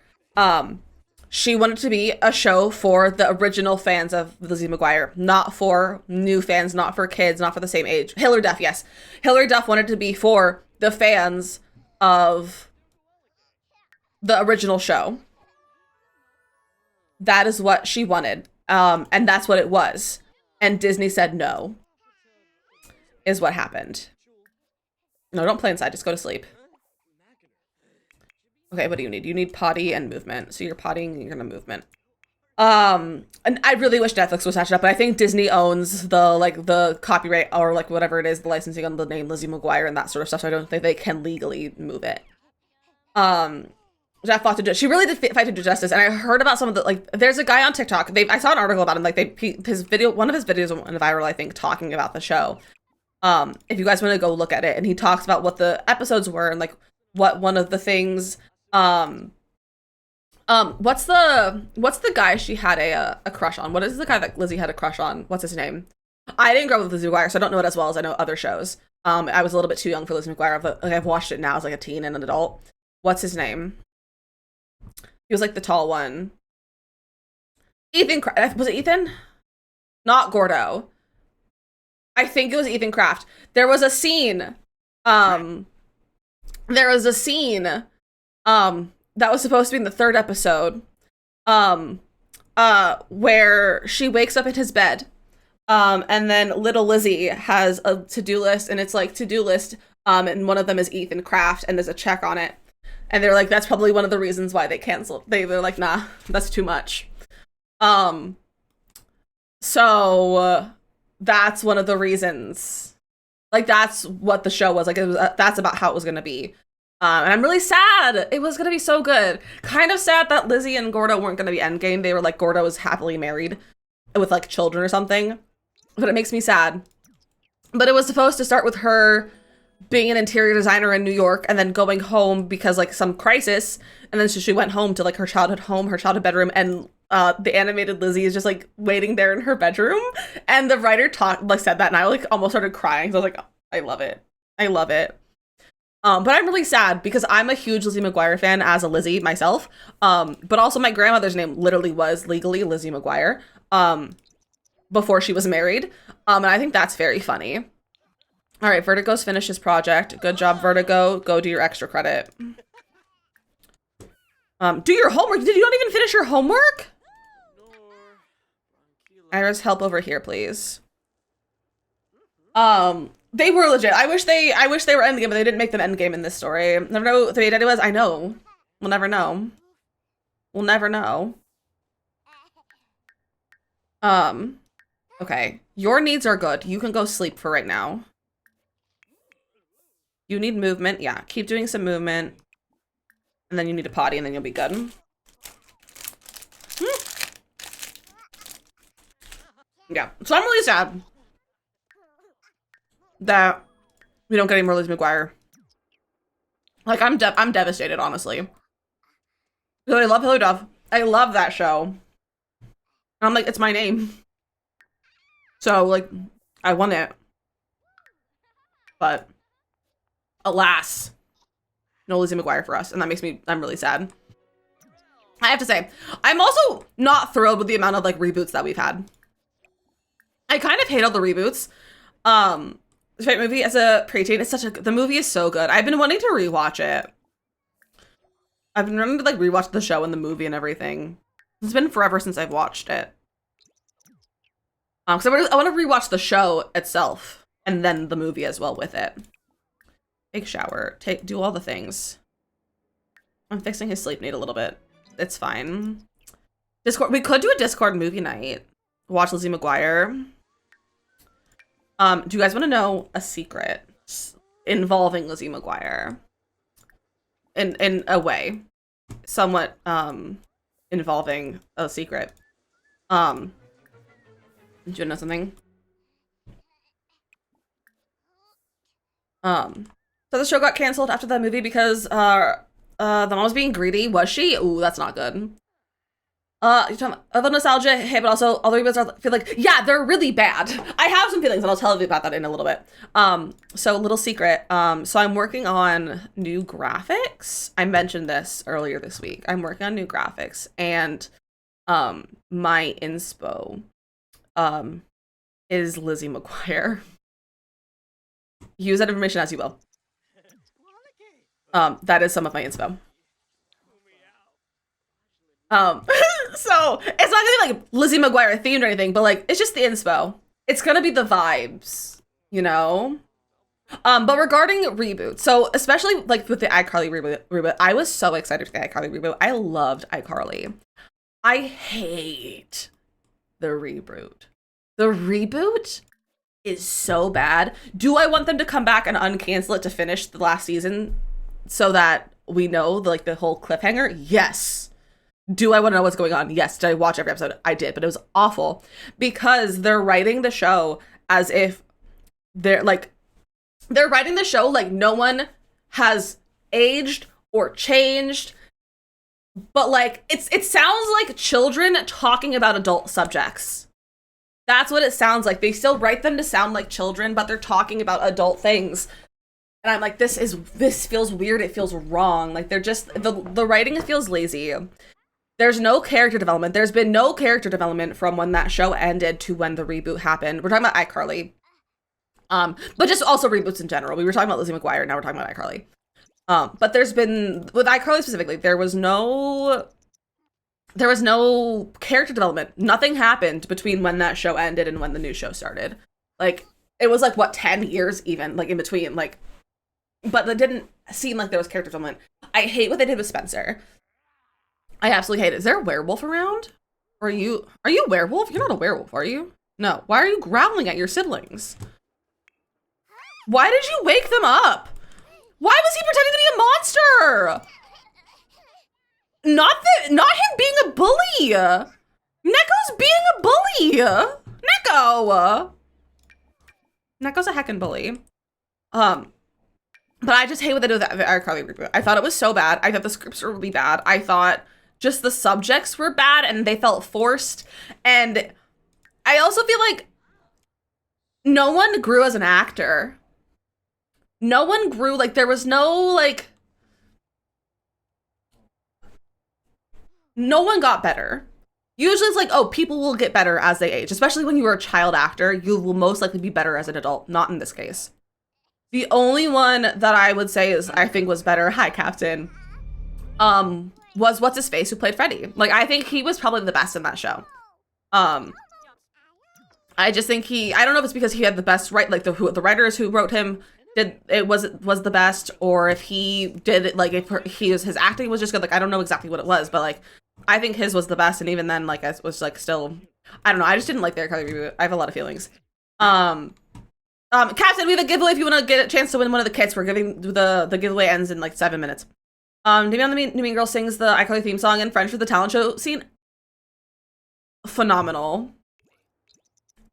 She wanted it to be a show for the original fans of Lizzie McGuire, not for new fans, not for kids, not for the same age. Hilary Duff, yes. Hilary Duff wanted it to be for the fans of the original show. That is what she wanted. And that's what it was. And Disney said no, is what happened. No, don't play inside. Just go to sleep. Okay, what do you need? You need potty and movement. So you're pottying, you're gonna movement. And I really wish Netflix was snatched up, but I think Disney owns the copyright or like whatever it is, the licensing on the name Lizzie McGuire and that sort of stuff. So I don't think they can legally move it. Jeff fought to she really did fight to do justice, and I heard about some of the like. There's a guy on TikTok. I saw an article about him. Like one of his videos went viral, I think, talking about the show. If you guys want to go look at it, and he talks about what the episodes were and like what one of the things, what's the guy she had a crush on? What is the guy that Lizzie had a crush on? What's his name? I didn't grow up with Lizzie McGuire, so I don't know it as well as I know other shows. I was a little bit too young for Lizzie McGuire, but like, I've watched it now as like a teen and an adult. What's his name? He was like the tall one. Ethan, was it Ethan? Not Gordo. I think it was Ethan Kraft. There was a scene. That was supposed to be in the 3rd episode. Where she wakes up in his bed. And then little Lizzie has a to-do list, and it's like to-do list. And one of them is Ethan Kraft, and there's a check on it. And they're like, that's probably one of the reasons why they canceled. They're like, nah, that's too much. So that's one of the reasons. Like, that's what the show was. Like, that's about how it was going to be. And I'm really sad. It was going to be so good. Kind of sad that Lizzie and Gordo weren't going to be endgame. They were like, Gordo was happily married with like children or something. But it makes me sad But it was supposed to start with her being an interior designer in New York and then going home because like some crisis. And then so she went home to like her childhood home, her childhood bedroom, and the animated Lizzie is just like waiting there in her bedroom. And the writer said that, and I like almost started crying. So I was like, oh, I love it. I love it. But I'm really sad because I'm a huge Lizzie McGuire fan as a Lizzie myself. But also my grandmother's name literally was legally Lizzie McGuire before she was married. And I think that's very funny. All right, Vertigo's finished his project. Good job, Vertigo. Go do your extra credit. Do your homework. Did you not even finish your homework? Iris, help over here, please. They were legit. I wish they were endgame, but they didn't make them endgame in this story. Never know what the identity was. I know. We'll never know. We'll never know. Okay. Your needs are good. You can go sleep for right now. You need movement. Yeah, keep doing some movement. And then you need a potty, and then you'll be good. Yeah, so I'm really sad that we don't get any more Lizzie McGuire. Like, I'm devastated, honestly. Because I love Hilary Duff. I love that show. And I'm like, it's my name. So, like, I want it. But, alas, no Lizzie McGuire for us. And that makes me, I'm really sad. I have to say, I'm also not thrilled with the amount of, like, reboots that we've had. I kind of hate all the reboots. This movie as a preteen, it's the movie is so good. I've been wanting to rewatch it. I've been wanting to like rewatch the show and the movie and everything. It's been forever since I've watched it. Because I want to rewatch the show itself and then the movie as well with it. Take shower, do all the things. I'm fixing his sleep need a little bit. It's fine. Discord, we could do a Discord movie night. Watch Lizzie McGuire. Do you guys want to know a secret involving Lizzie McGuire? In a way. Somewhat, involving a secret. Do you know something? So the show got canceled after that movie because, the mom was being greedy. Was she? Ooh, that's not good. You're talking about the nostalgia, hey, but also all the reboots feel like, yeah, they're really bad. I have some feelings, and I'll tell you about that in a little bit. So little secret. So I'm working on new graphics. I mentioned this earlier this week. I'm working on new graphics, and my inspo is Lizzie McGuire. Use that information as you will. That is some of my inspo. So it's not gonna be like Lizzie McGuire themed or anything, but like it's just the inspo. It's gonna be the vibes, you know? But regarding reboots, so especially like with the iCarly reboot, I was so excited for the iCarly reboot. I loved iCarly. I hate the reboot. The reboot is so bad. Do I want them to come back and uncancel it to finish the last season so that we know the whole cliffhanger? Yes. Do I want to know what's going on? Yes. Did I watch every episode? I did, but it was awful because they're writing the show as if they're writing the show like no one has aged or changed, but like it sounds like children talking about adult subjects. That's what it sounds like. They still write them to sound like children, but they're talking about adult things. And I'm like, this feels weird. It feels wrong. Like they're just the writing feels lazy. There's no character development. There's been no character development from when that show ended to when the reboot happened. We're talking about iCarly. But just also reboots in general. We were talking about Lizzie McGuire, now we're talking about iCarly. But there's been, with iCarly specifically, there was no character development. Nothing happened between when that show ended and when the new show started. Like, it was like, what, 10 years even, like in between, like, but it didn't seem like there was character development. I hate what they did with Spencer. I absolutely hate it. Is there a werewolf around? Or are you a werewolf? You're not a werewolf, are you? No. Why are you growling at your siblings? Why did you wake them up? Why was he pretending to be a monster? Not him being a bully. Neko's being a bully. Neko. Neko's a heckin' bully. But I just hate what they do with the iCarly reboot. I thought it was so bad. I thought the scripts were really bad. I thought just the subjects were bad and they felt forced. And I also feel like no one grew as an actor. No one grew, like, there was no, like, no one got better. Usually it's like, oh, people will get better as they age. Especially when you are a child actor, you will most likely be better as an adult. Not in this case. The only one that I would say is, I think was better, hi, Captain, was What's-His-Face, who played Freddy. Like, I think he was probably the best in that show. I just think I don't know if it's because he had the best, the writers who wrote him was the best, or if he did it, like, if his acting was just good. Like, I don't know exactly what it was, but, like, I think his was the best, and even then, like, I was, like, still, I don't know, I just didn't like their color reboot. I have a lot of feelings. Captain, we have a giveaway if you want to get a chance to win one of the kits. We're giving the giveaway ends in like 7 minutes. Damian the New Mean Girl sings the iCarly theme song in French for the talent show scene. Phenomenal.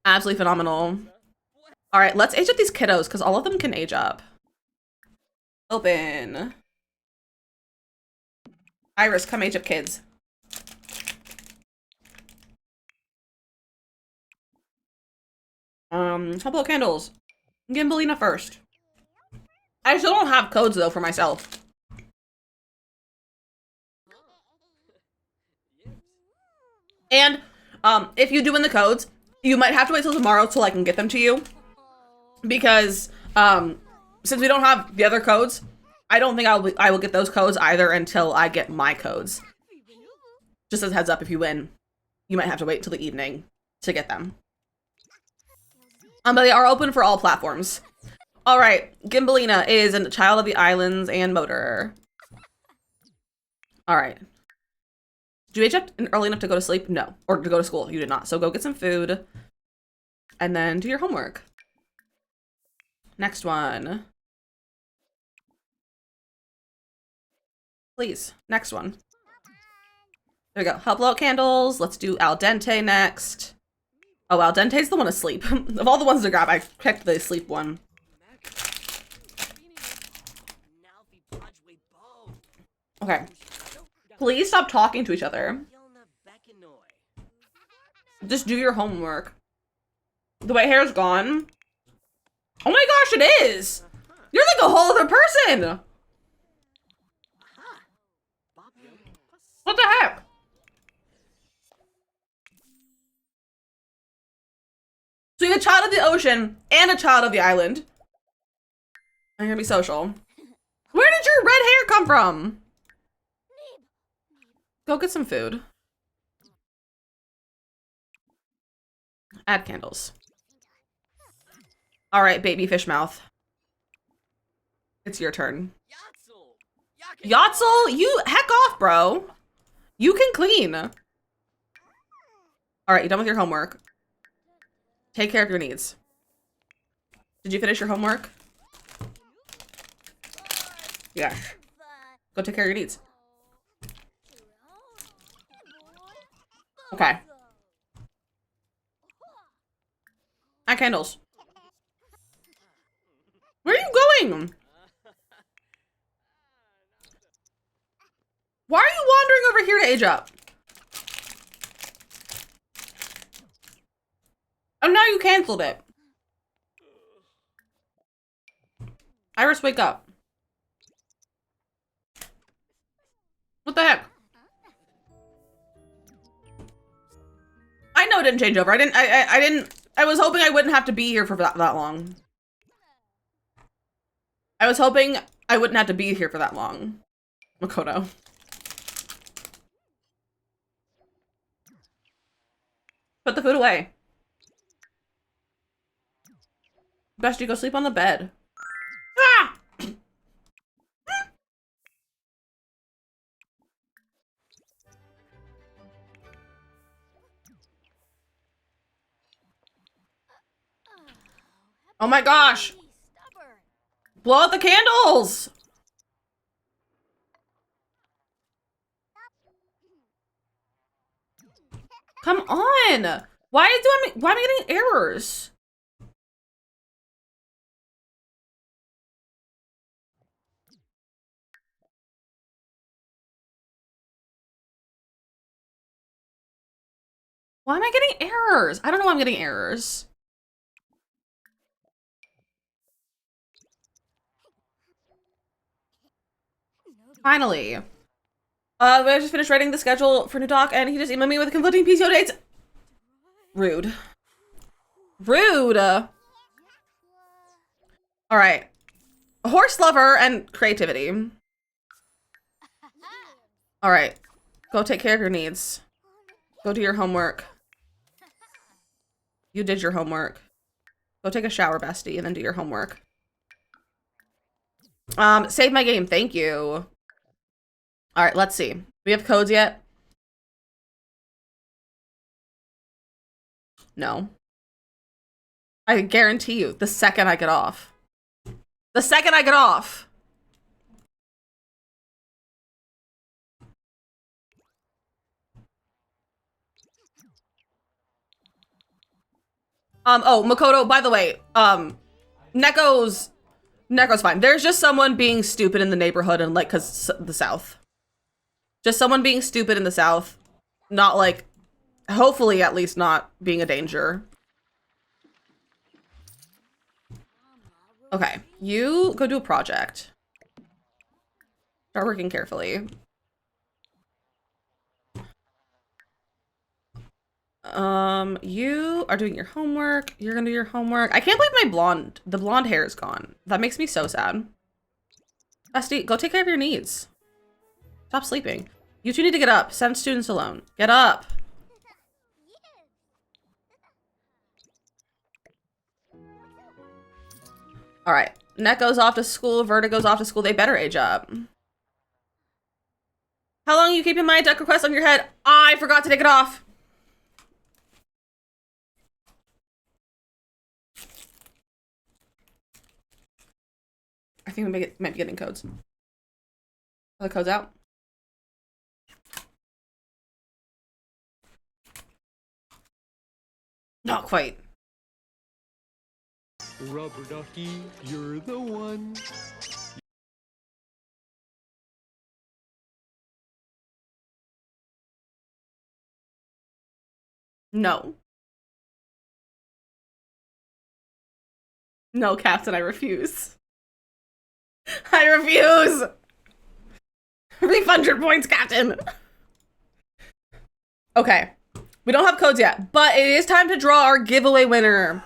Absolutely phenomenal. All right, let's age up these kiddos because all of them can age up. Open. Iris, come age up kids. How about candles? Gimbalina first. I still don't have codes though for myself. And if you do win the codes, you might have to wait till tomorrow till I can get them to you. Because since we don't have the other codes, I don't think I will get those codes either until I get my codes. Just as a heads up, if you win, you might have to wait till the evening to get them. But they are open for all platforms. All right, Gimbalina is a child of the islands and motor. All right. Did you age up early enough to go to sleep? No. Or to go to school? You did not. So go get some food. And then do your homework. Next one. Please. Next one. There we go. Help blow out candles. Let's do al dente next. Oh, al dente's the one asleep. Of all the ones to grab, I picked the sleep one. Okay. Please stop talking to each other. Just do your homework. The white hair's gone. Oh my gosh, it is! You're like a whole other person! What the heck? So you're a child of the ocean and a child of the island. I'm gonna be social. Where did your red hair come from? Go get some food. Add candles. All right, baby fish mouth. It's your turn. Yatzel, you heck off, bro. You can clean. All right, you done with your homework? Take care of your needs. Did you finish your homework? Yeah. Go take care of your needs. Okay. Add candles. Where are you going? Why are you wandering over here to age up? Oh, now you canceled it. Iris, wake up. What the heck? I know it didn't change over. I was hoping I wouldn't have to be here for that long. I was hoping I wouldn't have to be here for that long. Makoto. Put the food away. Best you go sleep on the bed. Ah! Oh my gosh! Blow out the candles! Come on! Why am I getting errors? Why am I getting errors? I don't know why I'm getting errors. Finally. I just finished writing the schedule for new doc and he just emailed me with conflicting PCO dates. Rude. Rude. All right. Horse lover and creativity. All right. Go take care of your needs. Go do your homework. You did your homework. Go take a shower, bestie, and then do your homework. Save my game. Thank you. All right, let's see. We have codes yet? No. I guarantee you, the second I get off. The second I get off. Oh, Makoto, by the way, Neko's fine. There's just someone being stupid in the neighborhood and like, cause the South. Just someone being stupid in the South. Not like, hopefully at least not being a danger. Okay, you go do a project. Start working carefully. You are doing your homework. You're gonna do your homework. I can't believe the blonde hair is gone. That makes me so sad. Bestie, go take care of your needs. Stop sleeping. You two need to get up. Send students alone. Get up. All right. Net goes off to school. Verta goes off to school. They better age up. How long are you keeping my deck request on your head? I forgot to take it off. I think we might be getting codes. Are the codes out? Not quite. Rubber ducky, you're the one. No. No, Captain, I refuse. I refuse! Refund your points, Captain! Okay. We don't have codes yet, but it is time to draw our giveaway winner.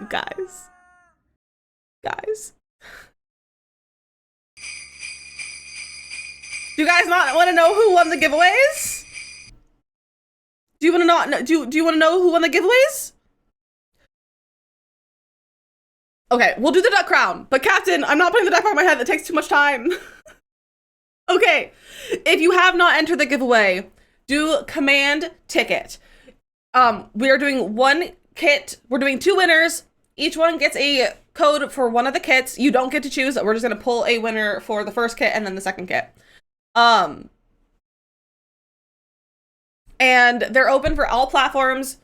Guys. Do you guys not want to know who won the giveaways? Do you want to not know, do you want to know who won the giveaways? Okay, we'll do the duck crown, but Captain, I'm not putting the duck on my head. That takes too much time. Okay, if you have not entered the giveaway, do command ticket. We are doing one kit. We're doing 2 winners. Each one gets a code for one of the kits. You don't get to choose. We're just gonna pull a winner for the first kit and then the second kit. And they're open for all platforms: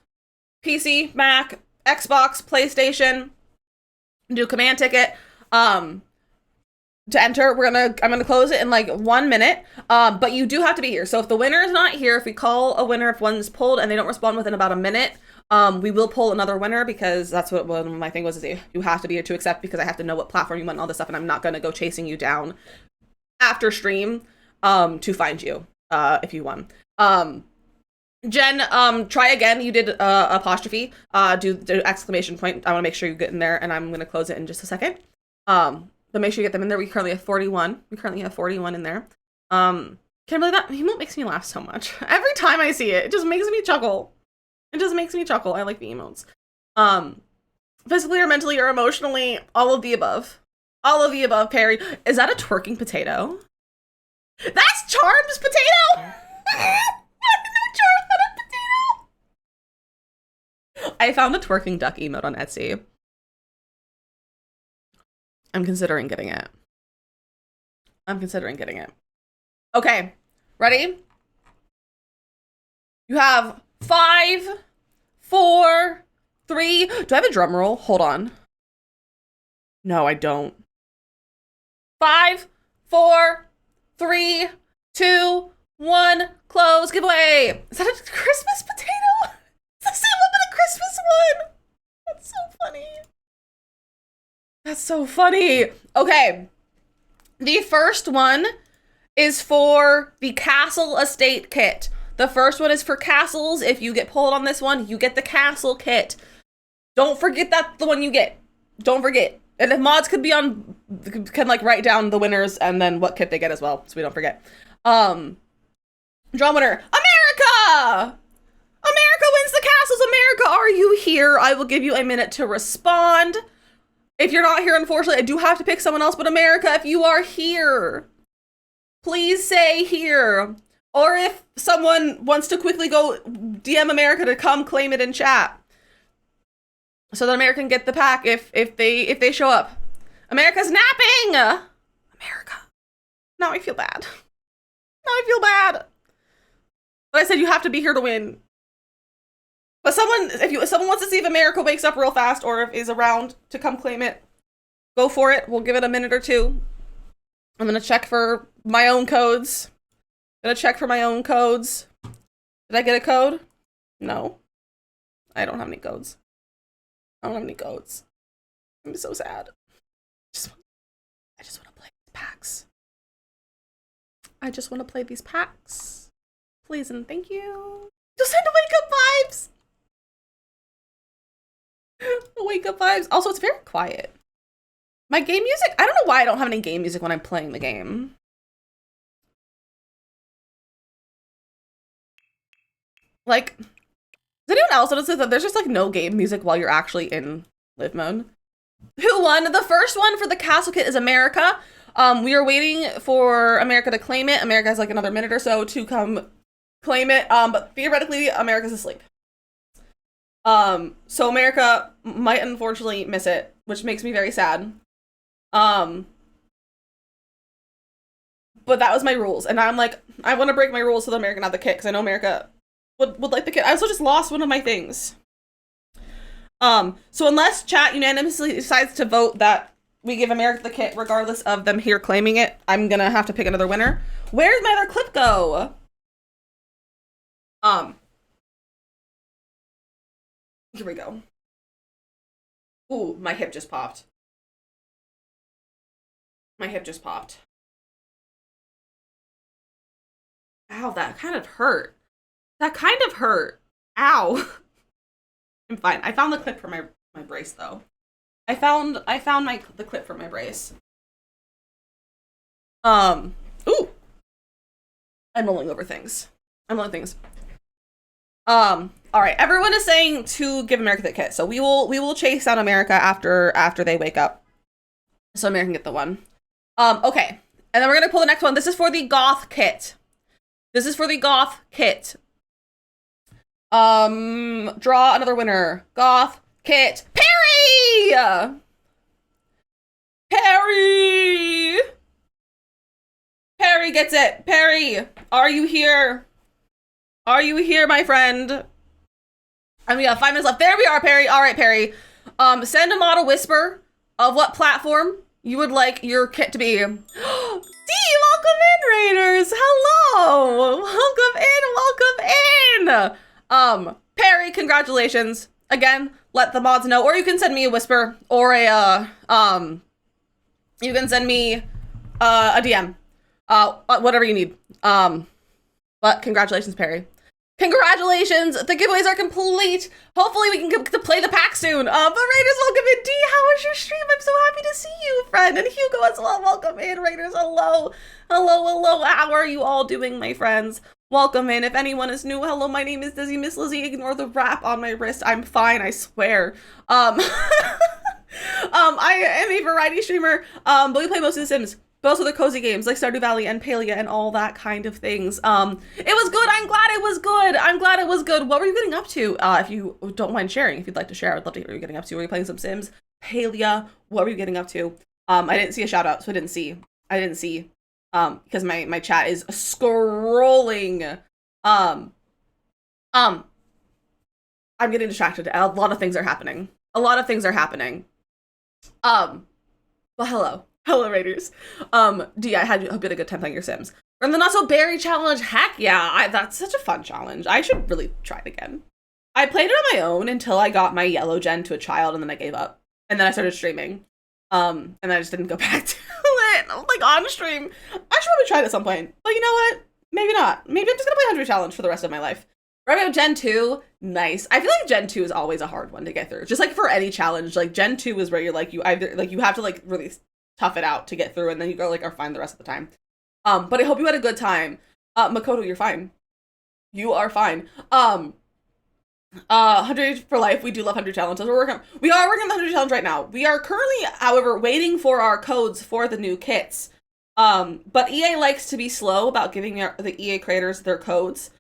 PC, Mac, Xbox, PlayStation. Do command ticket. To enter, I'm gonna close it in like 1 minute. But you do have to be here. So if the winner is not here, if we call a winner, if one's pulled and they don't respond within about a minute, we will pull another winner, because that's what one of my thing was, is you have to be here to accept, because I have to know what platform you want and all this stuff, and I'm not gonna go chasing you down after stream to find you if you won. Jen, try again. You did apostrophe. Do exclamation point. I want to make sure you get in there, and I'm gonna close it in just a second. But make sure you get them in there. We currently have 41. We currently have 41 in there. Can't believe that emote makes me laugh so much. Every time I see it, it just makes me chuckle. It just makes me chuckle. I like the emotes. Physically or mentally or emotionally, all of the above. All of the above, Perry. Is that a twerking potato? That's Charm's potato! I didn't know Charms had a potato! I found a twerking duck emote on Etsy. I'm considering getting it. Okay, ready? You have 5, 4, 3, 3. Do I have a drum roll? Hold on. No, I don't. 5, 4, 3, 2, 1. Close. Giveaway. Is that a Christmas potato? It's the same one, but a Christmas one. That's so funny. That's so funny. Okay. The first one is for the Castle Estate kit. The first one is for castles. If you get pulled on this one, you get the castle kit. Don't forget that's the one you get. Don't forget. And if mods could be on, can like write down the winners and then what kit they get as well, so we don't forget. Draw winner, America! America wins the castles. America, are you here? I will give you a minute to respond. If you're not here, unfortunately, I do have to pick someone else, but America, if you are here, please say here. Or if someone wants to quickly go DM America to come claim it in chat, so that America can get the pack if they show up. America's napping. America. Now I feel bad. Now I feel bad. But I said you have to be here to win. But if someone wants to see if America wakes up real fast or if is around to come claim it, go for it. We'll give it a minute or two. I'm gonna check for my own codes. Did I get a code? No. I don't have any codes. I'm so sad. I just want to play these packs. I just want to play these packs. Please and thank you. Just send wake up vibes. Wake up vibes. Also, it's very quiet. My game music, I don't know why I don't have any game music when I'm playing the game. Like, does anyone else notice that there's just like no game music while you're actually in live mode? Who won? The first one for the castle kit is America. We are waiting for America to claim it. America has like another minute or so to come claim it. But theoretically, America's asleep. So America might unfortunately miss it, which makes me very sad. But that was my rules, and I'm like, I want to break my rules so that America can have the kit, because I know America would like the kit. I also just lost one of my things. So unless chat unanimously decides to vote that we give America the kit regardless of them here claiming it, I'm gonna have to pick another winner. Where did my other clip go? Here we go. Ooh, my hip just popped. Ow, that kind of hurt. Ow. I'm fine. I found the clip for my brace though. I found the clip for my brace. Ooh. I'm mulling over things. All right, everyone is saying to give America the kit. So we will chase down America after they wake up. So America can get the one. Okay. And then we're gonna pull the next one. This is for the goth kit. Draw another winner. Goth kit. Perry! Perry gets it. Perry, are you here? My friend? And we have 5 minutes left. There we are, Perry. All right, Perry. Send a model whisper of what platform you would like your kit to be. D, welcome in, Raiders. Hello. Welcome in. Perry, congratulations. Again, let the mods know, or you can send me a whisper or you can send me a DM. Whatever you need. But congratulations, Perry. Congratulations! The giveaways are complete. Hopefully we can get to play the pack soon. But Raiders, welcome in. D, how was your stream? I'm so happy to see you, friend. And Hugo as well. Welcome in, Raiders. Hello. How are you all doing, my friends? Welcome in. If anyone is new, hello, my name is Dizzy Miss Lizzie. Ignore the wrap on my wrist. I'm fine, I swear. I am a variety streamer, but we play most of The Sims. But also the cozy games like Stardew Valley and Palia and all that kind of things. It was good. I'm glad it was good. What were you getting up to? If you don't mind sharing, if you'd like to share, I'd love to hear what you're getting up to. Were you playing some Sims? Palia? What were you getting up to? I didn't see a shout out, so I didn't see. Because my chat is scrolling. I'm getting distracted. A lot of things are happening. A lot of things are happening. Well, hello. Hello, Raiders. D, I hope you had a good time playing your Sims. From the Not So Berry challenge, heck yeah, that's such a fun challenge. I should really try it again. I played it on my own until I got my yellow gen to a child, and then I gave up. And then I started streaming. And I just didn't go back to it. Like, on stream. I should probably try it at some point. But you know what? Maybe not. Maybe I'm just gonna play 100 challenge for the rest of my life. Right, Gen 2, nice. I feel like Gen 2 is always a hard one to get through. Just like for any challenge, like Gen 2 is where you're like, you either, like, you have to like really tough it out to get through, and then you go like are fine the rest of the time. But I hope you had a good time. Makoto, you're fine. You are fine. 100 for life. We do love 100 challenges. We are working on the 100 challenge right now. We are currently, however, waiting for our codes for the new kits. But EA likes to be slow about giving the EA creators their codes.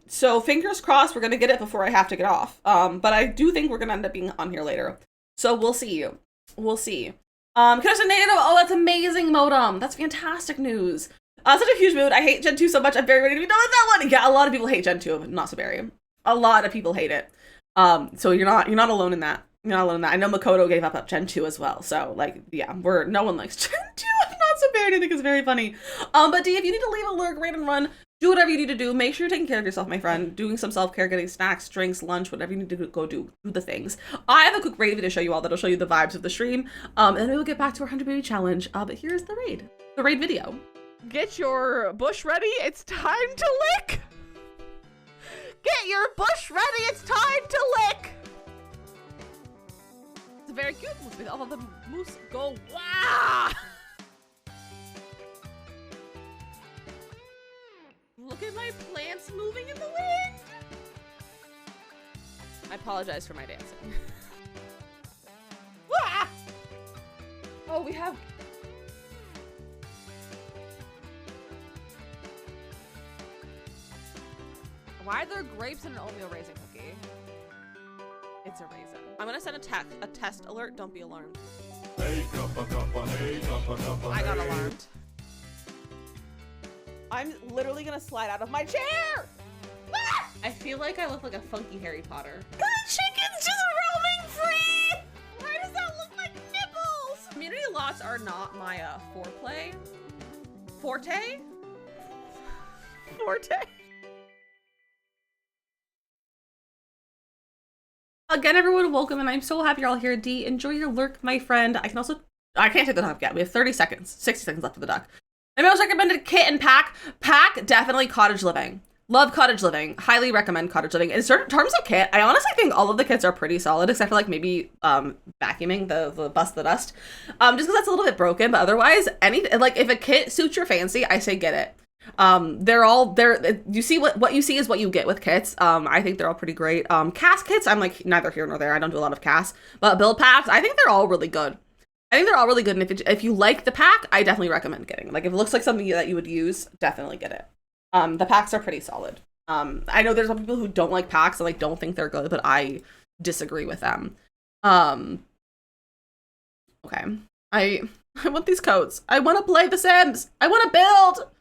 So fingers crossed we're gonna get it before I have to get off. But I do think we're gonna end up being on here later. So we'll see. We'll see. Connection native. Oh, that's amazing, modem. That's fantastic news. Such a huge mood. I hate Gen 2 so much. I'm very ready to be done with that one. Yeah, a lot of people hate Gen 2 of Not So Berry. A lot of people hate it. So you're not alone in that. You're not alone in that. I know Makoto gave up Gen 2 as well. So like, yeah, no one likes Gen 2 of Not So Berry. I think it's very funny. But D, if you need to leave a lurk, raid and run, do whatever you need to do. Make sure you're taking care of yourself, my friend. Doing some self-care, getting snacks, drinks, lunch, whatever you need to go do the things. I have a quick raid video to show you all that'll show you the vibes of the stream. And then we'll get back to our 100 baby challenge. But here's the raid video. Get your bush ready. It's time to lick. Get your bush ready. It's time to lick. It's a very cute moose with all of the moose go wow. Look at my plants moving in the wind. I apologize for my dancing. Wah! Oh, we have... Why are there grapes in an oatmeal raisin cookie? It's a raisin. I'm gonna send a test alert. Don't be alarmed. I got alarmed. I'm literally gonna slide out of my chair! Ah! I feel like I look like a funky Harry Potter. The chicken's just roaming free! Why does that look like nipples? Community lots are not my foreplay. Forte? Forte? Again, everyone, welcome, and I'm so happy you're all here. D, enjoy your lurk, my friend. I can't take the duck yet. We have 30 seconds, 60 seconds left for the duck. My most recommended kit and pack. Pack, definitely Cottage Living. Love Cottage Living. Highly recommend Cottage Living. In certain terms of kit, I honestly think all of the kits are pretty solid, except for like maybe vacuuming the bust the dust. Just because that's a little bit broken, but otherwise, like if a kit suits your fancy, I say get it. You see what you see is what you get with kits. I think they're all pretty great. CAS kits, I'm like neither here nor there. I don't do a lot of CAS, but build packs, I think they're all really good. And if you like the pack, I definitely recommend getting it. Like if it looks like something that you would use, definitely get it. The packs are pretty solid. I know there's some people who don't like packs and like don't think they're good, but I disagree with them. Okay. I want these codes. I want to play The Sims. I want to build.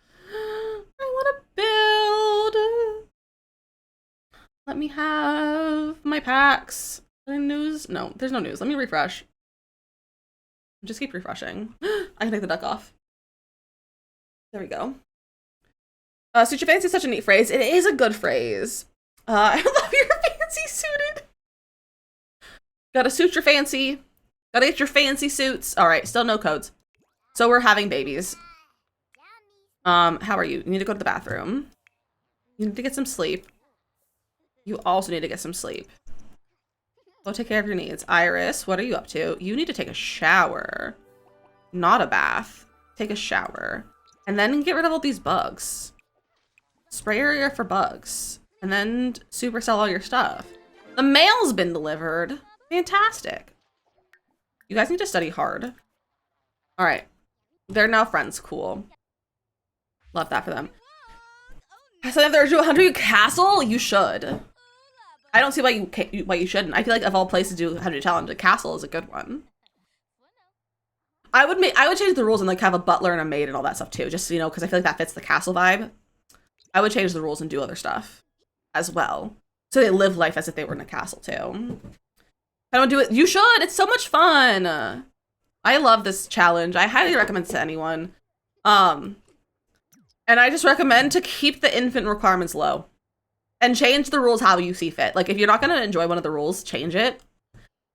Let me have my packs. News? No, there's no news. Let me refresh. Just keep refreshing. I can take the duck off. There we go. Suit your fancy is such a neat phrase. It is a good phrase. I love your fancy suited. Gotta suit your fancy. Gotta get your fancy suits. All right, still no codes. So we're having babies. How are you? You need to go to the bathroom. You need to get some sleep. You also need to get some sleep. Go take care of your needs. Iris, what are you up to? You need to take a shower. Not a bath. Take a shower. And then get rid of all these bugs. Spray area for bugs. And then supersell all your stuff. The mail's been delivered. Fantastic. You guys need to study hard. All right. They're now friends. Cool. Love that for them. So if there's a 100 castle, you should. I don't see why you shouldn't. I feel like of all places to do 100 challenge, a castle is a good one. I would change the rules and like have a butler and a maid and all that stuff too, just so you know, because I feel like that fits the castle vibe. I would change the rules and do other stuff as well. So they live life as if they were in a castle too. I don't do it. You should. It's so much fun. I love this challenge. I highly recommend it to anyone. And I just recommend to keep the infant requirements low and change the rules how you see fit. Like if you're not going to enjoy one of the rules, change it.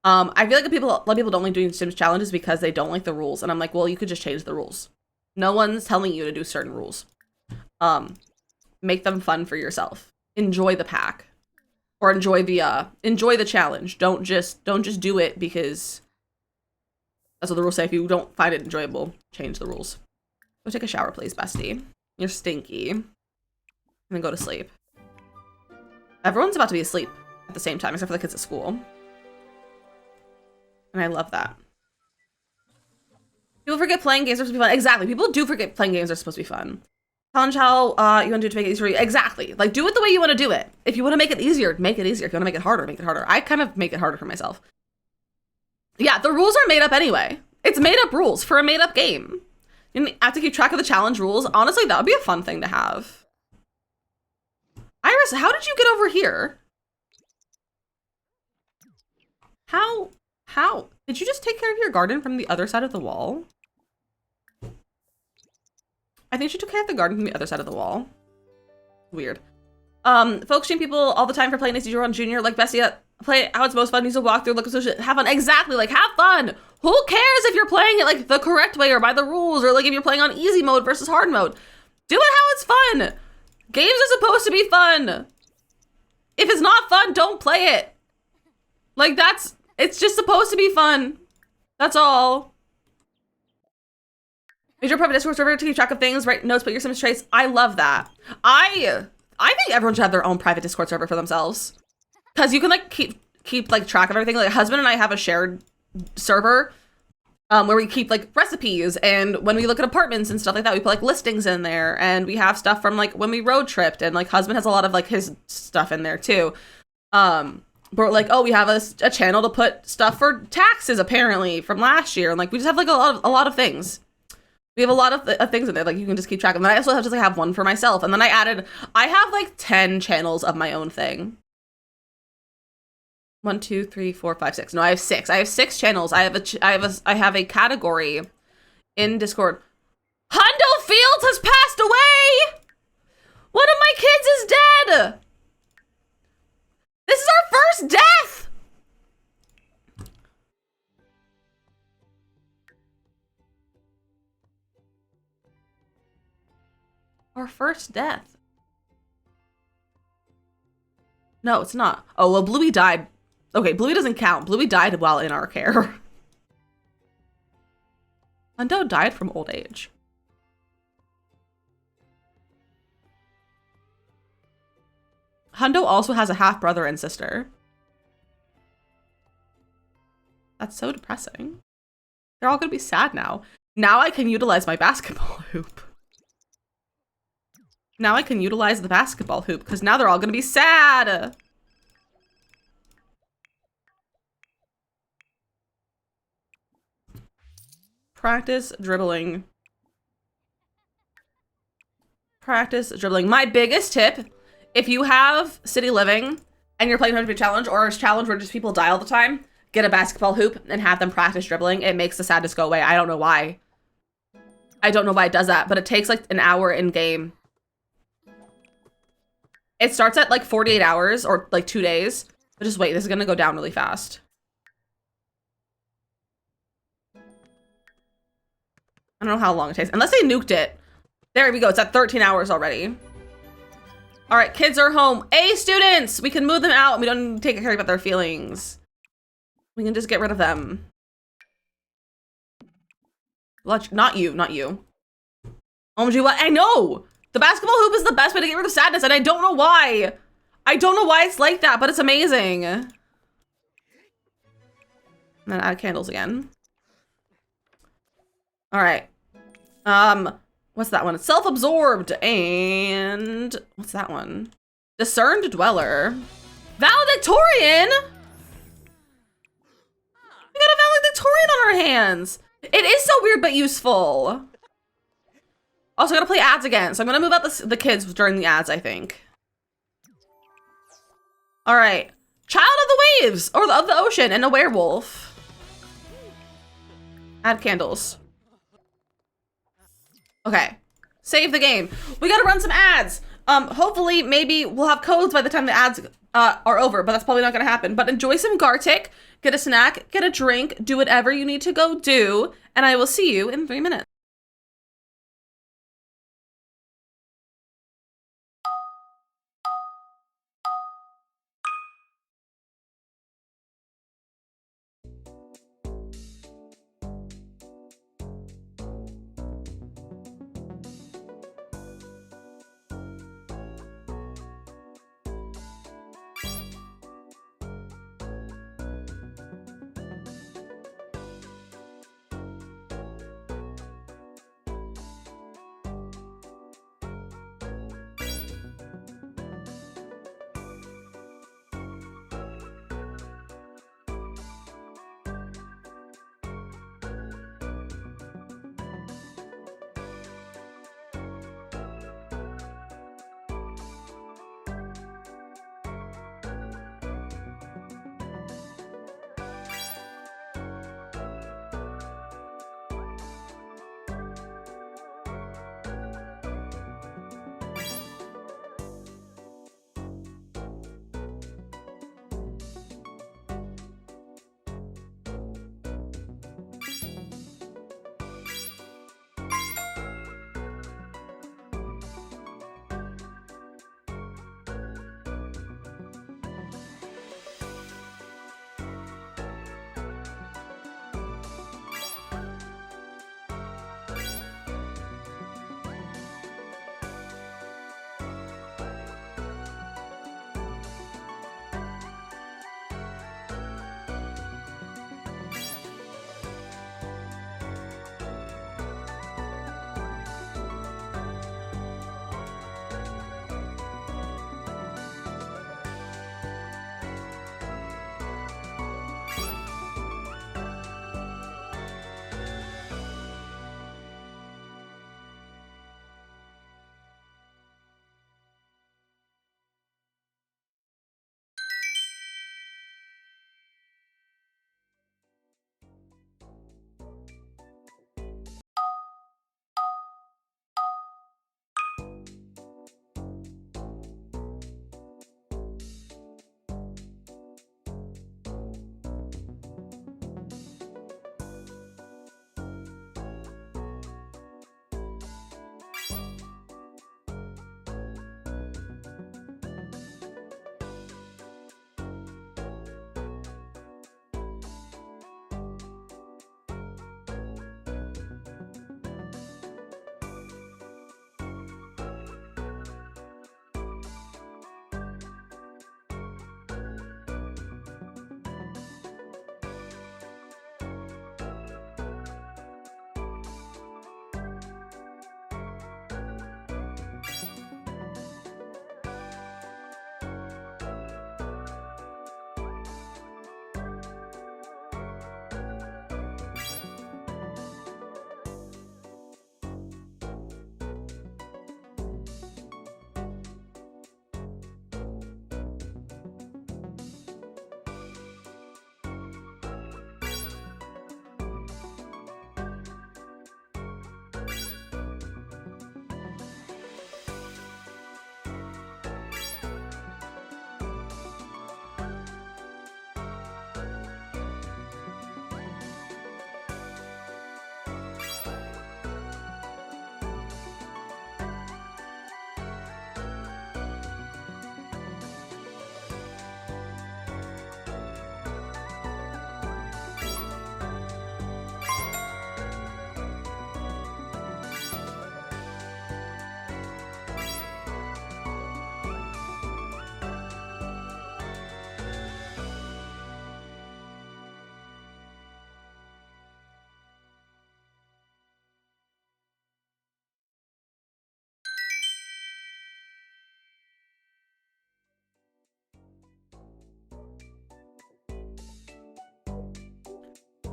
I feel like a lot of people don't like doing Sims challenges because they don't like the rules. And I'm like, well, you could just change the rules. No one's telling you to do certain rules. Make them fun for yourself. Enjoy the pack. Or enjoy the challenge. Don't just do it because that's what the rules say. If you don't find it enjoyable, change the rules. Go take a shower, please, bestie. You're stinky. And then go to sleep. Everyone's about to be asleep at the same time, except for the kids at school. And I love that. People forget playing games are supposed to be fun. Exactly. People do forget playing games are supposed to be fun. Challenge how you want to do it to make it easier for you. Exactly. Like, do it the way you want to do it. If you want to make it easier, make it easier. If you want to make it harder, make it harder. I kind of make it harder for myself. Yeah, the rules are made up anyway. It's made up rules for a made up game. You have to keep track of the challenge rules. Honestly, that would be a fun thing to have. Iris, how did you get over here? How? Did you just take care of your garden from the other side of the wall? I think she took care of the garden from the other side of the wall. Weird. Folks shame people all the time for playing Zero on Junior. Like Bessie, play how it's most fun. Needs to walk through, look at social, have fun. Exactly. Like have fun. Who cares if you're playing it like the correct way or by the rules or like if you're playing on easy mode versus hard mode? Do it how it's fun. Games are supposed to be fun. If it's not fun, don't play it. Like it's just supposed to be fun. That's all. Use your private Discord server to keep track of things, write notes, put your Sims traits. I love that. I think everyone should have their own private Discord server for themselves. Because you can like keep like track of everything. Like husband and I have a shared server where we keep like recipes, and when we look at apartments and stuff like that, we put like listings in there, and we have stuff from like when we road tripped, and like husband has a lot of like his stuff in there too. But like, oh, we have a channel to put stuff for taxes apparently from last year, and like we just have like a lot of things. We have a lot of things in there, like you can just keep track of them. And I also have to like have one for myself. And then I have like 10 channels of my own thing. 1, 2, 3, 4, 5, 6. No, I have 6. I have 6 channels. I have a category in Discord. Hundo Fields has passed away! One of my kids is dead! This is our first death! Our first death. No, it's not. Oh, well, Bluey died. Okay, Bluey doesn't count. Bluey died while in our care. Hundo died from old age. Hundo also has a half-brother and sister. That's so depressing. They're all gonna be sad now. Now I can utilize my basketball hoop. Now I can utilize the basketball hoop because now they're all gonna be sad. Practice dribbling. Practice dribbling. My biggest tip, if you have City Living and you're playing 100 challenge or a challenge where just people die all the time, get a basketball hoop and have them practice dribbling. It makes the sadness go away. I don't know why. I don't know why it does that, but it takes like an hour in game. It starts at like 48 hours or like 2 days. But just wait, this is gonna go down really fast. I don't know how long it takes. Unless they nuked it. There we go, it's at 13 hours already. All right, kids are home. A students, we can move them out. We don't need to take care about their feelings. We can just get rid of them. Not you, not you. OMG, what? I know! The basketball hoop is the best way to get rid of sadness, and I don't know why. I don't know why it's like that, but it's amazing. And then add candles again. All right. What's that one? Self-absorbed and what's that one? Discerned dweller. Valedictorian. We got a valedictorian on our hands. It is so weird but useful. Also, I gotta play ads again, so I'm gonna move out the kids during the ads, I think. All right. Child of the waves or of the ocean and a werewolf. Add candles. Okay. Save the game. We gotta run some ads. Hopefully, maybe we'll have codes by the time the ads are over, but that's probably not gonna happen. But enjoy some Gartic, get a snack, get a drink, do whatever you need to go do, and I will see you in 3 minutes.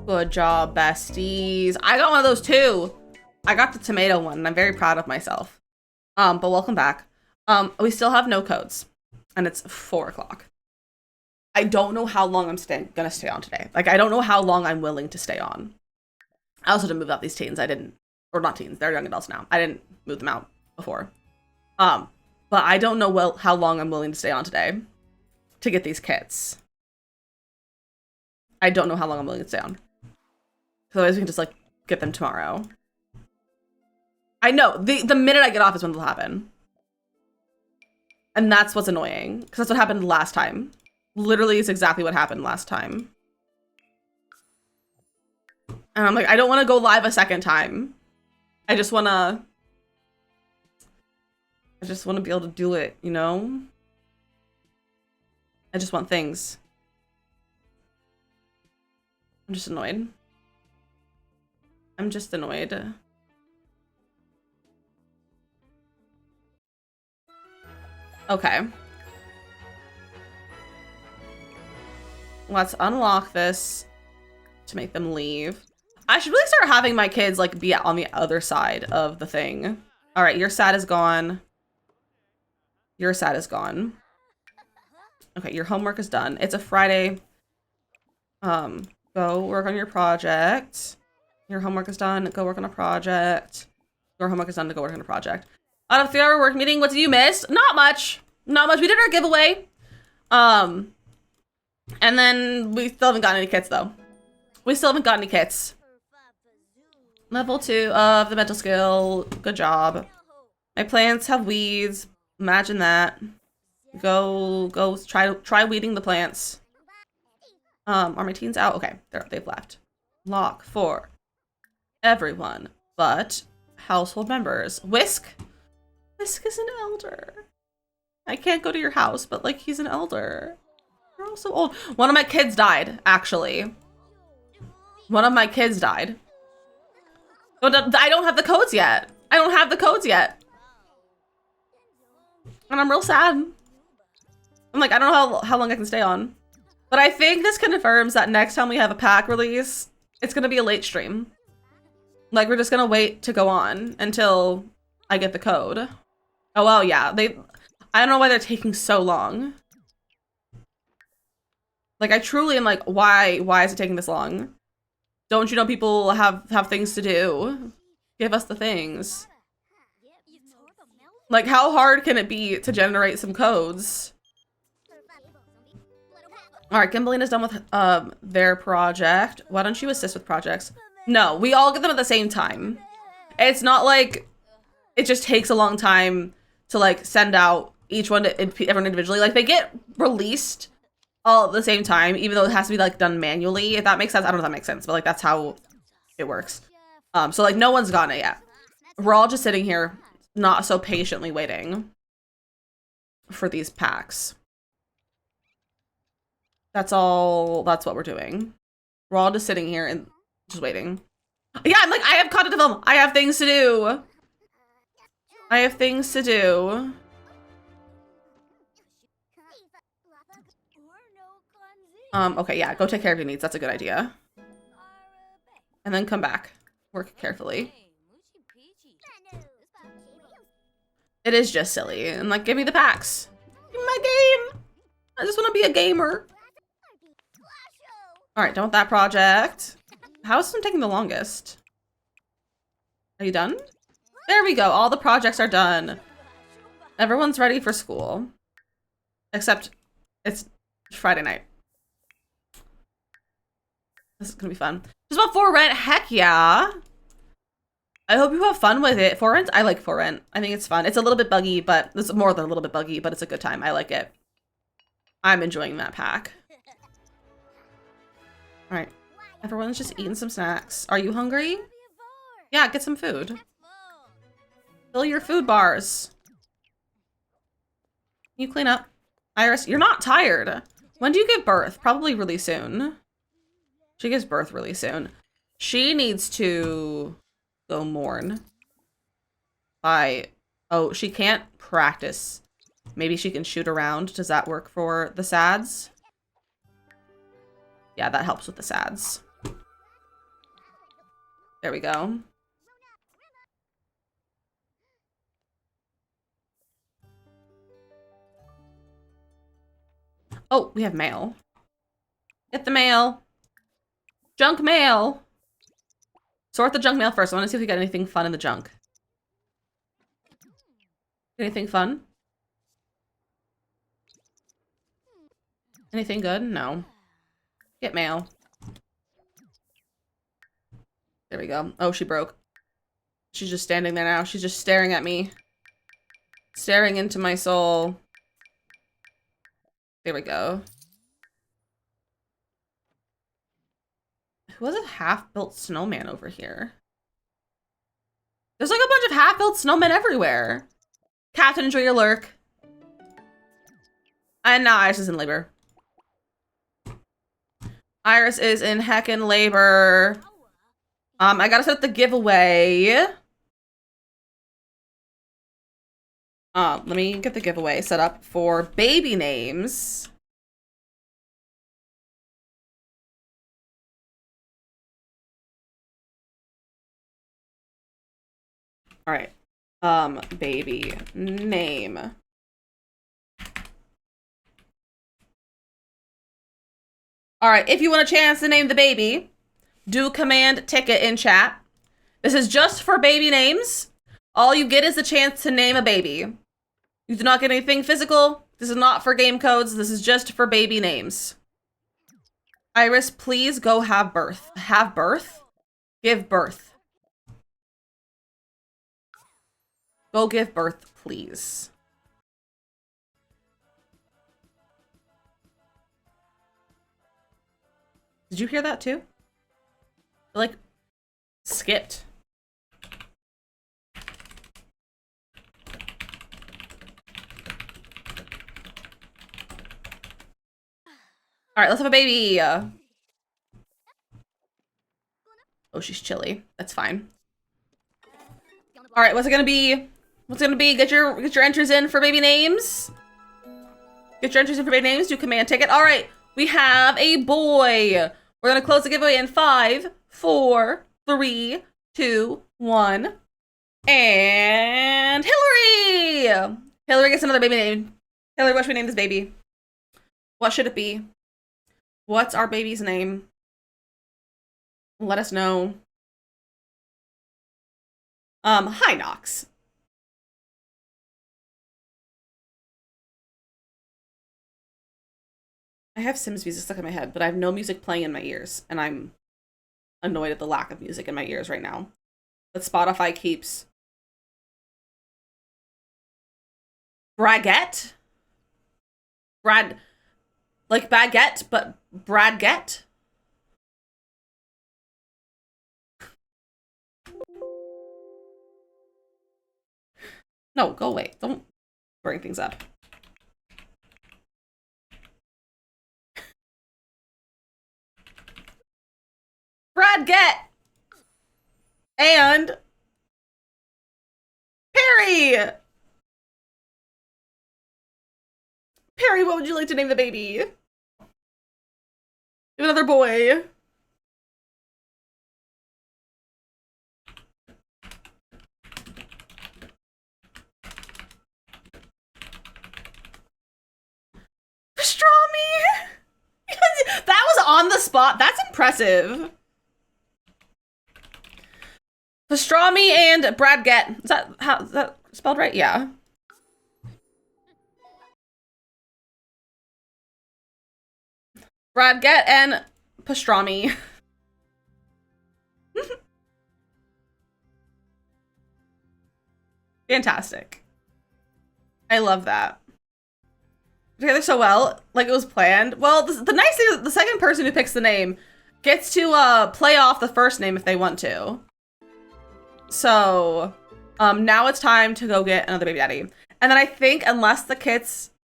Good job, besties. I got one of those too. I got the tomato one, and I'm very proud of myself. But welcome back. We still have no codes, and it's 4 o'clock. I don't know how long I'm gonna stay on today. Like, I don't know how long I'm willing to stay on. I also didn't move out these teens. I didn't, or not teens, they're young adults now. I didn't move them out before. But I don't know how long I'm willing to stay on today to get these kits. I don't know how long I'm willing to stay on. So otherwise we can just like get them tomorrow. I know, the minute I get off is when it'll happen. And that's what's annoying, because that's what happened last time. Literally is exactly what happened last time. And I'm like, I don't want to go live a second time. I just want to be able to do it, you know? I just want things. I'm just annoyed. I'm just annoyed. Okay. Let's unlock this to make them leave. I should really start having my kids like be on the other side of the thing. All right, your SAT is gone. Your SAT is gone. Okay, your homework is done. It's a Friday. Go work on your project. Your homework is done. Go work on a project. Your homework is done to go work on a project. Out of 3-hour work meeting, what did you miss? Not much. Not much. We did our giveaway. And then we still haven't gotten any kits though. We still haven't got any kits. Level 2 of the mental skill. Good job. My plants have weeds. Imagine that. Go try weeding the plants. Are my teens out? Okay, they've left. Lock for everyone but household members. Whisk? Whisk is an elder. I can't go to your house, but like he's an elder. You're all so old. One of my kids died, actually. One of my kids died. But I don't have the codes yet. I don't have the codes yet. And I'm real sad. I'm like, I don't know how long I can stay on. But I think this confirms that next time we have a pack release, it's gonna be a late stream. Like, we're just gonna wait to go on until I get the code. Oh, well, yeah. I don't know why they're taking so long. Like, I truly am like, why is it taking this long? Don't you know people have things to do? Give us the things. Like, how hard can it be to generate some codes? All right, Gimbalina's done with their project. Why don't you assist with projects? No, we all get them at the same time. It's not like it just takes a long time to like send out each one to everyone individually. Like, they get released all at the same time, even though it has to be like done manually. If that makes sense, I don't know if that makes sense, but like that's how it works. So like no one's gotten it yet. We're all just sitting here, not so patiently waiting for these packs. That's what we're doing. We're all just sitting here and just waiting. Yeah, I'm like, I have content to film. I have things to do. I have things to do. Okay, yeah, go take care of your needs. That's a good idea. And then come back. Work carefully. It is just silly. And like, give me the packs. Give me my game. I just want to be a gamer. All right, done with that project. How is this one taking the longest? Are you done? There we go. All the projects are done. Everyone's ready for school. Except it's Friday night. This is gonna be fun. Just about For Rent. Heck yeah. I hope you have fun with it. For Rent, I like For Rent. I think it's fun. It's a little bit buggy, but it's more than a little bit buggy, but it's a good time. I like it. I'm enjoying that pack. All right. Everyone's just eating some snacks. Are you hungry? Yeah, get some food. Fill your food bars. You clean up. Iris, you're not tired. When do you give birth? Probably really soon. She gives birth really soon. She needs to go mourn by... Oh, she can't practice. Maybe she can shoot around. Does that work for the SADs? Yeah, that helps with the SADs. There we go. Oh, we have mail. Get the mail. Junk mail. Sort the junk mail first. I want to see if we got anything fun in the junk. Anything fun? Anything good? No. Get mail. There we go. Oh, she broke. She's just standing there now. She's just staring at me. Staring into my soul. There we go. Who has a half-built snowman over here? There's like a bunch of half-built snowmen everywhere. Captain, enjoy your lurk. And now Iris is in labor. Iris is in heckin' labor. I gotta set up the giveaway. Let me get the giveaway set up for baby names. All right. Baby name. All right, if you want a chance to name the baby, do command ticket in chat. This is just for baby names. All you get is the chance to name a baby. You do not get anything physical. This is not for game codes. This is just for baby names. Iris, please go have birth. Have birth? Give birth. Go give birth, please. Did you hear that too? It, like, skipped. All right, let's have a baby. Oh, she's chilly. That's fine. All right, what's it gonna be? What's it gonna be? Get your entries in for baby names. Get your entries in for baby names. Do command ticket. All right, we have a boy. We're gonna close the giveaway in 5, 4, 3, 2, 1. And Hillary! Hillary gets another baby name. Hillary, what should we name this baby? What should it be? What's our baby's name? Let us know. Hi, Nox. I have Sims music stuck in my head, but I have no music playing in my ears, and I'm annoyed at the lack of music in my ears right now. But Spotify keeps... Braguette? Like baguette, but Bradgette? No, go away. Don't bring things up. Bradgette! And... Perry! Perry, what would you like to name the baby? Another boy. Pastrami! That was on the spot. That's impressive. Pastrami and Bradgette. Is that spelled right? Yeah. Bradgette and pastrami. Fantastic. I love that. Together so well, like it was planned. Well, the nice thing is the second person who picks the name gets to play off the first name if they want to. So, now it's time to go get another baby daddy. And then I think unless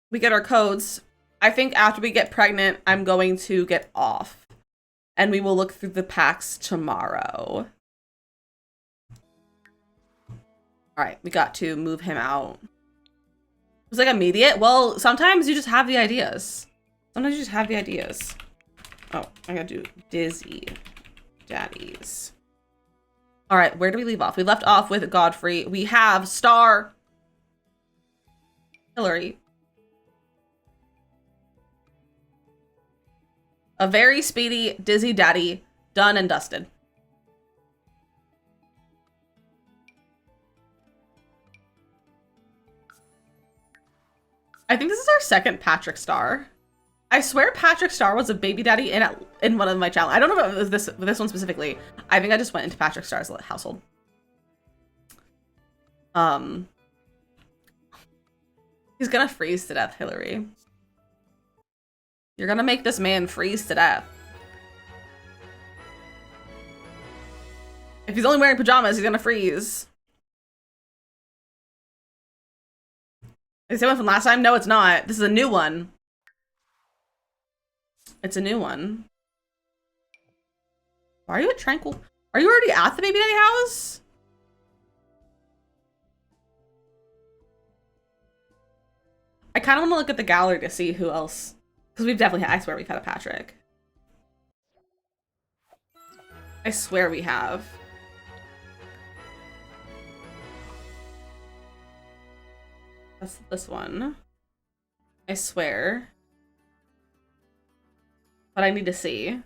we get our codes, I think after we get pregnant, I'm going to get off. And we will look through the packs tomorrow. Alright, we got to move him out. It was like immediate. Well, sometimes you just have the ideas. Sometimes you just have the ideas. Oh, I gotta do Dizzy Daddies. Alright, where do we leave off? We left off with Godfrey. We have Star. Hillary. A very speedy Dizzy Daddy, done and dusted. I think this is our second Patrick Star. I swear Patrick Star was a baby daddy in one of my channels. I don't know if it was this one specifically. I think I just went into Patrick Star's household. He's gonna freeze to death, Hillary. You're gonna make this man freeze to death. If he's only wearing pajamas, he's gonna freeze. Is it one from last time? No, it's not. This is a new one. It's a new one. Why are you at Tranquil? Are you already at the baby daddy house? I kind of want to look at the gallery to see who else. Because we've definitely had, I swear we've had a Patrick. I swear we have. That's this one. I swear. But I need to see.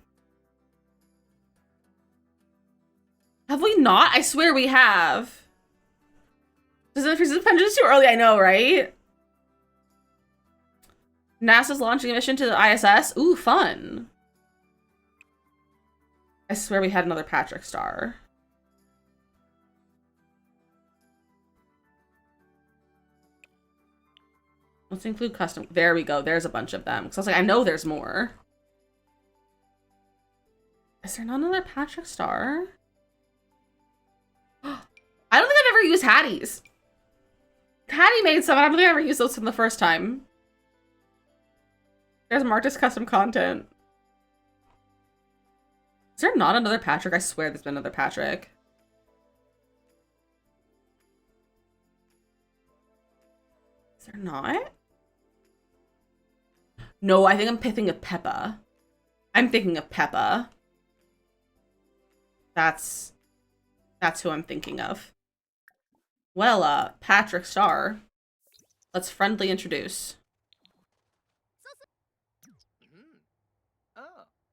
Have we not? I swear we have. Is it just too early? I know, right? NASA's launching a mission to the ISS. Ooh, fun. I swear we had another Patrick Star. Let's include custom. There we go. There's a bunch of them. Because I was like, I know there's more. Is there not another Patrick Star? I don't think I've ever used Hattie's. Hattie made some. I don't think I ever used those from the first time. There's Marta's custom content. Is there not another Patrick? I swear there's been another Patrick. Is there not? No, I think I'm thinking of Peppa. I'm thinking of Peppa. That's who I'm thinking of. Well, Patrick Star. Let's friendly introduce.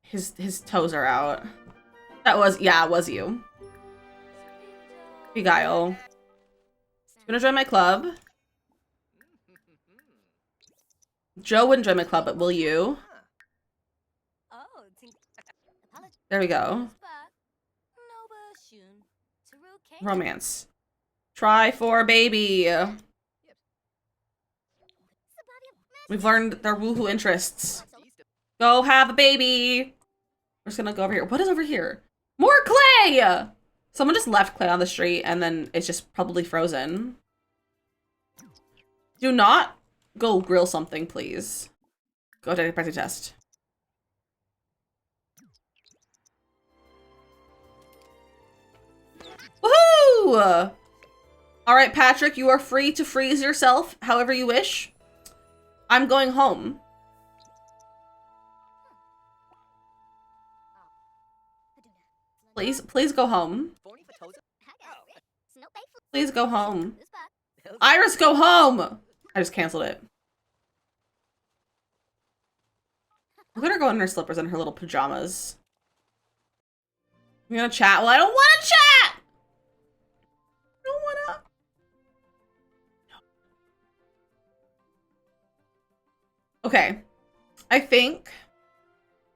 His toes are out. That was, yeah, it was you. Beguile. You wanna join my club? Joe wouldn't join my club, but will you? There we go. Romance. Try for baby. We've learned their woohoo interests. Go have a baby. We're just gonna go over here. What is over here? More clay! Someone just left clay on the street and then it's just probably frozen. Do not go grill something, please. Go to a party test. Woohoo! Alright, Patrick, you are free to freeze yourself however you wish. I'm going home. Please go home. Please go home. Iris, go home! I just canceled it. Look at her go in her slippers and her little pajamas. You gonna chat? Well, I don't want to chat! I don't wanna. Okay. I think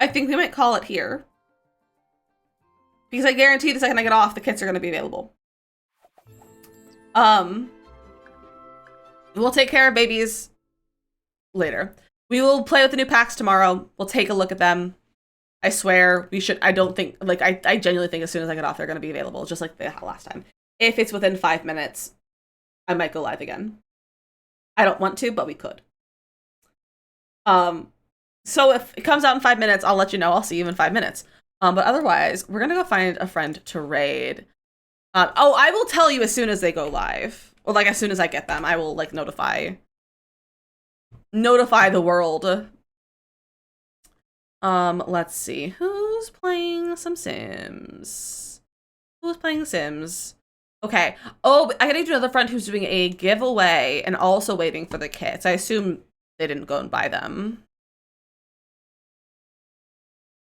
we might call it here. Because I guarantee the second I get off, the kits are going to be available. We'll take care of babies later. We will play with the new packs tomorrow. We'll take a look at them. I swear we should. I don't think, like, I genuinely think as soon as I get off, they're going to be available, just like they had last time. If it's within 5 minutes, I might go live again. I don't want to, but we could. So if it comes out in 5 minutes, I'll let you know. I'll see you in 5 minutes. But otherwise, we're gonna go find a friend to raid. Oh, I will tell you as soon as they go live. Or like as soon as I get them, I will like notify the world. Let's see. Who's playing some Sims? Who's playing Sims? Okay. Oh, I gotta do another friend who's doing a giveaway and also waiting for the kits. I assume they didn't go and buy them.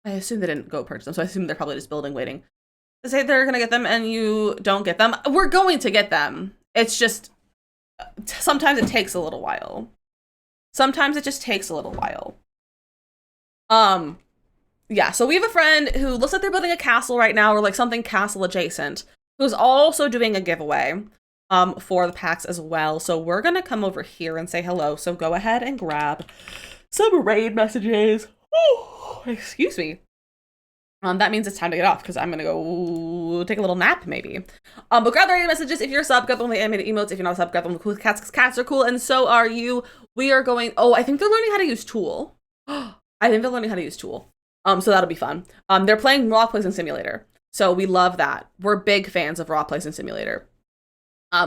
I assume they didn't go purchase them, so I assume they're probably just building, waiting. They say they're gonna get them and you don't get them. We're going to get them. It's just, sometimes it takes a little while. Sometimes it just takes a little while. Yeah, so we have a friend who looks like they're building a castle right now, or like something castle adjacent, who's also doing a giveaway for the packs as well. So we're gonna come over here and say hello. So go ahead and grab some raid messages. Oh, excuse me. That means it's time to get off because I'm gonna go take a little nap maybe. But grab the raid messages. If you're a sub, grab the one with the animated emotes. If you're not a sub, grab the one with cool cats because cats are cool and so are you. We are going, oh, I think they're learning how to use Tool. I think they're learning how to use Tool. So that'll be fun. They're playing Raw Placing Simulator. So we love that. We're big fans of Raw Placing Simulator.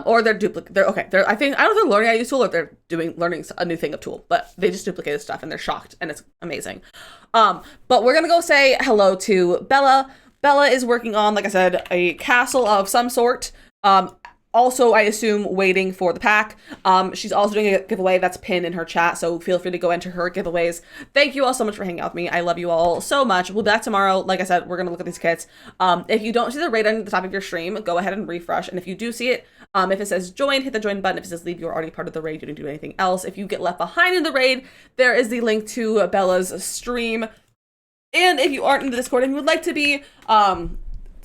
Or they're okay. I don't know if they're learning how to use Tool or they're learning a new thing of Tool, but they just duplicated stuff and they're shocked and it's amazing. But we're gonna go say hello to Bella. Bella is working on, like I said, a castle of some sort. Also, I assume waiting for the pack. She's also doing a giveaway that's pinned in her chat, so feel free to go enter her giveaways. Thank you all so much for hanging out with me. I love you all so much. We'll be back tomorrow. Like I said, we're going to look at these kits. If you don't see the raid on the top of your stream, go ahead and refresh. And if you do see it, if it says join, hit the join button. If it says leave, you're already part of the raid. You didn't do anything else. If you get left behind in the raid, there is the link to Bella's stream. And if you aren't in the Discord and you would like to be,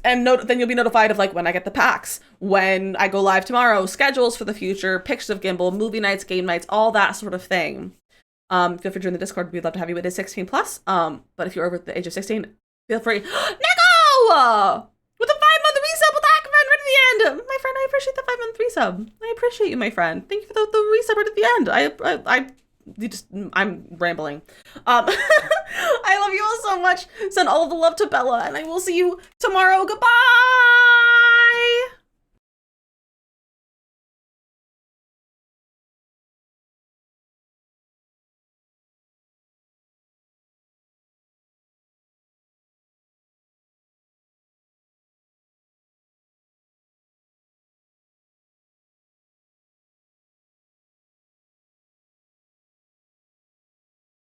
then you'll be notified of like when I get the packs, when I go live tomorrow, schedules for the future, pictures of Gimbal, movie nights, game nights, all that sort of thing. Feel free to join the Discord. We'd love to have you. It is 16 plus. But if you're over the age of 16, feel free. Nico! With a 5-month resub with Hackman right at the end. My friend, I appreciate the 5-month resub. I appreciate you, my friend. Thank you for the resub right at the end. I'm rambling. I love you all so much. Send all of the love to Bella, and I will see you tomorrow. Goodbye!